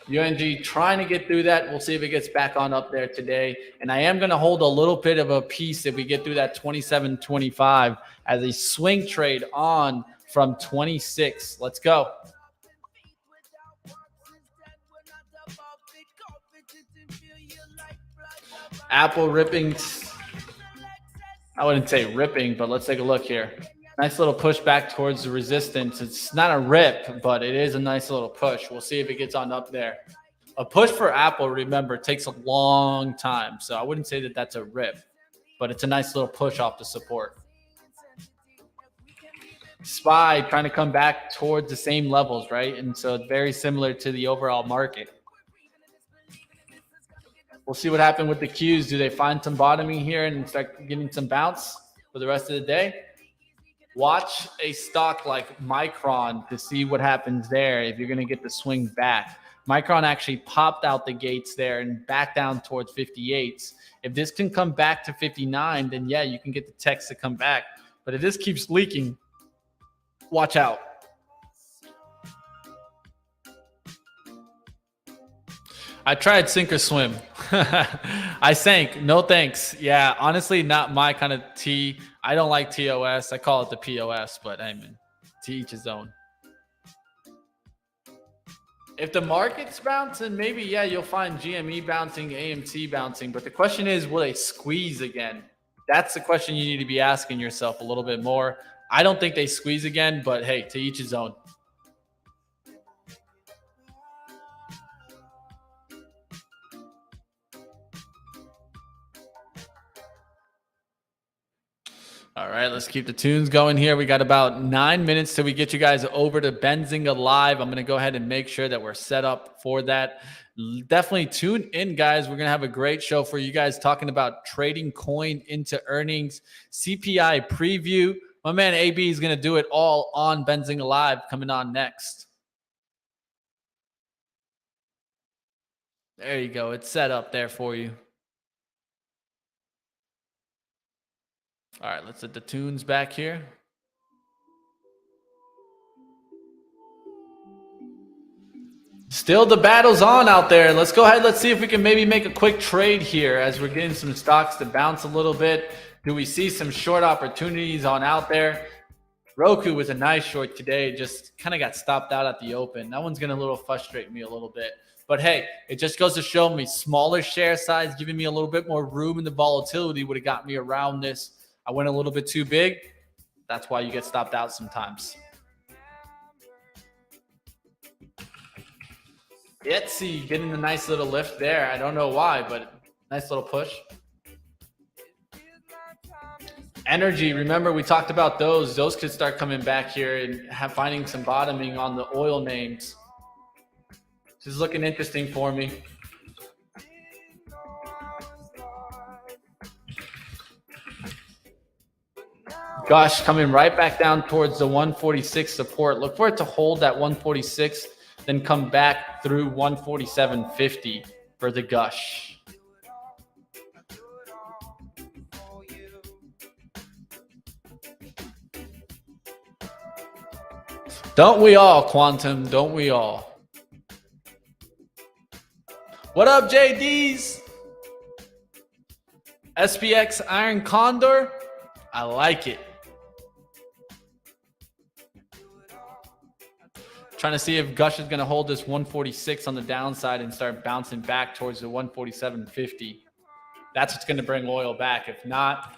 UNG trying to get through that. We'll see if it gets back on up there today. And I am going to hold a little bit of a piece if we get through that 27.25 as a swing trade on from 26. Let's go. Apple ripping. I wouldn't say ripping, but let's take a look here. Nice little push back towards the resistance. It's not a rip, but it is a nice little push. We'll see if it gets on up there. A push for Apple, remember, takes a long time. So I wouldn't say that that's a rip, but it's a nice little push off the support. SPY trying to come back towards the same levels, right? And so it's very similar to the overall market. We'll see what happened with the Qs. Do they find some bottoming here and start getting some bounce for the rest of the day? Watch a stock like Micron to see what happens there if you're going to get the swing back. Micron actually popped out the gates there and back down towards 58s. If this can come back to 59, then yeah, you can get the text to come back. But if this keeps leaking, watch out. I tried sink or swim. I sank. No thanks. Yeah, honestly, not my kind of tea. I don't like TOS. I call it the POS, but I mean, to each his own. If the market's bouncing, maybe, yeah, you'll find GME bouncing, AMC bouncing. But the question is, will they squeeze again? That's the question you need to be asking yourself a little bit more. I don't think they squeeze again, but hey, to each his own. All right, let's keep the tunes going here. We got about 9 minutes till we get you guys over to Benzinga Live. I'm going to go ahead and make sure that we're set up for that. Definitely tune in, guys. We're going to have a great show for you guys talking about trading coin into earnings, CPI preview. My man AB is going to do it all on Benzinga Live coming on next. There you go. It's set up there for you. All right, let's set the tunes back here. Still the battle's on out there. Let's go ahead. Let's see if we can maybe make a quick trade here as we're getting some stocks to bounce a little bit. Do we see some short opportunities on out there? Roku was a nice short today. Just kind of got stopped out at the open. That one's going to frustrate me a little bit. But hey, it just goes to show me smaller share size, giving me a little bit more room in the volatility would have got me around this. I went a little bit too big. That's why you get stopped out sometimes. Etsy getting a nice little lift there. I don't know why, but nice little push. Energy, remember we talked about those. Those could start coming back here and finding some bottoming on the oil names. This is looking interesting for me. Gosh, coming right back down towards the 146 support. Look for it to hold that 146, then come back through 147.50 for the gush. Don't we all, Quantum? Don't we all? What up, JDs? SPX Iron Condor, I like it. Trying to see if Gush is going to hold this 146 on the downside and start bouncing back towards the 147.50. That's what's going to bring oil back. If not,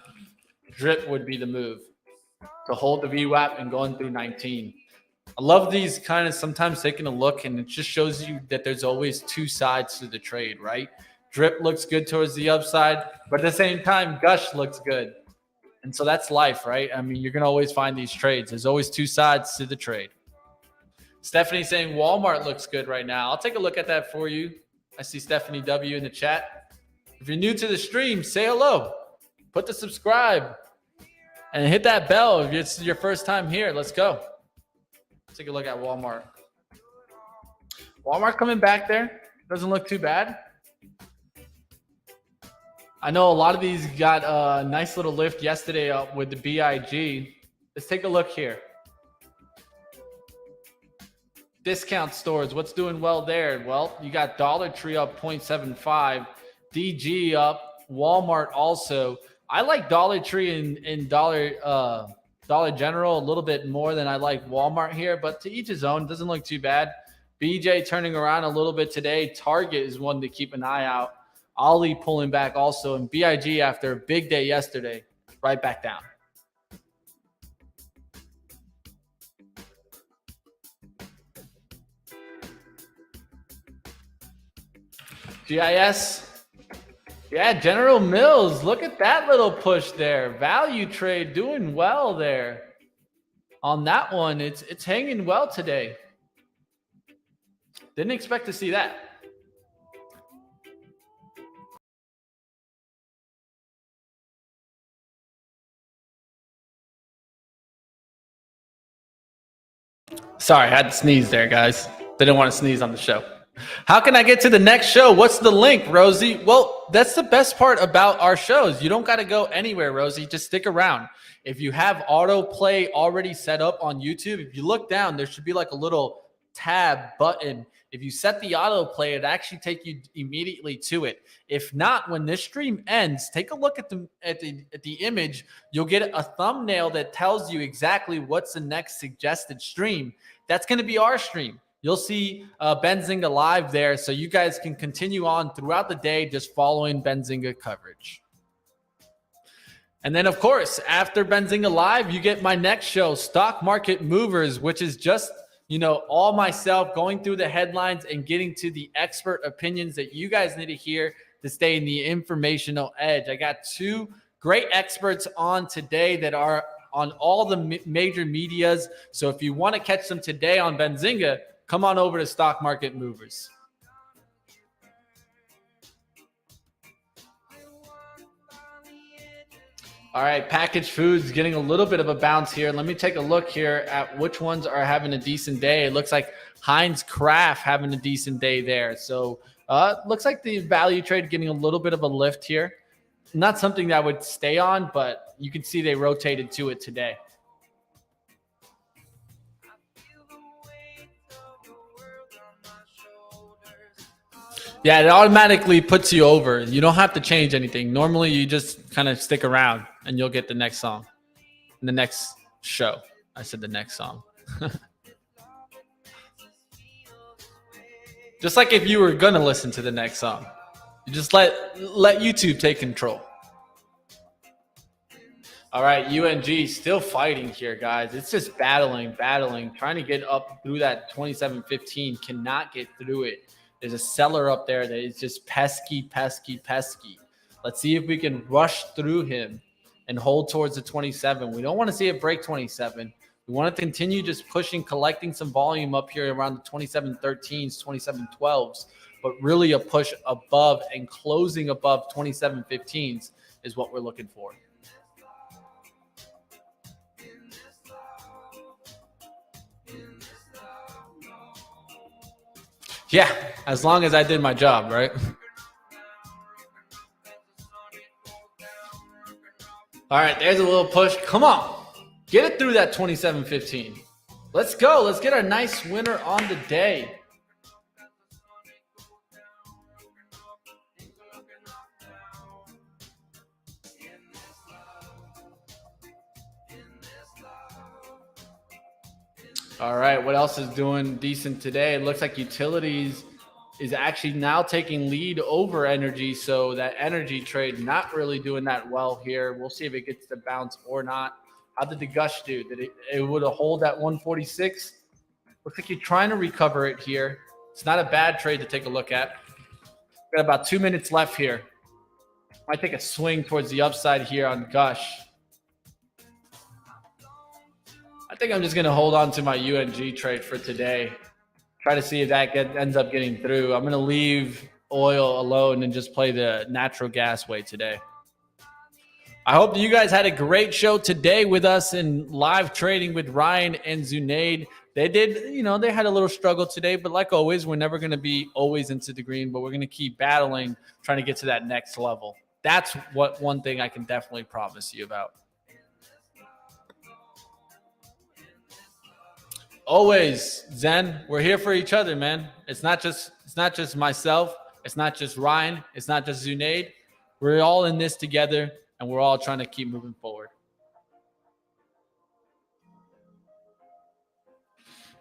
drip would be the move to hold the VWAP and going through 19. I love these kind of sometimes taking a look, and it just shows you that there's always two sides to the trade, right? Drip looks good towards the upside, but at the same time, Gush looks good. And so that's life, right? I mean, you're going to always find these trades. There's always two sides to the trade. Stephanie saying Walmart looks good right now. I'll take a look at that for you. I see Stephanie W in the chat. If you're new to the stream, say hello. Put the subscribe and hit that bell if it's your first time here. Let's go. Take a look at Walmart. Walmart coming back there. Doesn't look too bad. I know a lot of these got a nice little lift yesterday up with the BIG. Let's take a look here. Discount stores, what's doing well there? Well, you got Dollar Tree up 0.75, DG up, Walmart also. I like Dollar Tree and Dollar General a little bit more than I like Walmart here, but to each his own. Doesn't look too bad. BJ turning around a little bit today. Target is one to keep an eye out. Ollie pulling back also, and BIG after a big day yesterday, right back down. GIS. Yeah, General Mills. Look at that little push there. Value trade doing well there. On that one, it's hanging well today. Didn't expect to see that. Sorry, I had to sneeze there, guys. Didn't want to sneeze on the show. How can I get to the next show? What's the link, Rosie? Well, that's the best part about our shows. You don't got to go anywhere, Rosie. Just stick around. If you have autoplay already set up on YouTube, if you look down, there should be like a little tab button. If you set the autoplay, it actually take you immediately to it. If not, when this stream ends, take a look at the image. You'll get a thumbnail that tells you exactly what's the next suggested stream. That's going to be our stream. You'll see Benzinga live there, so you guys can continue on throughout the day just following Benzinga coverage. And then, of course, after Benzinga live, you get my next show, Stock Market Movers, which is just, all myself going through the headlines and getting to the expert opinions that you guys need to hear to stay in the informational edge. I got two great experts on today that are on all the major medias. So if you want to catch them today on Benzinga, come on over to Stock Market Movers. All right, packaged foods getting a little bit of a bounce here. Let me take a look here at which ones are having a decent day. It looks like Heinz Kraft having a decent day there. So looks like the value trade getting a little bit of a lift here. Not something that I would stay on, but you can see they rotated to it today. Yeah, it automatically puts you over. You don't have to change anything. Normally, you just kind of stick around and you'll get the next song. The next show. I said the next song. Just like if you were going to listen to the next song. You just let YouTube take control. All right, UNG still fighting here, guys. It's just battling, trying to get up through that 27.15. Cannot get through it. There's a seller up there that is just pesky. Let's see if we can rush through him and hold towards the 27. We don't want to see it break 27. We want to continue just pushing, collecting some volume up here around the 27.13s, 27.12s, but really a push above and closing above 27.15s is what we're looking for. Yeah, as long as I did my job, right? All right, there's a little push. Come on. Get it through that 27.15. Let's go. Let's get our nice winner on the day. All right, what else is doing decent today? It looks like utilities is actually now taking lead over energy. So that energy trade not really doing that well here. We'll see if it gets to bounce or not. How did the gush do? Did it would have hold at 146? Looks like you're trying to recover it here. It's not a bad trade to take a look at. Got about 2 minutes left here. Might take a swing towards the upside here on gush. I think I'm just going to hold on to my UNG trade for today. Try to see if that ends up getting through. I'm going to leave oil alone and just play the natural gas way today. I hope that you guys had a great show today with us in live trading with Ryan and Zunaid. They did, they had a little struggle today, but like always, we're never going to be always into the green, but we're going to keep battling, trying to get to that next level. That's one thing I can definitely promise you about. Always, Zen, we're here for each other, man. It's not just myself. It's not just Ryan. It's not just Zunaid. We're all in this together, and we're all trying to keep moving forward.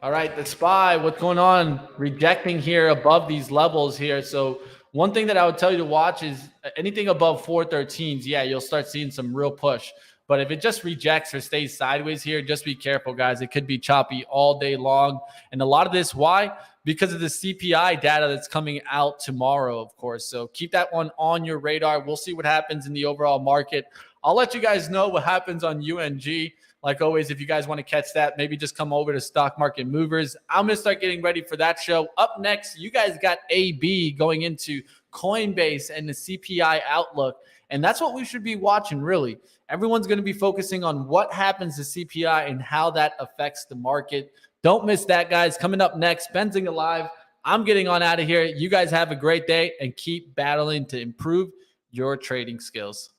All right, the SPY, what's going on? Rejecting here above these levels here. So one thing that I would tell you to watch is anything above 413s. Yeah, you'll start seeing some real push. But if it just rejects or stays sideways here, just be careful, guys. It could be choppy all day long. And a lot of this, why? Because of the CPI data that's coming out tomorrow, of course. So keep that one on your radar. We'll see what happens in the overall market. I'll let you guys know what happens on UNG. Like always, if you guys want to catch that, maybe just come over to Stock Market Movers. I'm going to start getting ready for that show. Up next, you guys got AB going into Coinbase and the CPI outlook. And that's what we should be watching, really. Everyone's going to be focusing on what happens to CPI and how that affects the market. Don't miss that, guys. Coming up next, Benzinga Live. I'm getting on out of here. You guys have a great day and keep battling to improve your trading skills.